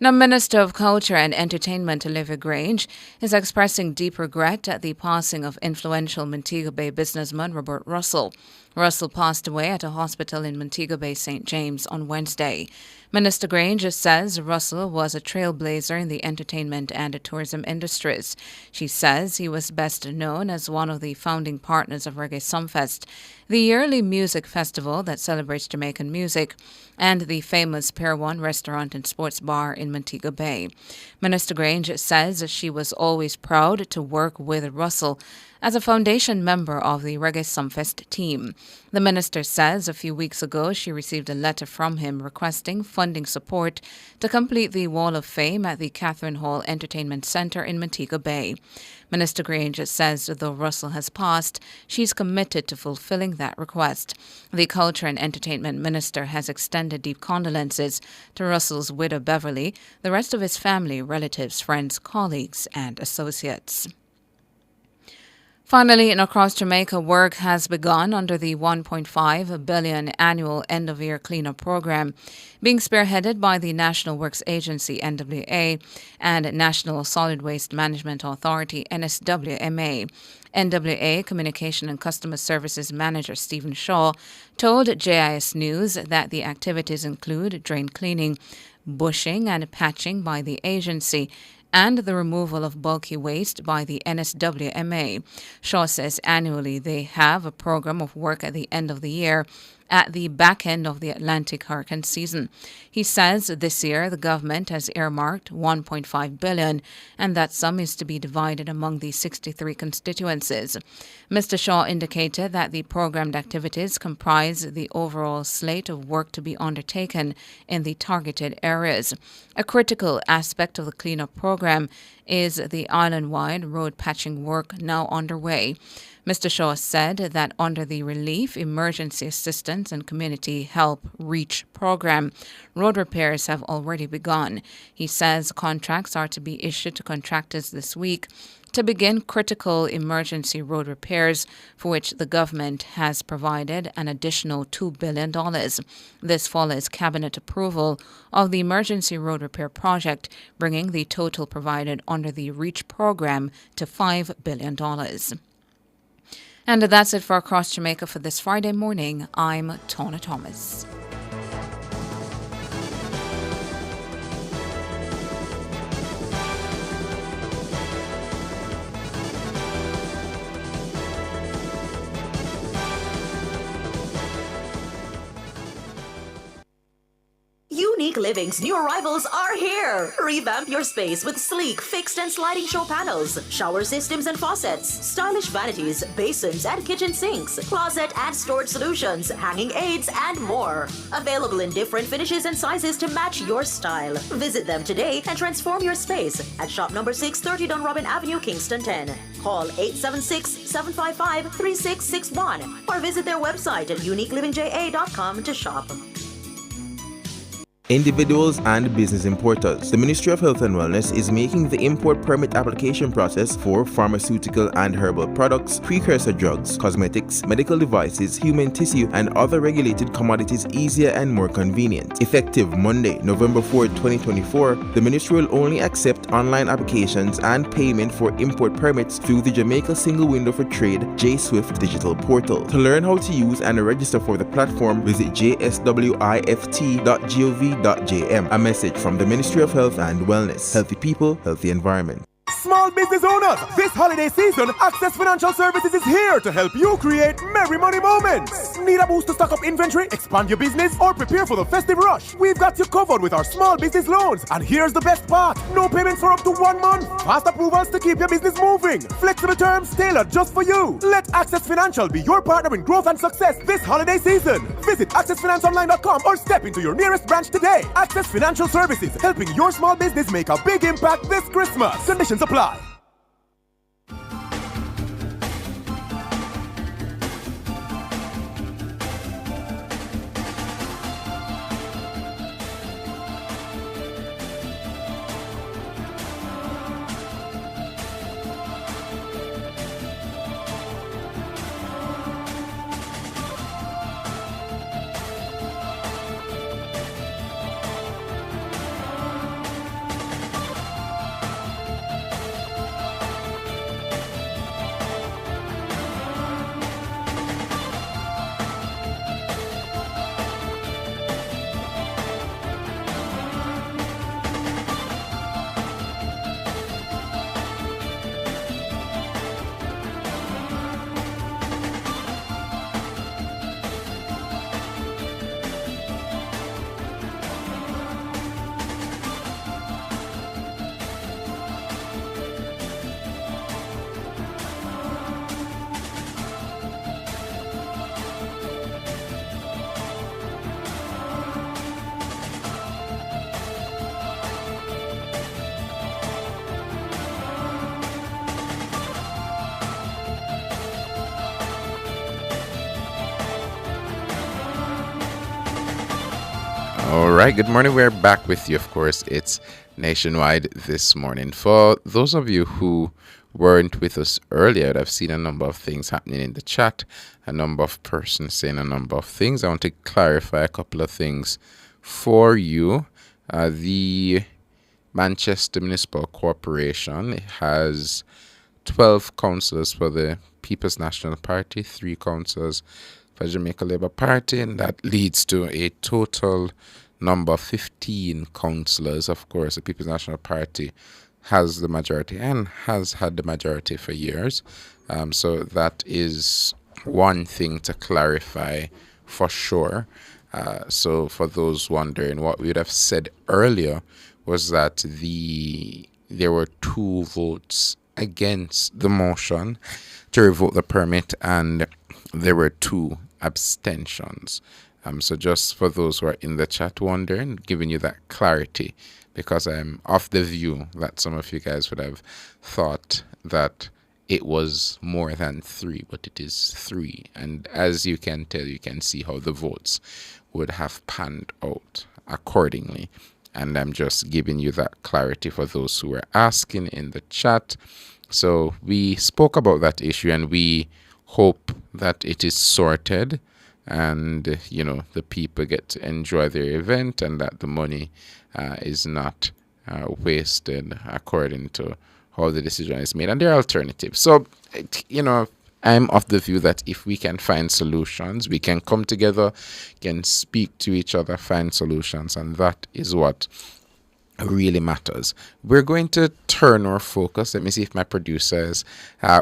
Now, Minister of Culture and Entertainment Olivia Grange is expressing deep regret at the passing of influential Montego Bay businessman Robert Russell. Russell passed away at a hospital in Montego Bay, St. James on Wednesday. Minister Grange says Russell was a trailblazer in the entertainment and tourism industries. She says he was best known as one of the founding partners of Reggae Sumfest, the yearly music festival that celebrates Jamaican music, and the famous Pier 1 restaurant and sports bar in Montego Bay. Minister Grange says she was always proud to work with Russell as a foundation member of the Reggae Sumfest team. The minister says a few weeks ago she received a letter from him requesting funding support to complete the Wall of Fame at the Catherine Hall Entertainment Centre in Montego Bay. Minister Grange says though Russell has passed, she's committed to fulfilling that request. The Culture and Entertainment Minister has extended deep condolences to Russell's widow Beverly, the rest of his family, relatives, friends, colleagues, and associates. Finally, in across Jamaica, work has begun under the $1.5 billion annual end-of-year cleanup program being spearheaded by the National Works Agency, NWA, and National Solid Waste Management Authority, NSWMA. NWA Communication and Customer Services Manager Stephen Shaw told JIS News that the activities include drain cleaning, bushing and patching by the agency, and the removal of bulky waste by the NSWMA. Shaw says annually they have a program of work at the end of the year at the back end of the Atlantic hurricane season. He says this year the government has earmarked $1.5 billion, and that sum is to be divided among the 63 constituencies. Mr. Shaw indicated that the programmed activities comprise the overall slate of work to be undertaken in the targeted areas. A critical aspect of the cleanup program is the island-wide road patching work now underway. Mr. Shaw said that under the Relief, Emergency Assistance and Community Help REACH program, road repairs have already begun. He says contracts are to be issued to contractors this week to begin critical emergency road repairs, for which the government has provided an additional $2 billion. This follows cabinet approval of the emergency road repair project, bringing the total provided under the REACH program to $5 billion. And that's it for Across Jamaica for this Friday morning. I'm Tona Thomas. Unique Living's new arrivals are here. Revamp your space with sleek, fixed and sliding show panels, shower systems and faucets, stylish vanities, basins and kitchen sinks, closet and storage solutions, hanging aids and more. Available in different finishes and sizes to match your style. Visit them today and transform your space at shop number 630 Dunrobin Avenue, Kingston 10. Call 876-755-3661 or visit their website at uniquelivingja.com to shop. Individuals and business importers. The Ministry of Health and Wellness is making the import permit application process for pharmaceutical and herbal products, precursor drugs, cosmetics, medical devices, human tissue, and other regulated commodities easier and more convenient. Effective Monday, November 4, 2024, the Ministry will only accept online applications and payment for import permits through the Jamaica Single Window for Trade JSwift digital portal. To learn how to use and register for the platform, visit jswift.gov.jm. A message from the Ministry of Health and Wellness. Healthy people, healthy environment. Small business owners, this holiday season, Access Financial Services is here to help you create merry money moments. Need a boost to stock up inventory, expand your business, or prepare for the festive rush? We've got you covered with our small business loans. And here's the best part. No payments for up to 1 month. Fast approvals to keep your business moving. Flexible terms tailored just for you. Let Access Financial be your partner in growth and success this holiday season. Visit accessfinanceonline.com or step into your nearest branch today. Access Financial Services, helping your small business make a big impact this Christmas. Conditions apply. All right, good morning. We're back with you. Of course, it's Nationwide this morning. For those of you who weren't with us earlier, I've seen a number of things happening in the chat, a number of persons saying a number of things. I want to clarify a couple of things for you. The Manchester Municipal Corporation has 12 councillors for the People's National Party, 3 councillors for Jamaica Labour Party, and that leads to a total number of 15 councillors. Of course, the People's National Party has the majority and has had the majority for years. So that is one thing to clarify for sure. So for those wondering, what we would have said earlier was that there were 2 votes against the motion to revoke the permit, and there were 2 abstentions. So just for those who are in the chat wondering, giving you that clarity, because I'm of the view that some of you guys would have thought that it was more than 3, but it is 3. And as you can tell, you can see how the votes would have panned out accordingly. And I'm just giving you that clarity for those who were asking in the chat. So we spoke about that issue, and we hope that it is sorted, and the people get to enjoy their event, and that the money is not wasted according to how the decision is made, and there are alternatives. So I'm of the view that if we can find solutions, we can come together, can speak to each other, find solutions, and that is what really matters. We're going to turn our focus. Let me see if my producer is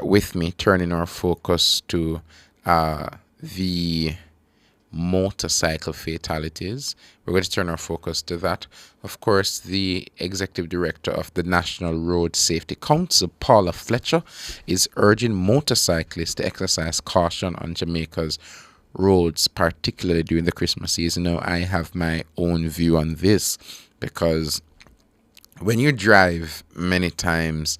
with me, turning our focus to the motorcycle fatalities. We're going to turn our focus to that. Of course, the executive director of the National Road Safety Council, Paula Fletcher, is urging motorcyclists to exercise caution on Jamaica's roads, particularly during the Christmas season. Now, I have my own view on this, because when you drive many times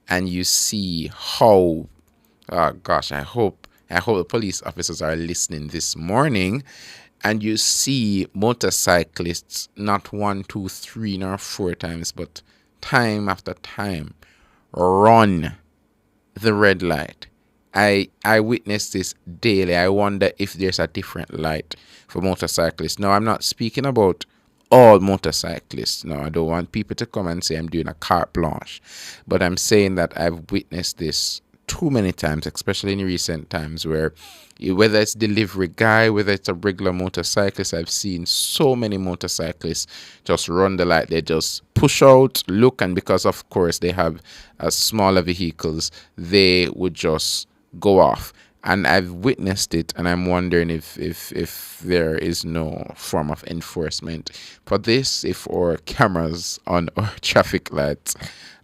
and you see how, I hope the police officers are listening this morning, and you see motorcyclists not 1, 2, 3, nor 4 times, but time after time run the red light. I witness this daily. I wonder if there's a different light for motorcyclists. Now, I'm not speaking about all motorcyclists. No, I don't want people to come and say I'm doing a carte blanche, but I'm saying that I've witnessed this too many times, especially in recent times, where whether it's delivery guy, whether it's a regular motorcyclist, I've seen so many motorcyclists just run the light. They just push out, look, and because of course they have smaller vehicles, they would just go off. And I've witnessed it, and I'm wondering if there is no form of enforcement for this, if our cameras on our traffic lights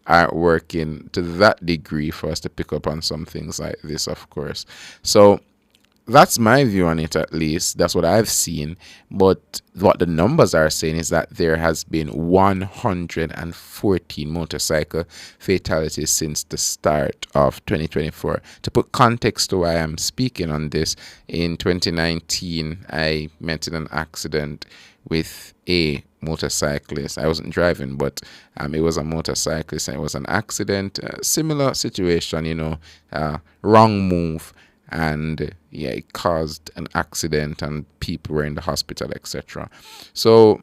aren't working to that degree for us to pick up on some things like this, of course. So that's my view on it, at least. That's what I've seen. But what the numbers are saying is that there has been 114 motorcycle fatalities since the start of 2024. To put context to why I'm speaking on this, in 2019, I met in an accident with a motorcyclist. I wasn't driving, but it was a motorcyclist, and it was an accident, similar situation, wrong move, and it caused an accident, and people were in the hospital, etc. So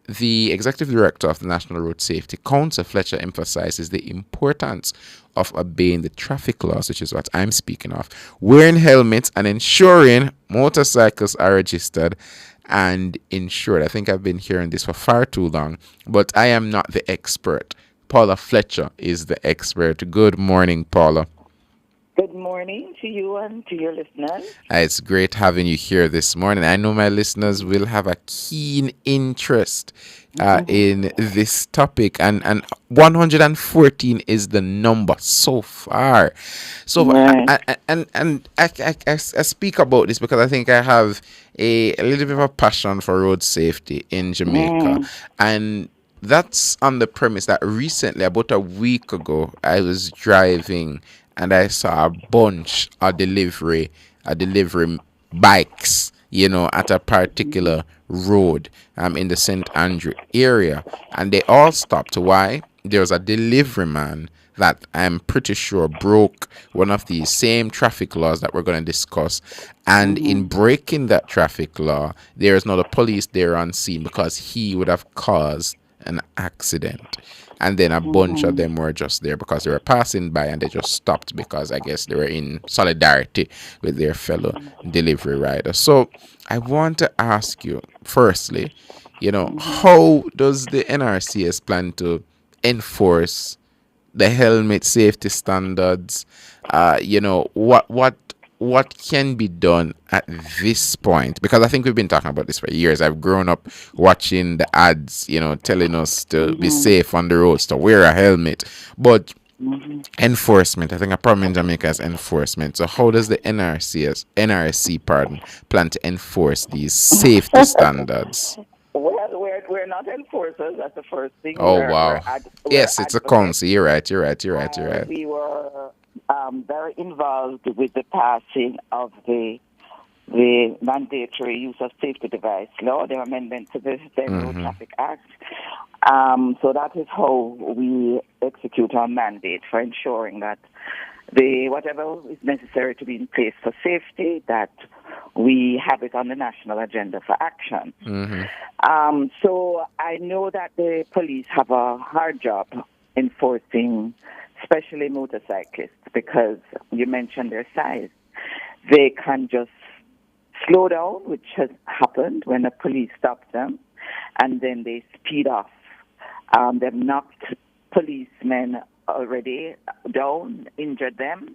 the executive director of the National Road Safety Council, Fletcher, emphasizes the importance of obeying the traffic laws, which is what I'm speaking of, wearing helmets, and ensuring motorcycles are registered and insured. I think I've been hearing this for far too long, but I am not the expert. Paula Fletcher is the expert. Good morning, Paula. Good morning to you and to your listeners. It's great having you here this morning. I know my listeners will have a keen interest in this topic, and 114 is the number so far. So, right. I speak about this because I think I have a little bit of a passion for road safety in Jamaica, and that's on the premise that recently, about a week ago, I was driving and I saw a bunch of delivery bikes, at a particular road in the St. Andrew area. And they all stopped. Why? There was a delivery man that I'm pretty sure broke one of the same traffic laws that we're going to discuss. And in breaking that traffic law, there is not a police there on scene because he would have caused an accident. And then a bunch of them were just there because they were passing by, and they just stopped because I guess they were in solidarity with their fellow delivery riders. So I want to ask you, firstly, how does the NRCS plan to enforce the helmet safety standards? What can be done at this point? Because I think we've been talking about this for years. I've grown up watching the ads, telling us to be safe on the roads, to wear a helmet. But enforcement, I think a problem in Jamaica is enforcement. So how does the NRC plan to enforce these safety standards? Well, we're not enforcers. That's the first thing. Oh, wow. Yes, it's a council. You're right. We were very involved with the passing of the mandatory use of safety device law, the amendment to the Road Traffic Act. So that is how we execute our mandate for ensuring that whatever is necessary to be in place for safety, that we have it on the national agenda for action. So I know that the police have a hard job enforcing, especially motorcyclists, because you mentioned their size. They can just slow down, which has happened when the police stops them, and then they speed off. They've knocked policemen already down, injured them.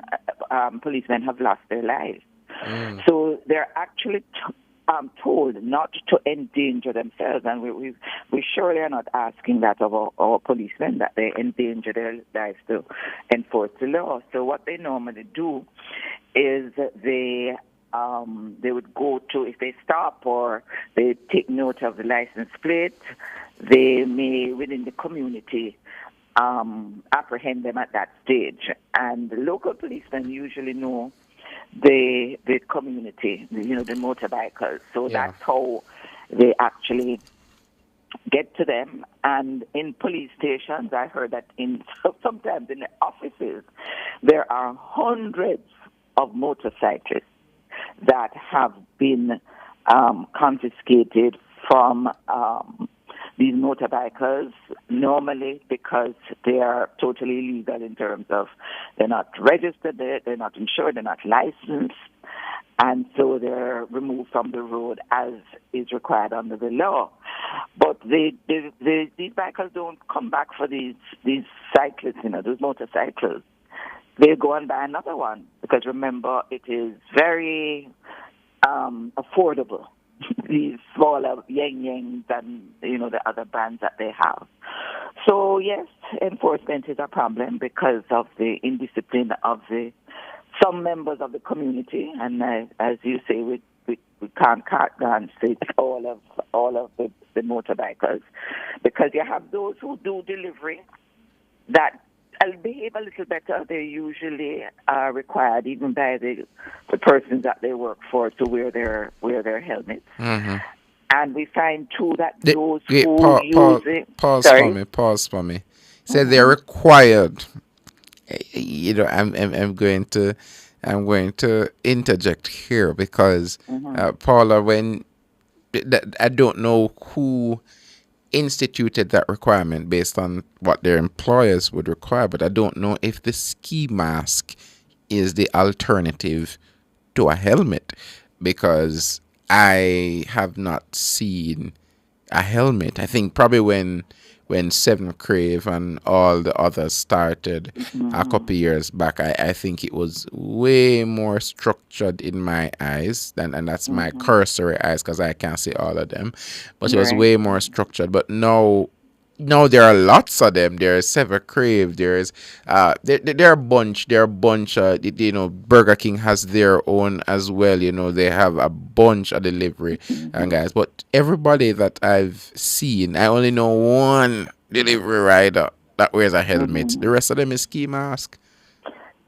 Policemen have lost their lives. So they're actually told not to endanger themselves, and we surely are not asking that of our policemen, that they endanger their lives to enforce the law. So what they normally do is they would go to, if they stop or they take note of the license plate, they may, within the community, apprehend them at that stage. And the local policemen usually know the community, the motorbikers. So that's how they actually get to them. And in police stations, I heard that sometimes in the offices, there are hundreds of motorcyclists that have been confiscated from these motorbikers, normally because they are totally illegal in terms of they're not registered, they're not insured, they're not licensed, and so they're removed from the road as is required under the law. But these bikers don't come back for these cyclists, those motorcycles. They go and buy another one, because remember, it is very affordable. These smaller Yang and the other brands that they have. So yes, enforcement is a problem because of the indiscipline of some members of the community, and as you say, we can't carte blanche all of the motorbikers, because you have those who do delivery that behave a little better. They usually are required, even by the persons that they work for, to wear their helmets. And we find too that those who use it. Pause for me. Say they're required. I'm going to interject here because Paula, I don't know who instituted that requirement based on what their employers would require, but I don't know if the ski mask is the alternative to a helmet, because I have not seen a helmet. I think probably when Seven Crave and all the others started a couple years back, I think it was way more structured in my eyes, and that's my cursory eyes because I can't see all of them, but it was way more structured. But now there are lots of them. There's Seven Crave. There's there are a bunch. Burger King has their own as well. They have a bunch of delivery guys. But everybody that I've seen, I only know one delivery rider that wears a helmet. The rest of them is ski mask.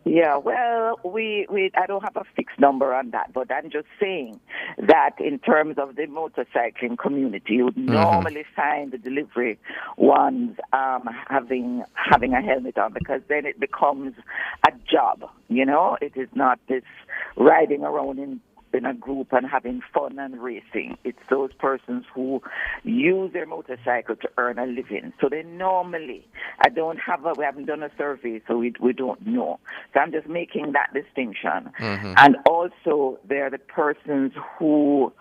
Yeah, well, I don't have a fixed number on that, but I'm just saying that in terms of the motorcycling community, you would normally find the delivery ones having a helmet on, because then it becomes a job. It is not this riding around in a group and having fun and racing. It's those persons who use their motorcycle to earn a living. So they normally, we haven't done a survey, so we don't know. So I'm just making that distinction. And also, they're the persons who,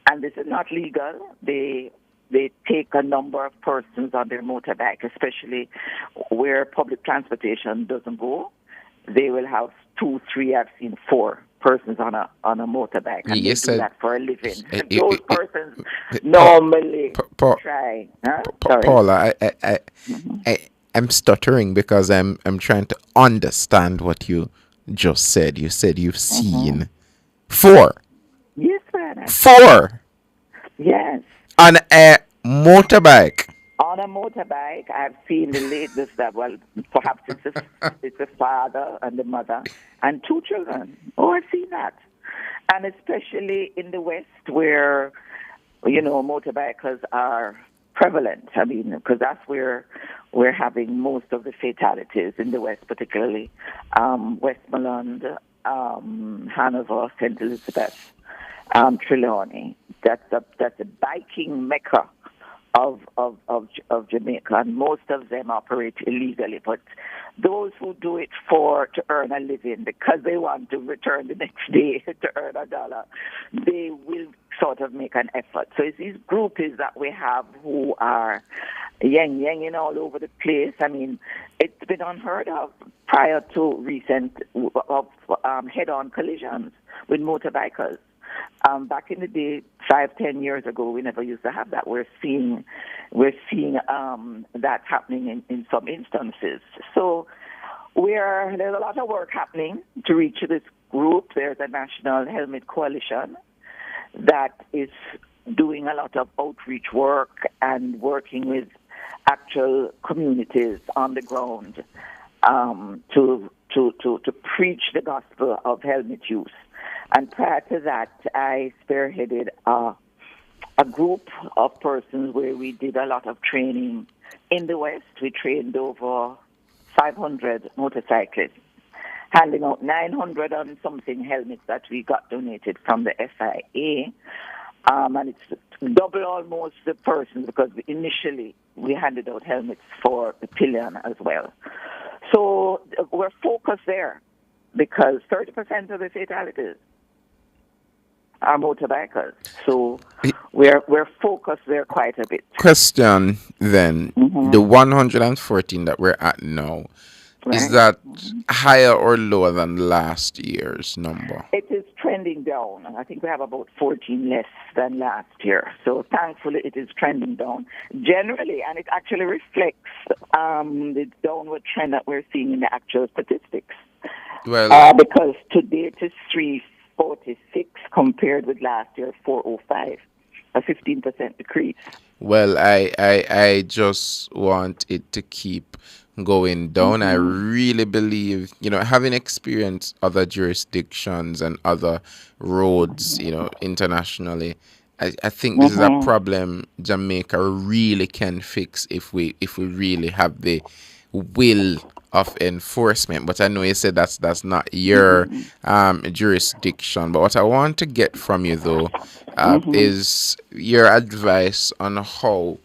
and this is not legal, they take a number of persons on their motorbike, especially where public transportation doesn't go. They will have 2, 3, I've seen 4 persons on a motorbike, and they do that for a living. Those persons normally try. Paula, I'm stuttering because I'm trying to understand what you just said. You said you've seen 4. Yes, madam. 4. Yes. On a motorbike. On a motorbike, I've seen the latest that, perhaps it's a father and the mother and 2 children. Oh, I've seen that. And especially in the West where, motorbikers are prevalent. I mean, because that's where we're having most of the fatalities in the West, particularly Westmoreland, Hanover, St. Elizabeth, Trelawney. That's a biking mecca of Jamaica, and most of them operate illegally. But those who do it to earn a living, because they want to return the next day to earn a dollar, they will sort of make an effort. So it's these groupies that we have who are yang-yanging all over the place. I mean, it's been unheard of prior to recent head-on collisions with motorbikers. Back in the day, 5-10 years ago, we never used to have that. We're seeing that happening in some instances. So there's a lot of work happening to reach this group. There's a National Helmet Coalition that is doing a lot of outreach work and working with actual communities on the ground to preach the gospel of helmet use. And prior to that, I spearheaded a group of persons where we did a lot of training in the West. We trained over 500 motorcyclists, handing out 900 and something helmets that we got donated from the FIA. And it's double almost the persons, because initially we handed out helmets for the pillion as well. So we're focused there, because 30% of the fatalities are motorbikers. So we're focused there quite a bit. Question then, the 114 that we're at now, is that higher or lower than last year's number? It is trending down. I think we have about 14 less than last year. So thankfully it is trending down generally, and it actually reflects the downward trend that we're seeing in the actual statistics. Well, because today it is 346 compared with last year 405, a 15% decrease. Well, I just want it to keep going down. I really believe, having experienced other jurisdictions and other roads, internationally, I think this is a problem Jamaica really can fix if we really have the will of enforcement. But I know you said that's not your jurisdiction. But what I want to get from you, though, is your advice on how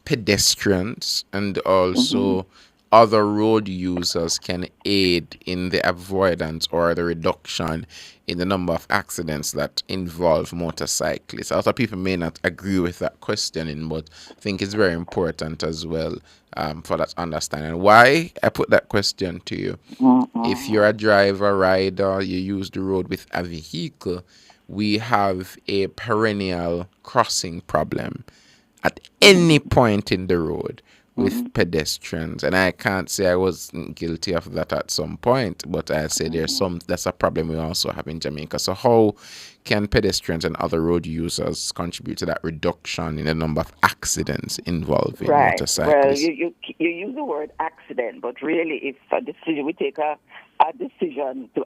pedestrians and also other road users can aid in the avoidance or the reduction in the number of accidents that involve motorcyclists. A lot of people may not agree with that questioning, but I think it's very important as well for that understanding. Why I put that question to you? If you're a driver, rider, you use the road with a vehicle, we have a perennial crossing problem at any point in the road with pedestrians, and I can't say I wasn't guilty of that at some point, but I say that's a problem we also have in Jamaica. So how can pedestrians and other road users contribute to that reduction in the number of accidents involving motorcyclists? Well, you use the word accident, but really if a decision, we take a decision to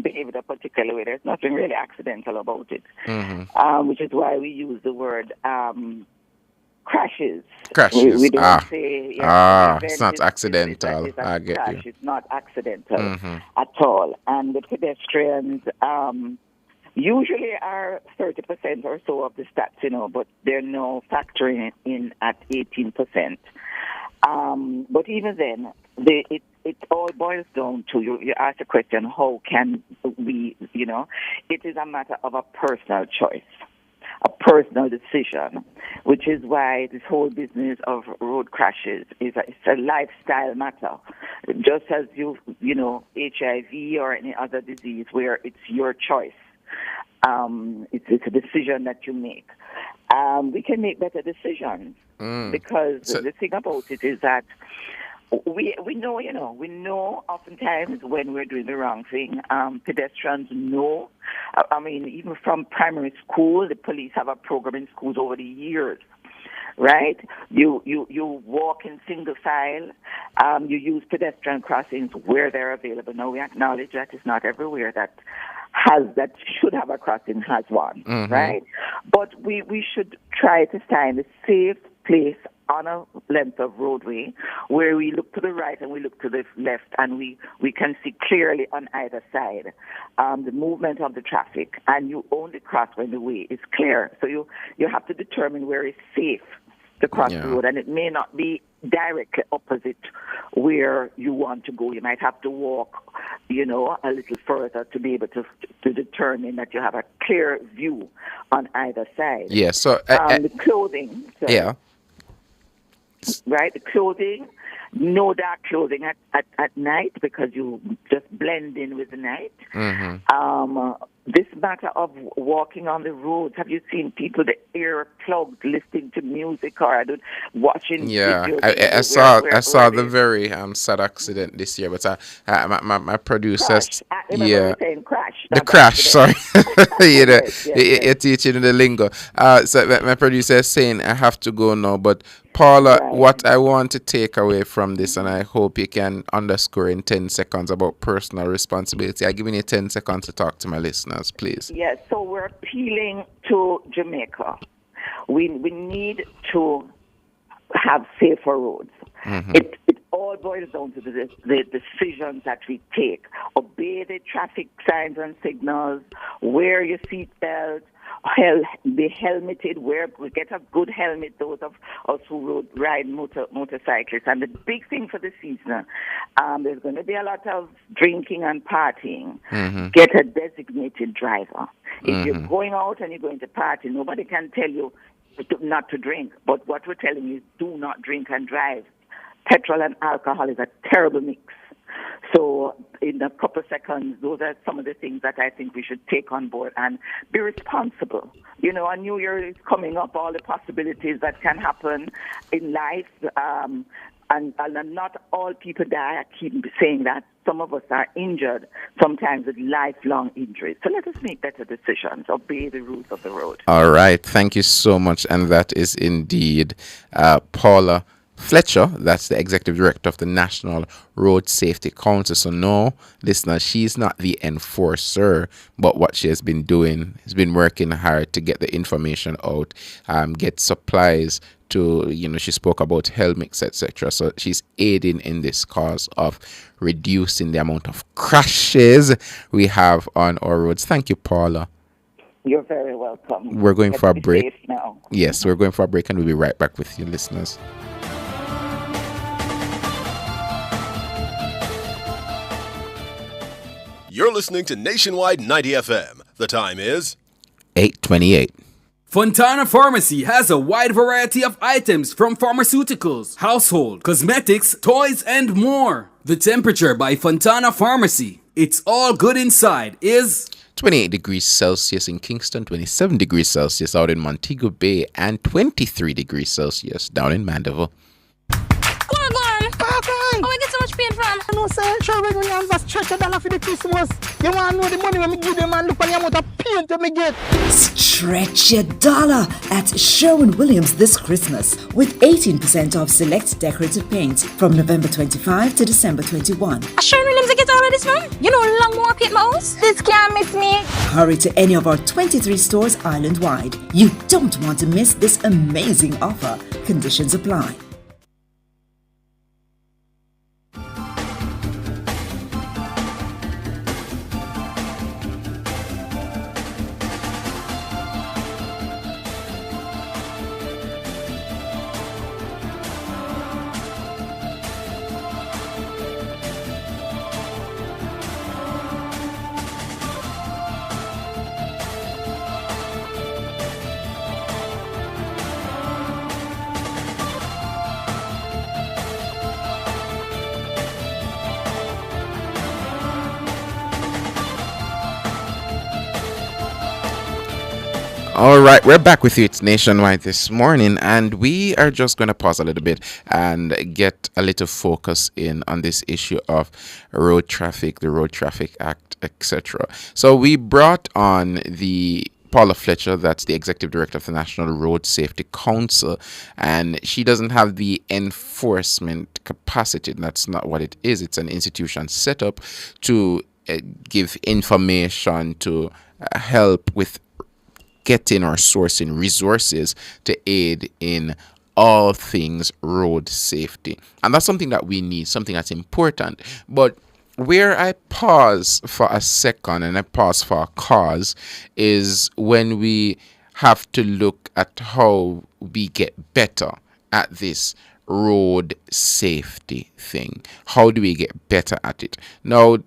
behave in a particular way, there's nothing really accidental about it, which is why we use the word crashes. We don't say it's not accidental. I get crash. you. It's not accidental at all. And the pedestrians usually are 30% or so of the stats, but they're now factoring in at 18%. But even then, it all boils down to, you ask the question, how can we, it is a matter of a personal choice, a personal decision, which is why this whole business of road crashes it's a lifestyle matter. Just as HIV or any other disease where it's your choice. It's a decision that you make. We can make better decisions because the thing about it is that we know oftentimes when we're doing the wrong thing. Pedestrians know. I mean, even from primary school, the police have a program in schools over the years, right? You walk in single file. You use pedestrian crossings where they're available. Now, we acknowledge that it's not everywhere that should have a crossing has one, right? But we should try to find a safe place on a length of roadway where we look to the right and we look to the left, and we can see clearly on either side the movement of the traffic, and you only cross when the way is clear. So you have to determine where it's safe to cross the road, and it may not be directly opposite where you want to go. You might have to walk, a little further to be able to determine that you have a clear view on either side. Yeah, so... the clothing. So, yeah. Right, the clothing, no dark clothing at night because you just blend in with the night. Mm-hmm. This matter of walking on the roads, have you seen people, the ear plugged, listening to music or watching videos? I saw the very sad accident this year, but my producer... Crash. Saying crash. The crash, sorry. Yes. You're teaching the lingo. So my producer is saying I have to go now, but Paula, what I want to take away from this, and I hope you can underscore in 10 seconds about personal responsibility. I'm giving you 10 seconds to talk to my listeners, please. Yes, so we're appealing to Jamaica. We need to have safer roads. Mm-hmm. It all boils down to the decisions that we take. Obey the traffic signs and signals, wear your seatbelt, be helmeted, get a good helmet, those of us who ride motorcycles. And the big thing for the season, there's going to be a lot of drinking and partying. Mm-hmm. Get a designated driver. If you're going out and you're going to party, nobody can tell you not to drink. But what we're telling you is do not drink and drive. Petrol and alcohol is a terrible mix. So in a couple of seconds, those are some of the things that I think we should take on board and be responsible. A new year is coming up, all the possibilities that can happen in life. And not all people die. I keep saying that. Some of us are injured, sometimes with lifelong injuries. So let us make better decisions, obey the rules of the road. All right. Thank you so much. And that is indeed Paula Fletcher. That's the Executive Director of the National Road Safety Council. So no, listeners, she's not the enforcer, but what she has been doing has been working hard to get the information out, get supplies to, she spoke about helmets, etc. So she's aiding in this cause of reducing the amount of crashes we have on our roads. Thank you, Paula. You're very welcome. We're going for a break. Safe now. Yes, we're going for a break, and we'll be right back with you, listeners. You're listening to Nationwide 90 FM. The time is 8:28. Fontana Pharmacy has a wide variety of items from pharmaceuticals, household, cosmetics, toys, and more. The temperature by Fontana Pharmacy, it's all good inside, is 28 degrees Celsius in Kingston, 27 degrees Celsius out in Montego Bay, and 23 degrees Celsius down in Mandeville. Go on. Oh, I get so much pain from. I know, sir. Sure, when you have stretch a dollar for the Christmas, you want to know the money when me give them and look on the amount of paint that me get. Stretch your dollar at Sherwin-Williams this Christmas with 18% off select decorative paint from November 25 to December 21. Sherwin-Williams, I get all of this from? You know, long more paint my house. This can't miss me. Hurry to any of our 23 stores island-wide. You don't want to miss this amazing offer. Conditions apply. All right, we're back with you. It's Nationwide this morning, and we are just going to pause a little bit and get a little focus in on this issue of road traffic, the Road Traffic Act, etc. So we brought on the Paula Fletcher, that's the Executive Director of the National Road Safety Council, and she doesn't have the enforcement capacity. That's not what it is. It's an institution set up to give information, to help with getting or sourcing resources to aid in all things road safety. And that's something that we need, something that's important. But where I pause for a second and I pause for a cause is when we have to look at how we get better at this road safety thing. How do we get better at it? Now,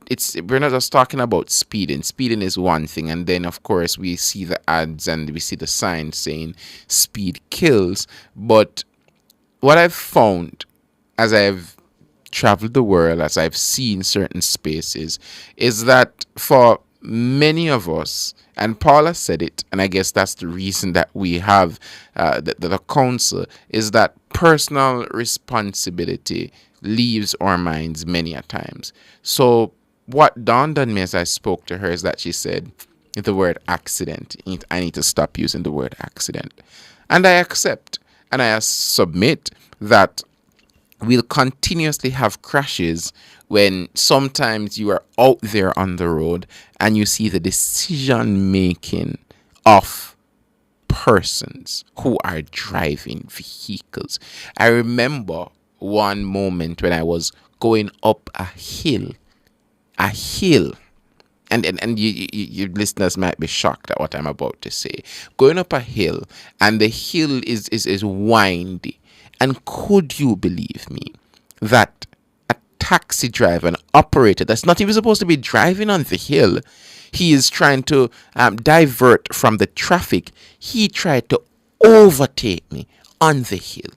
we're not just talking about speeding. Speeding is one thing, and then of course we see the ads and we see the signs saying speed kills. But what I've found as I've traveled the world, as I've seen certain spaces, is that for many of us, and Paula said it, and I guess that's the reason that we have the council, is that personal responsibility leaves our minds many a times. So what dawned on me as I spoke to her is that she said the word accident. I need to stop using the word accident. And I accept and I submit that we'll continuously have crashes when sometimes you are out there on the road and you see the decision making of persons who are driving vehicles. I remember one moment when I was going up a hill, and you listeners might be shocked at what I'm about to say. Going up a hill, and the hill is windy. And could you believe me that a taxi driver, an operator that's not even supposed to be driving on the hill, he is trying to divert from the traffic. He tried to overtake me on the hill.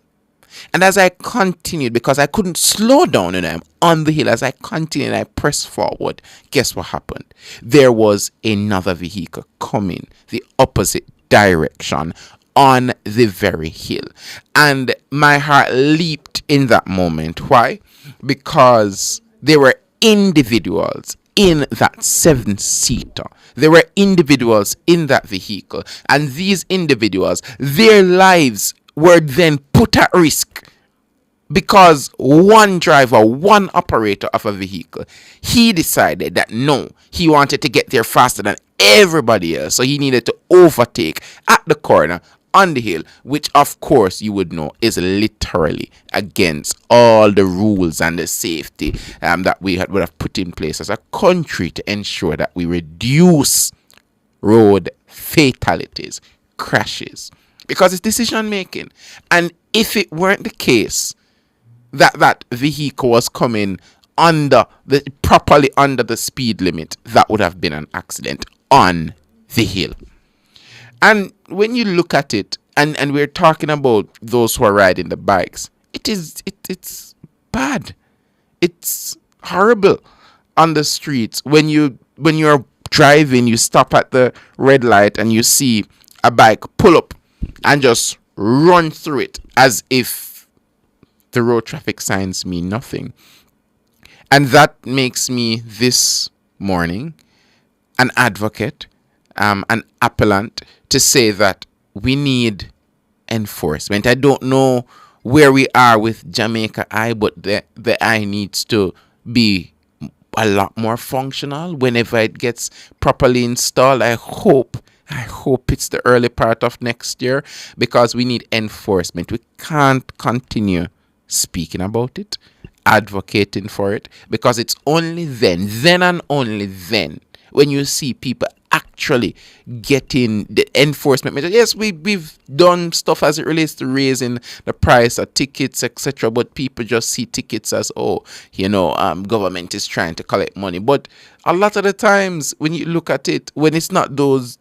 And as I continued, because I couldn't slow down and I'm on the hill, as I continued and I pressed forward, guess what happened? There was another vehicle coming the opposite direction on the very hill. And my heart leaped in that moment. Why? Because there were individuals in that 7-seater. There were individuals in that vehicle. And these individuals, their lives were then put at risk because one driver, one operator of a vehicle, he decided that no, he wanted to get there faster than everybody else. So he needed to overtake at the corner on the hill, which of course you would know is literally against all the rules and the safety that we would have put in place as a country to ensure that we reduce road fatalities, crashes, because it's decision making. And if it weren't the case that that vehicle was coming properly under the speed limit, that would have been an accident on the hill. And when you look at it, and we're talking about those who are riding the bikes, it's bad. It's horrible on the streets. When you're driving, you stop at the red light and you see a bike pull up and just run through it as if the road traffic signs mean nothing. And that makes me this morning an advocate, an appellant to say that we need enforcement. I don't know where we are with Jamaica Eye, but the eye needs to be a lot more functional whenever it gets properly installed. I hope it's the early part of next year, because we need enforcement. We can't continue speaking about it, advocating for it, because it's only then and only then, when you see people actually getting the enforcement measures. Yes, we've done stuff as it relates to raising the price of tickets, etc. But people just see tickets as, government is trying to collect money. But a lot of the times, when you look at it, when it's not those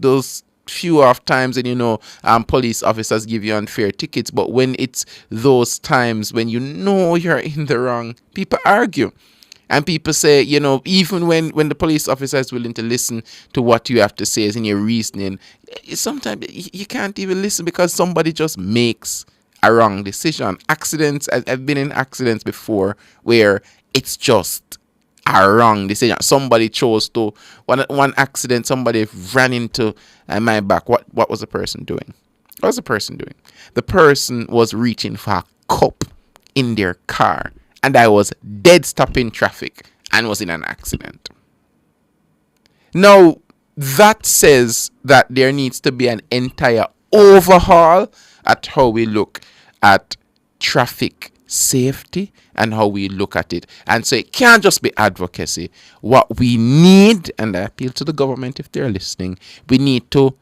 few of times and police officers give you unfair tickets, but when it's those times when you're in the wrong, people argue. And people say, even when the police officer is willing to listen to what you have to say as in your reasoning, sometimes you can't even listen because somebody just makes a wrong decision. Accidents, I've been in accidents before where it's just a wrong decision. Somebody chose to, one accident, somebody ran into my back. What was the person doing? What was the person doing? The person was reaching for a cup in their car. And I was dead stopping traffic and was in an accident. Now, that says that there needs to be an entire overhaul at how we look at traffic safety and how we look at it. And so it can't just be advocacy. What we need, and I appeal to the government if they're listening, we need to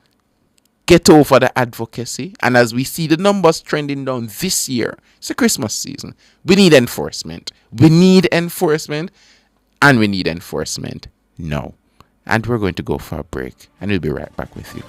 get over the advocacy. And as we see the numbers trending down this year, it's a Christmas season, we need enforcement. We need enforcement, and we need enforcement now. And we're going to go for a break, and we'll be right back with you.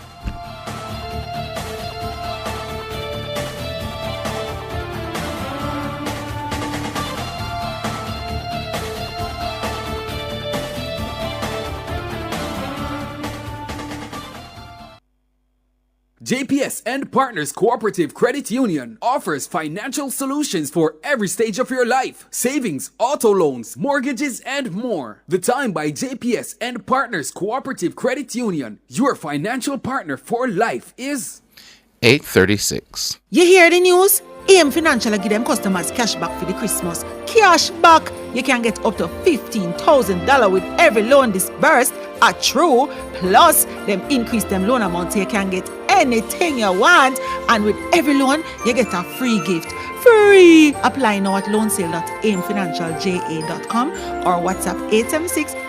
JPS and Partners Cooperative Credit Union offers financial solutions for every stage of your life. Savings, auto loans, mortgages, and more. The Time by JPS and Partners Cooperative Credit Union, your financial partner for life, is 8:36. You hear the news? AM Financial give them customers cash back for the Christmas. Cash back! You can get up to $15,000 with every loan disbursed at True. Plus, them increase them loan amount so you can get anything you want. And with every loan, you get a free gift. Free! Apply now at loansale.amfinancialja.com or WhatsApp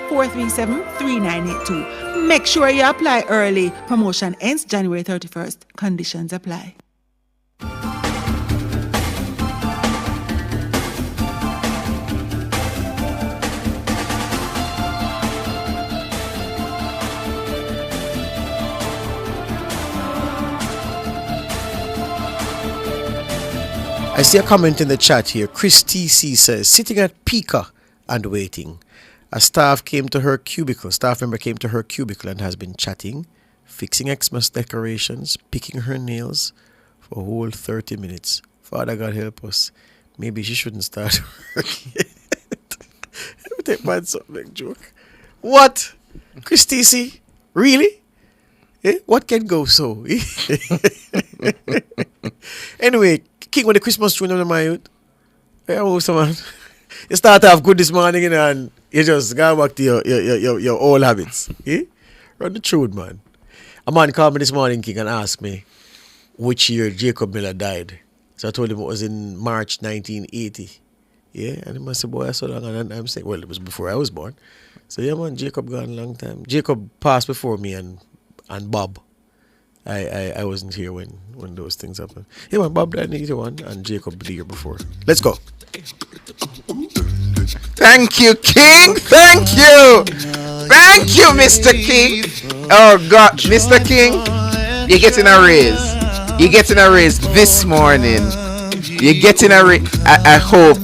876-437-3982. Make sure you apply early. Promotion ends January 31st. Conditions apply. I see a comment in the chat here. Chris TC says, sitting at Pika and waiting. A staff member came to her cubicle and has been chatting, fixing Xmas decorations, picking her nails for a whole 30 minutes. Father God help us. Maybe she shouldn't start working yet. Let me take my something joke. What? Chris TC? Really? What can go so? Anyway, King with the Christmas tune of my youth. Yeah, man. You start off good this morning, and you just go back to your old habits. Run the truth, man. A man called me this morning, King, and asked me which year Jacob Miller died. So I told him it was in March 1980. Yeah, and he must say, boy, I so long. And I'm saying, well, it was before I was born. So yeah, man, Jacob gone a long time. Jacob passed before me and Bob. I wasn't here when those things happened. Yeah, man, Bob died in 81 and Jacob the year before. Let's go. Thank you, King. Thank you. Thank you, Mr. King. Oh, God. Mr. King, you're getting a raise. You're getting a raise this morning. You're getting a raise. I hope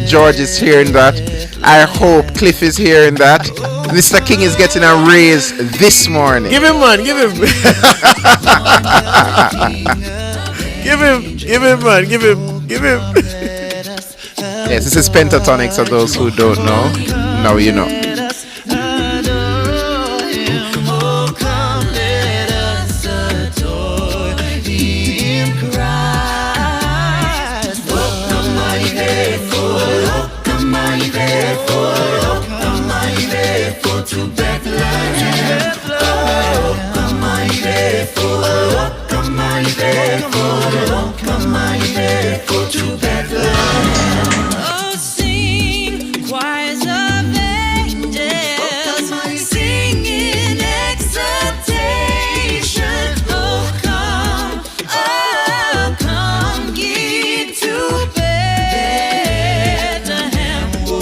George is hearing that. I hope Cliff is hearing that. Mr. King is getting a raise this morning. Give him, man. Give him. Give him, man. Give him. Yes, this is Pentatonics for those who don't know. Now you know. To Bethlehem, oh, come on, faithful, oh, come on, faithful, oh, come on, faithful to Bethlehem. Oh, sing choirs of angels, singing exultation. Oh, come, ye to Bethlehem. Oh,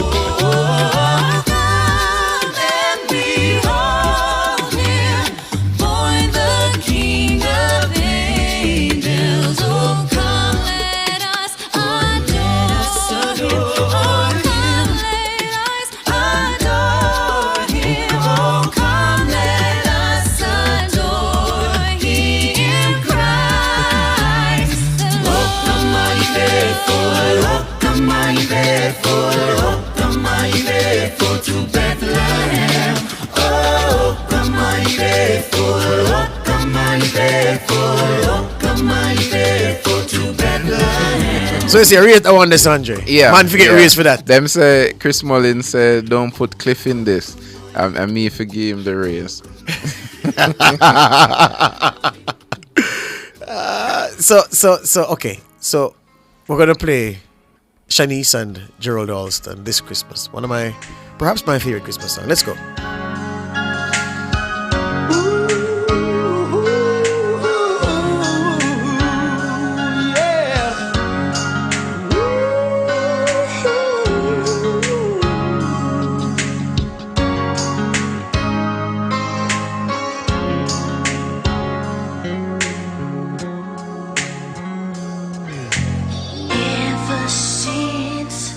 to Bethlehem. Oh, come on, faithful. Oh, come on, faithful. Oh, come on, faithful to Bethlehem. So you see, a rate I want this, Andre. Yeah. Man, forget raise for that. Them say, Chris Mullins said, don't put Cliff in this. And me forgive him the raise. Okay. So We're going to play Shanice and Gerald Alston this Christmas. Perhaps my favorite Christmas song. Let's go. Ever since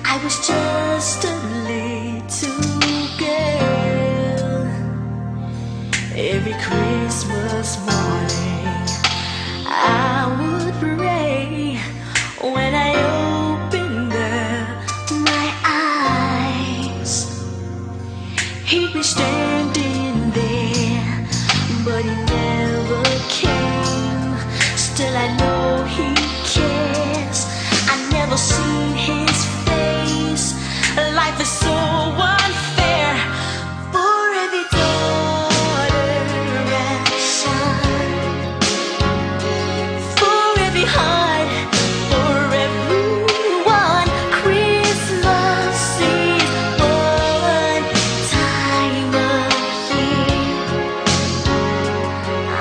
I was just a little girl, every Christmas morning I would pray when I opened my eyes. He'd be standing there, but he never came. Still I know he cares. I never seen his face. Life is so unfair for every daughter and son, for every heart, for everyone. Christmas is one time of year.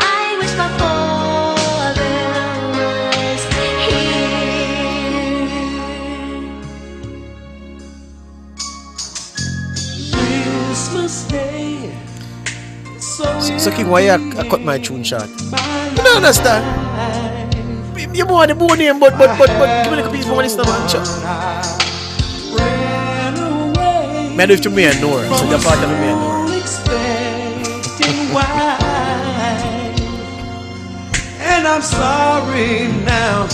I wish my father was here. Christmas Day. So King, why I cut my tune short? You don't understand. You want the bone name, but give me a piece for my listener, man. I do it to me and Nora, so you're part of me and Nora. And I'm sorry now.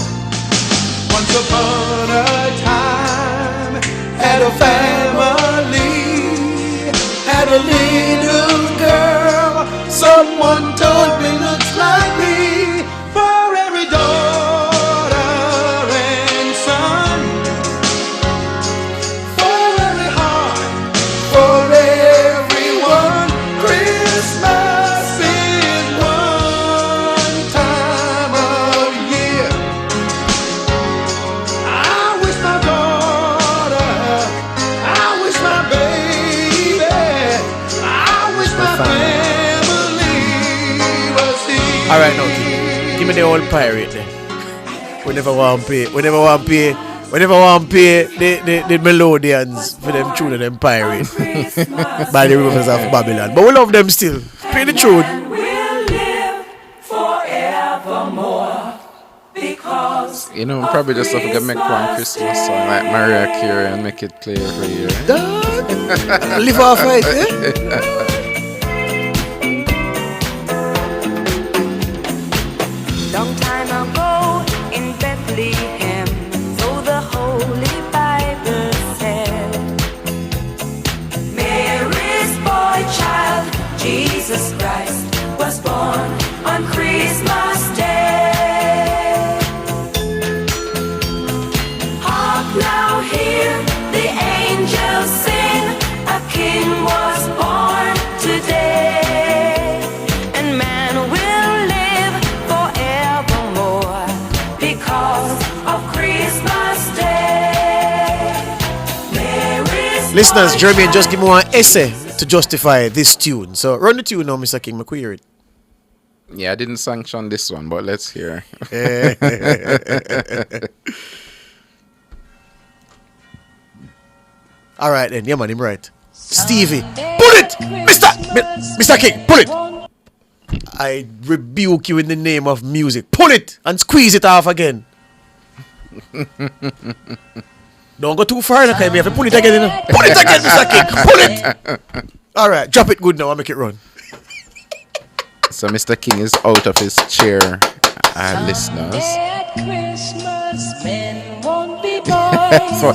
Once upon a time, had a family, had a little girl. Someone told me looks like me. For every daughter and son, for every heart, for everyone. Christmas is one time of year. I wish my daughter, I wish my baby, I wish my family was here. Alright now, King. Give me the old pirate there. We never want to pay the melodians for them tune and them pirate by the rivers of Babylon. But we love them still. Pay the tune. Forevermore, because You know, probably just have to make one Christmas song like Mariah Carey and make it play every year. Live off right, eh? long time ago in Bethlehem, so the Holy Bible said, Mary's boy child, Jesus Christ, was born on Christmas Day. Hark now, hear the angels sing, a king was born today, and man will live forevermore because of Christmas Day. Mary's Listeners, Jermaine just give me one essay to justify this tune. So run the tune now, Mr. King. Me queer it. Yeah, I didn't sanction this one, but let's hear. All right then, yeah man, him right. Stevie, pull it, Mr. King, pull it. I rebuke you in the name of music. Pull it and squeeze it off again. Don't go too far, okay? We have to pull it again. You know? Pull it again, Mr. King. Pull it. All right, drop it good now. I'll make it run. So Mr. King is out of his chair, listeners. So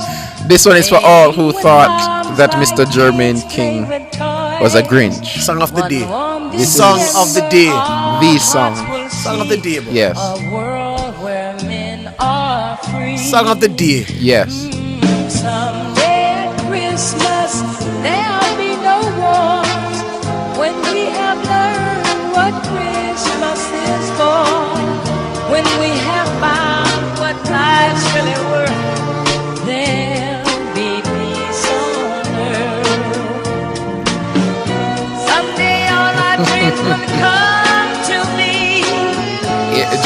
this one is for all who thought that Mr. Jermaine King was a Grinch. Song of the day. This Song is of the day. The song. Song of the day, bro. Yes. Song of the day. Yes. Someday at Christmas there'll be no wars when we have learned what Christmas is for. When we have found what life's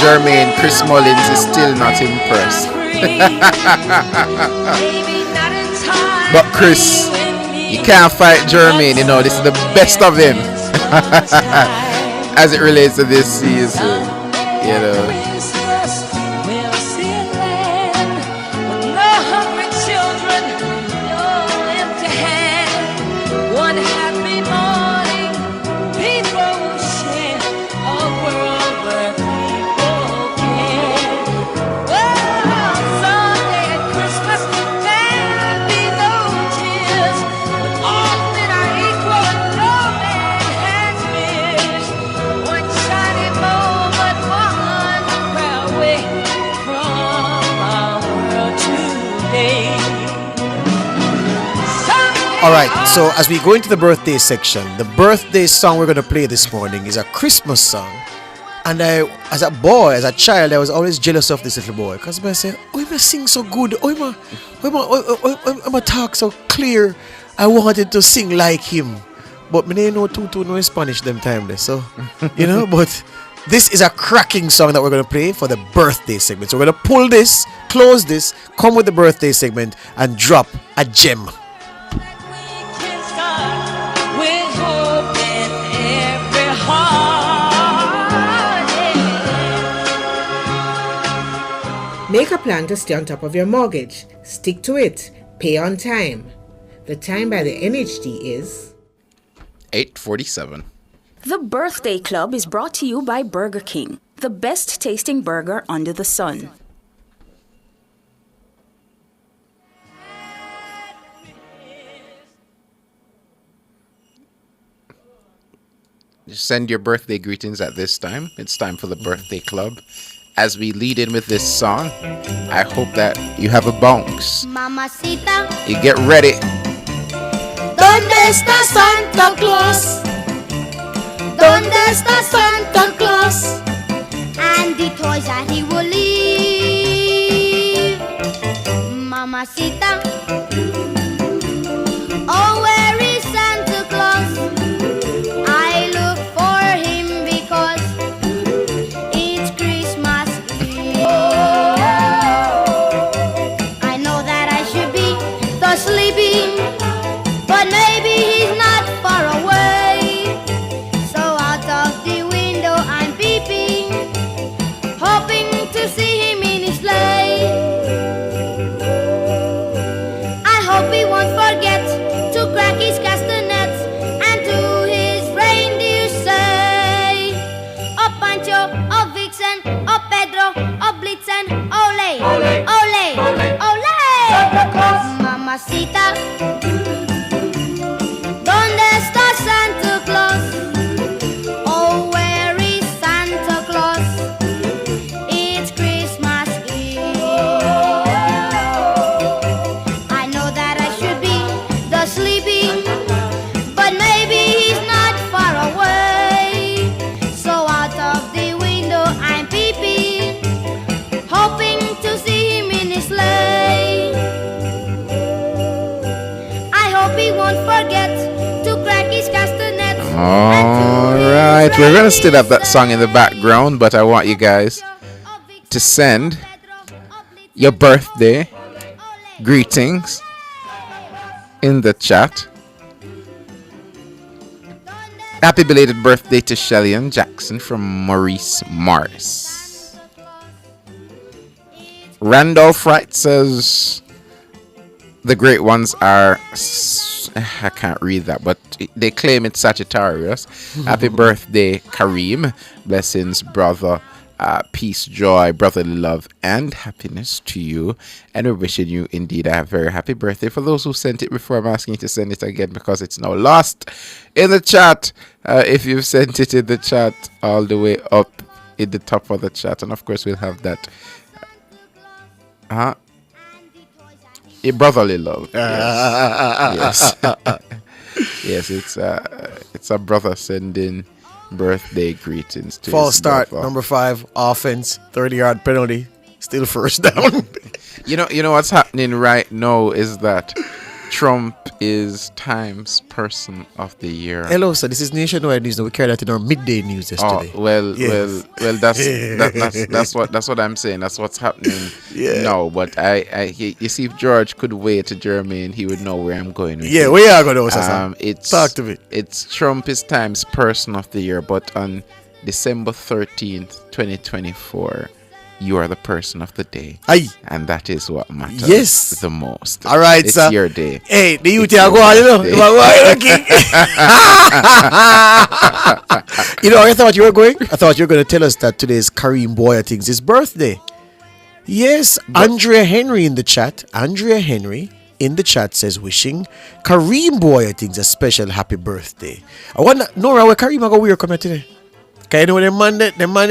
Jermaine, Chris Mullins is still not impressed. But Chris, you can't fight Jermaine, you know, this is the best of him. As it relates to this season, you know. All right, so as we go into the birthday section, the birthday song we're going to play this morning is a Christmas song. And as a boy, as a child, I was always jealous of this little boy. Because I say, oh, he sing so good. Oh, he talk so clear. I wanted to sing like him. But I didn't know no Spanish them time. So, you know, but this is a cracking song that we're going to play for the birthday segment. So we're going to pull this, close this, come with the birthday segment, and drop a gem. Make a plan to stay on top of your mortgage. Stick to it. Pay on time. The time by the NHD is 8:47. The Birthday Club is brought to you by Burger King, the best tasting burger under the sun. Send your birthday greetings at this time. It's time for the Birthday Club. As we lead in with this song, I hope that you have a bounce. Mamacita, You get ready. ¿dónde está Santa Claus? ¿Dónde está Santa Claus? And the toys that he will leave. Mamacita, oh, where is Santa Claus? I look for him because it's Christmas Eve. I know that I should be the sleeping, but maybe he's not far away. So out of the window I'm peeping, hoping to see him in his sleigh. I hope he won't forget to crack his castanets and to his reindeer say, oh Pancho, oh Vixen, oh Pedro, oh Blitzen, ole, ole, ole, ole. Santa Claus, Mamacita, ¿dónde está Santa Claus? Oh, where is Santa Claus? It's Christmas Eve. I know that I should be the sleeping, but maybe he's not far away. So out of the window I'm peeping, hoping to see him in his sleigh. I hope he won't forget to crack his castanets. All right, we're going to still have that song in the background, but I want you guys to send your birthday greetings in the chat. Happy belated birthday to Shelly-Ann Jackson from Maurice Morris. Randolph Wright says the great ones are, I can't read that, but they claim it's Sagittarius. Happy birthday, Kareem. Blessings, brother. Peace, joy, brotherly love, and happiness to you. And we're wishing you indeed a very happy birthday. For those who sent it before, I'm asking you to send it again because it's now lost in the chat. If you've sent it in the chat, all the way up in the top of the chat. And of course, we'll have that. A brotherly love. Yes. Yes, it's a brother sending birthday greetings to False his start, brother. number 5, offense, 30-yard penalty, still first down. You know what's happening right now is that Trump is Time's Person of the Year. Hello, sir. This is Nationwide News. Now we carried that in our midday news yesterday. Oh well, Yes. well. That's what I'm saying. That's what's happening now. But you see, if George could wait to Jermaine, he would know where I'm going. With it. Where you going, sir? Talk to me. It's Trump is Time's Person of the Year, but on December 13th, 2024. You are the person of the day. Aye. And that is what matters the most. All right, it's sir. It's your day. Hey, the youth are going, you know. You know, I thought you were going? I thought you were going to tell us that today is Kareem Boyating's his birthday. Yes, Andrea Henry in the chat. Andrea Henry in the chat says wishing Kareem Boyating's a special happy birthday. I wonder, Nora, where Kareem go weird coming today? Can you know the man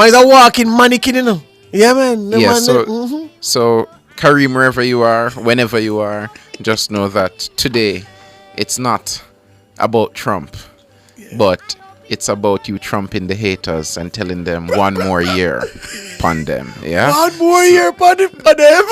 is a walking mannequin, you know? Yeah, man. So Kareem, wherever you are, whenever you are, just know that today it's not about Trump, but it's about you trumping the haters and telling them one more year upon them. Yeah? One more year upon them.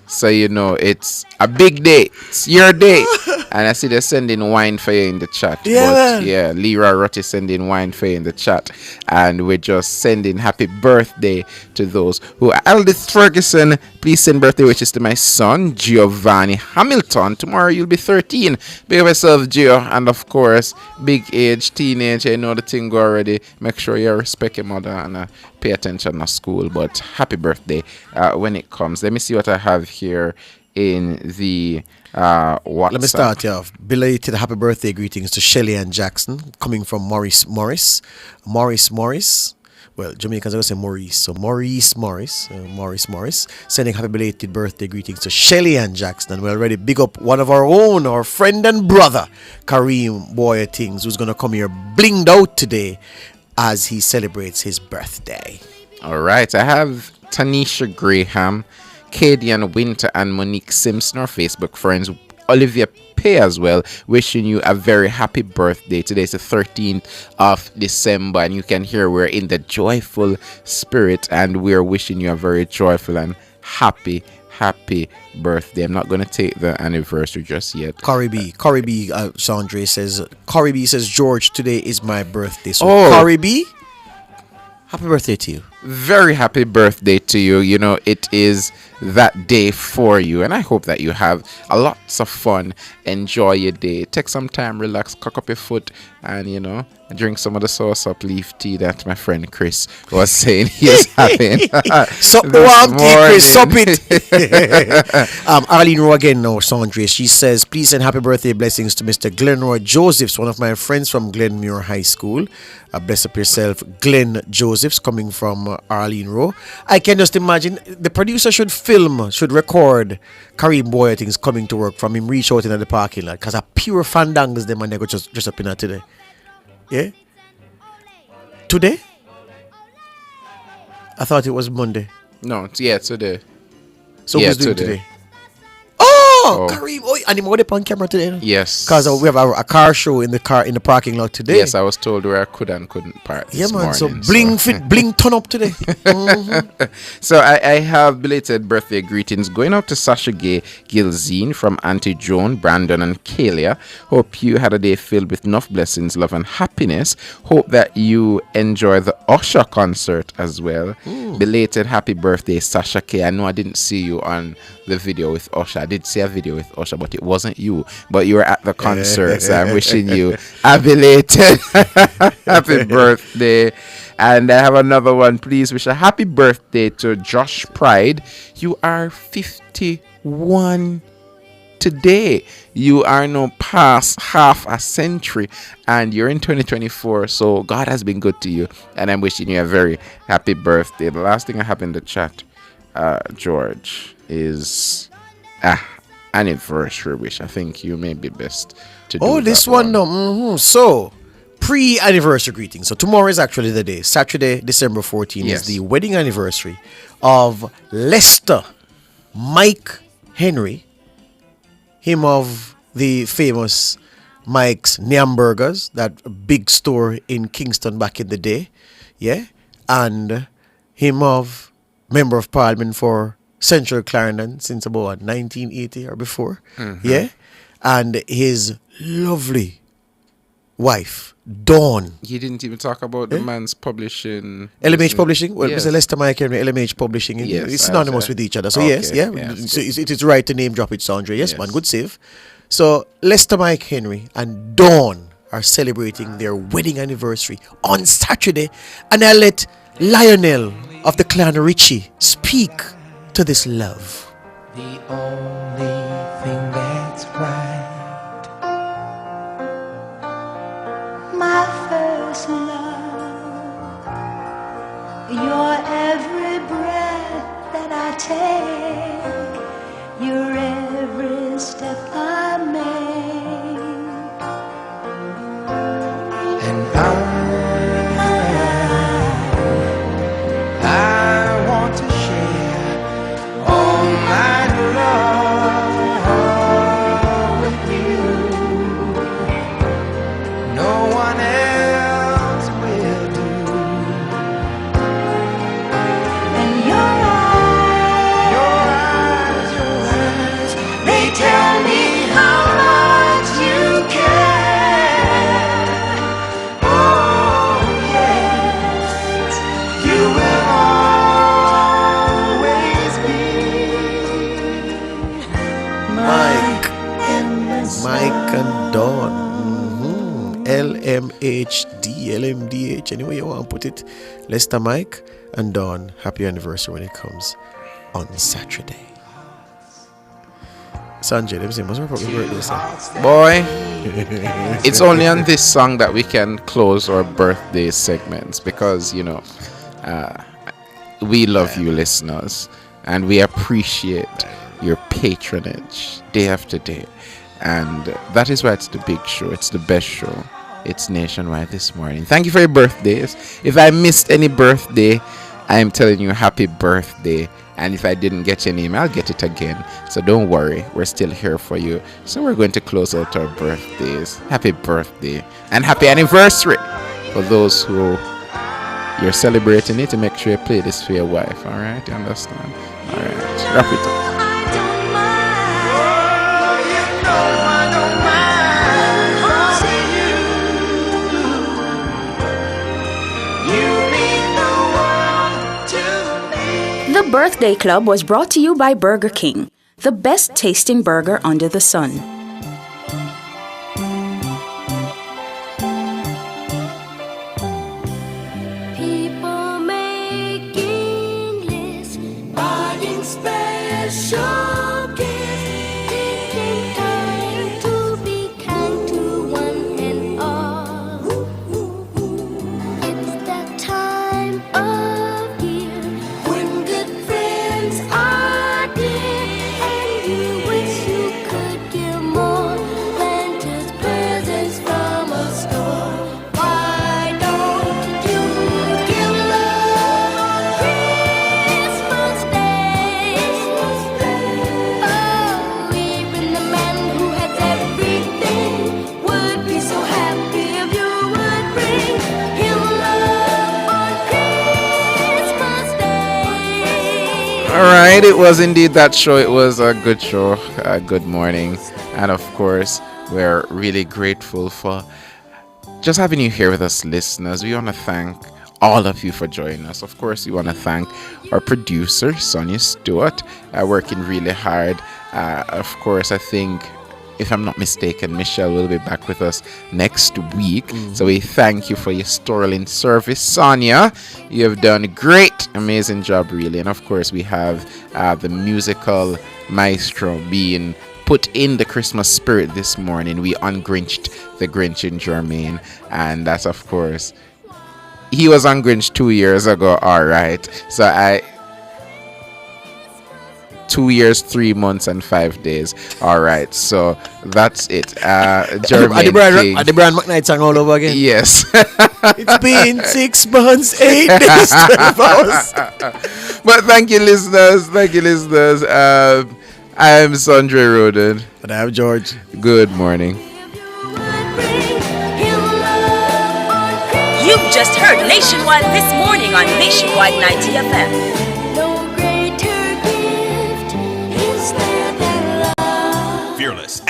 So you know it's a big day. It's your day. And I see they're sending wine for you in the chat. Leroy Rotty sending wine for you in the chat. And we're just sending happy birthday to those who are Aldith Ferguson. Please send birthday wishes to my son, Giovanni Hamilton. Tomorrow you'll be 13. Big up yourself, Gio. And of course, big age, teenage. I know the thing go already. Make sure you respect your mother and pay attention at school. But happy birthday when it comes. Let me see what I have here in the WhatsApp. Let me start you off. Belated happy birthday greetings to Shelly and Jackson, coming from Morris. Well, Jamaicans are going to say Maurice. So Maurice Morris. Sending happy belated birthday greetings to Shelly and Jackson. And we already big up one of our own, our friend and brother, Kareem Boyatings, who's going to come here blinged out today as he celebrates his birthday. All right. I have Tanisha Graham, Cadian Winter, and Monique Simpson, our Facebook friends. Olivia Pay as well, wishing you a very happy birthday. Today is the 13th of December, and you can hear we're in the joyful spirit, and we're wishing you a very joyful and happy birthday. I'm not going to take the anniversary just yet. Corey B, Sandre says, Corey B says, George, today is my birthday. So, Corey B, happy birthday to you. Very happy birthday to you. You know, it is that day for you, and I hope that you have a lots of fun. Enjoy your day. Take some time, relax, cock up your foot, and you know, drink some of the sauce up leaf tea that my friend Chris was saying he's having. Sup the warm tea, Chris, sup it. Arlene Rowe again now, Sandra. She says, please send happy birthday blessings to Mr. Glenroy Josephs, one of my friends from Glenmuir High School. Bless up yourself, Glenn Josephs, coming from Arlene Rowe. I can just imagine the producer should record Kareem Boyating's coming to work from him reach out in the parking lot, because a pure fandangos them and they go just up in there today. Yeah? Today? I thought it was Monday. No, yeah, today. So who's doing today? Oh, Kareem! Oh, and him on camera today. Yes, because we have a car show in the parking lot today. Yes, I was told where I could and couldn't park. Yeah, man. Morning, so bling turn up today. Mm-hmm. So I have belated birthday greetings going out to Sasha Gay Gilzine from Auntie Joan, Brandon, and Kalia. Hope you had a day filled with enough blessings, love, and happiness. Hope that you enjoy the Usher concert as well. Ooh. Belated happy birthday, Sasha K. I know I didn't see you on the video with Usher. I did see a video with Usher, but it wasn't you. But you were at the concert, so I'm wishing you a belated happy birthday. And I have another one. Please wish a happy birthday to Josh Pride. You are 51 today. You are now past half a century, and you're in 2024. So God has been good to you, and I'm wishing you a very happy birthday. The last thing I have in the chat, George, is anniversary wish. I think you may be best to do this one. No. Mm-hmm. So pre-anniversary greetings. So tomorrow is actually the day. Saturday, December 14th is the wedding anniversary of Lester Mike Henry, him of the famous Mike's Nyamburgers, that big store in Kingston back in the day. Yeah. And him of Member of Parliament for Central Clarendon since about 1980 or before. Mm-hmm. Yeah. And his lovely wife, Dawn. You didn't even talk about the man's publishing. LMH Publishing? Well, yes. Mr. Lester Mike Henry, LMH Publishing. Yes, it's synonymous with each other. So, yes, okay, yeah. yes, So it is right to name drop it, Sandra. Yes, man, good save. So, Lester Mike Henry and Dawn are celebrating their wedding anniversary on Saturday. And I let Lionel of the clan Richie speak to this love. The only thing that's right, my first love, your every breath that I take, your every step I make, and I want to share all my love with you. No one else will do. And your eyes, they tell me how much you care. Oh yes, you will always be Mike and Dawn. LMHD, LMDH, anyway you want to put it. Lester Mike and Dawn, happy anniversary when it comes on Saturday. Sanjay, let me say, what's your birthday, sir? Boy, it's only on this song that we can close our birthday segments because, we love you listeners and we appreciate your patronage day after day. And that is why it's the big show. It's the best show. It's Nationwide this morning. Thank you for your birthdays. If I missed any birthday, I am telling you happy birthday. And if I didn't get your name, I'll get it again. So don't worry. We're still here for you. So we're going to close out our birthdays. Happy birthday. And happy anniversary for those who you're celebrating it. To make sure you play this for your wife. All right? You understand? All right. Wrap it up. The Birthday Club was brought to you by Burger King, the best tasting burger under the sun. People making lists, buying special gifts, taking time to be kind to one and all. It's that time of year when good friends are dear, and you wish you could give more than just presents from a store. Why don't you give love on Christmas Day? Oh, even the man who has everything would be so happy if you would bring him love on Christmas Day. All right, it was indeed that show. It was a good show. Good morning. And of course, we're really grateful for just having you here with us, listeners. We want to thank all of you for joining us. Of course, we want to thank our producer, Sonia Stewart, working really hard. Of course, I think, if I'm not mistaken, Michelle will be back with us next week. So we thank you for your sterling service, Sonia. You have done a great, amazing job, really. And of course, we have the musical maestro being put in the Christmas spirit this morning. We ungrinched the Grinch in Jermaine, and that's, of course, he was ungrinched 2 years ago. All right, so 2 years, 3 months, and 5 days. All right, so that's it. Jermaine Are the Brian McKnight song all over again? Yes. It's been 6 months, 8 days, 12 hours. But thank you, listeners. Thank you, listeners. I'm Sandra Roden. And I'm George. Good morning. You've just heard Nationwide this morning on Nationwide 90 FM. No greater gift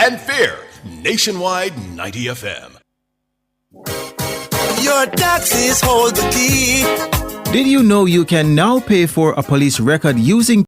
and fair. Nationwide 90 FM. Your taxes hold the key. Did you know you can now pay for a police record using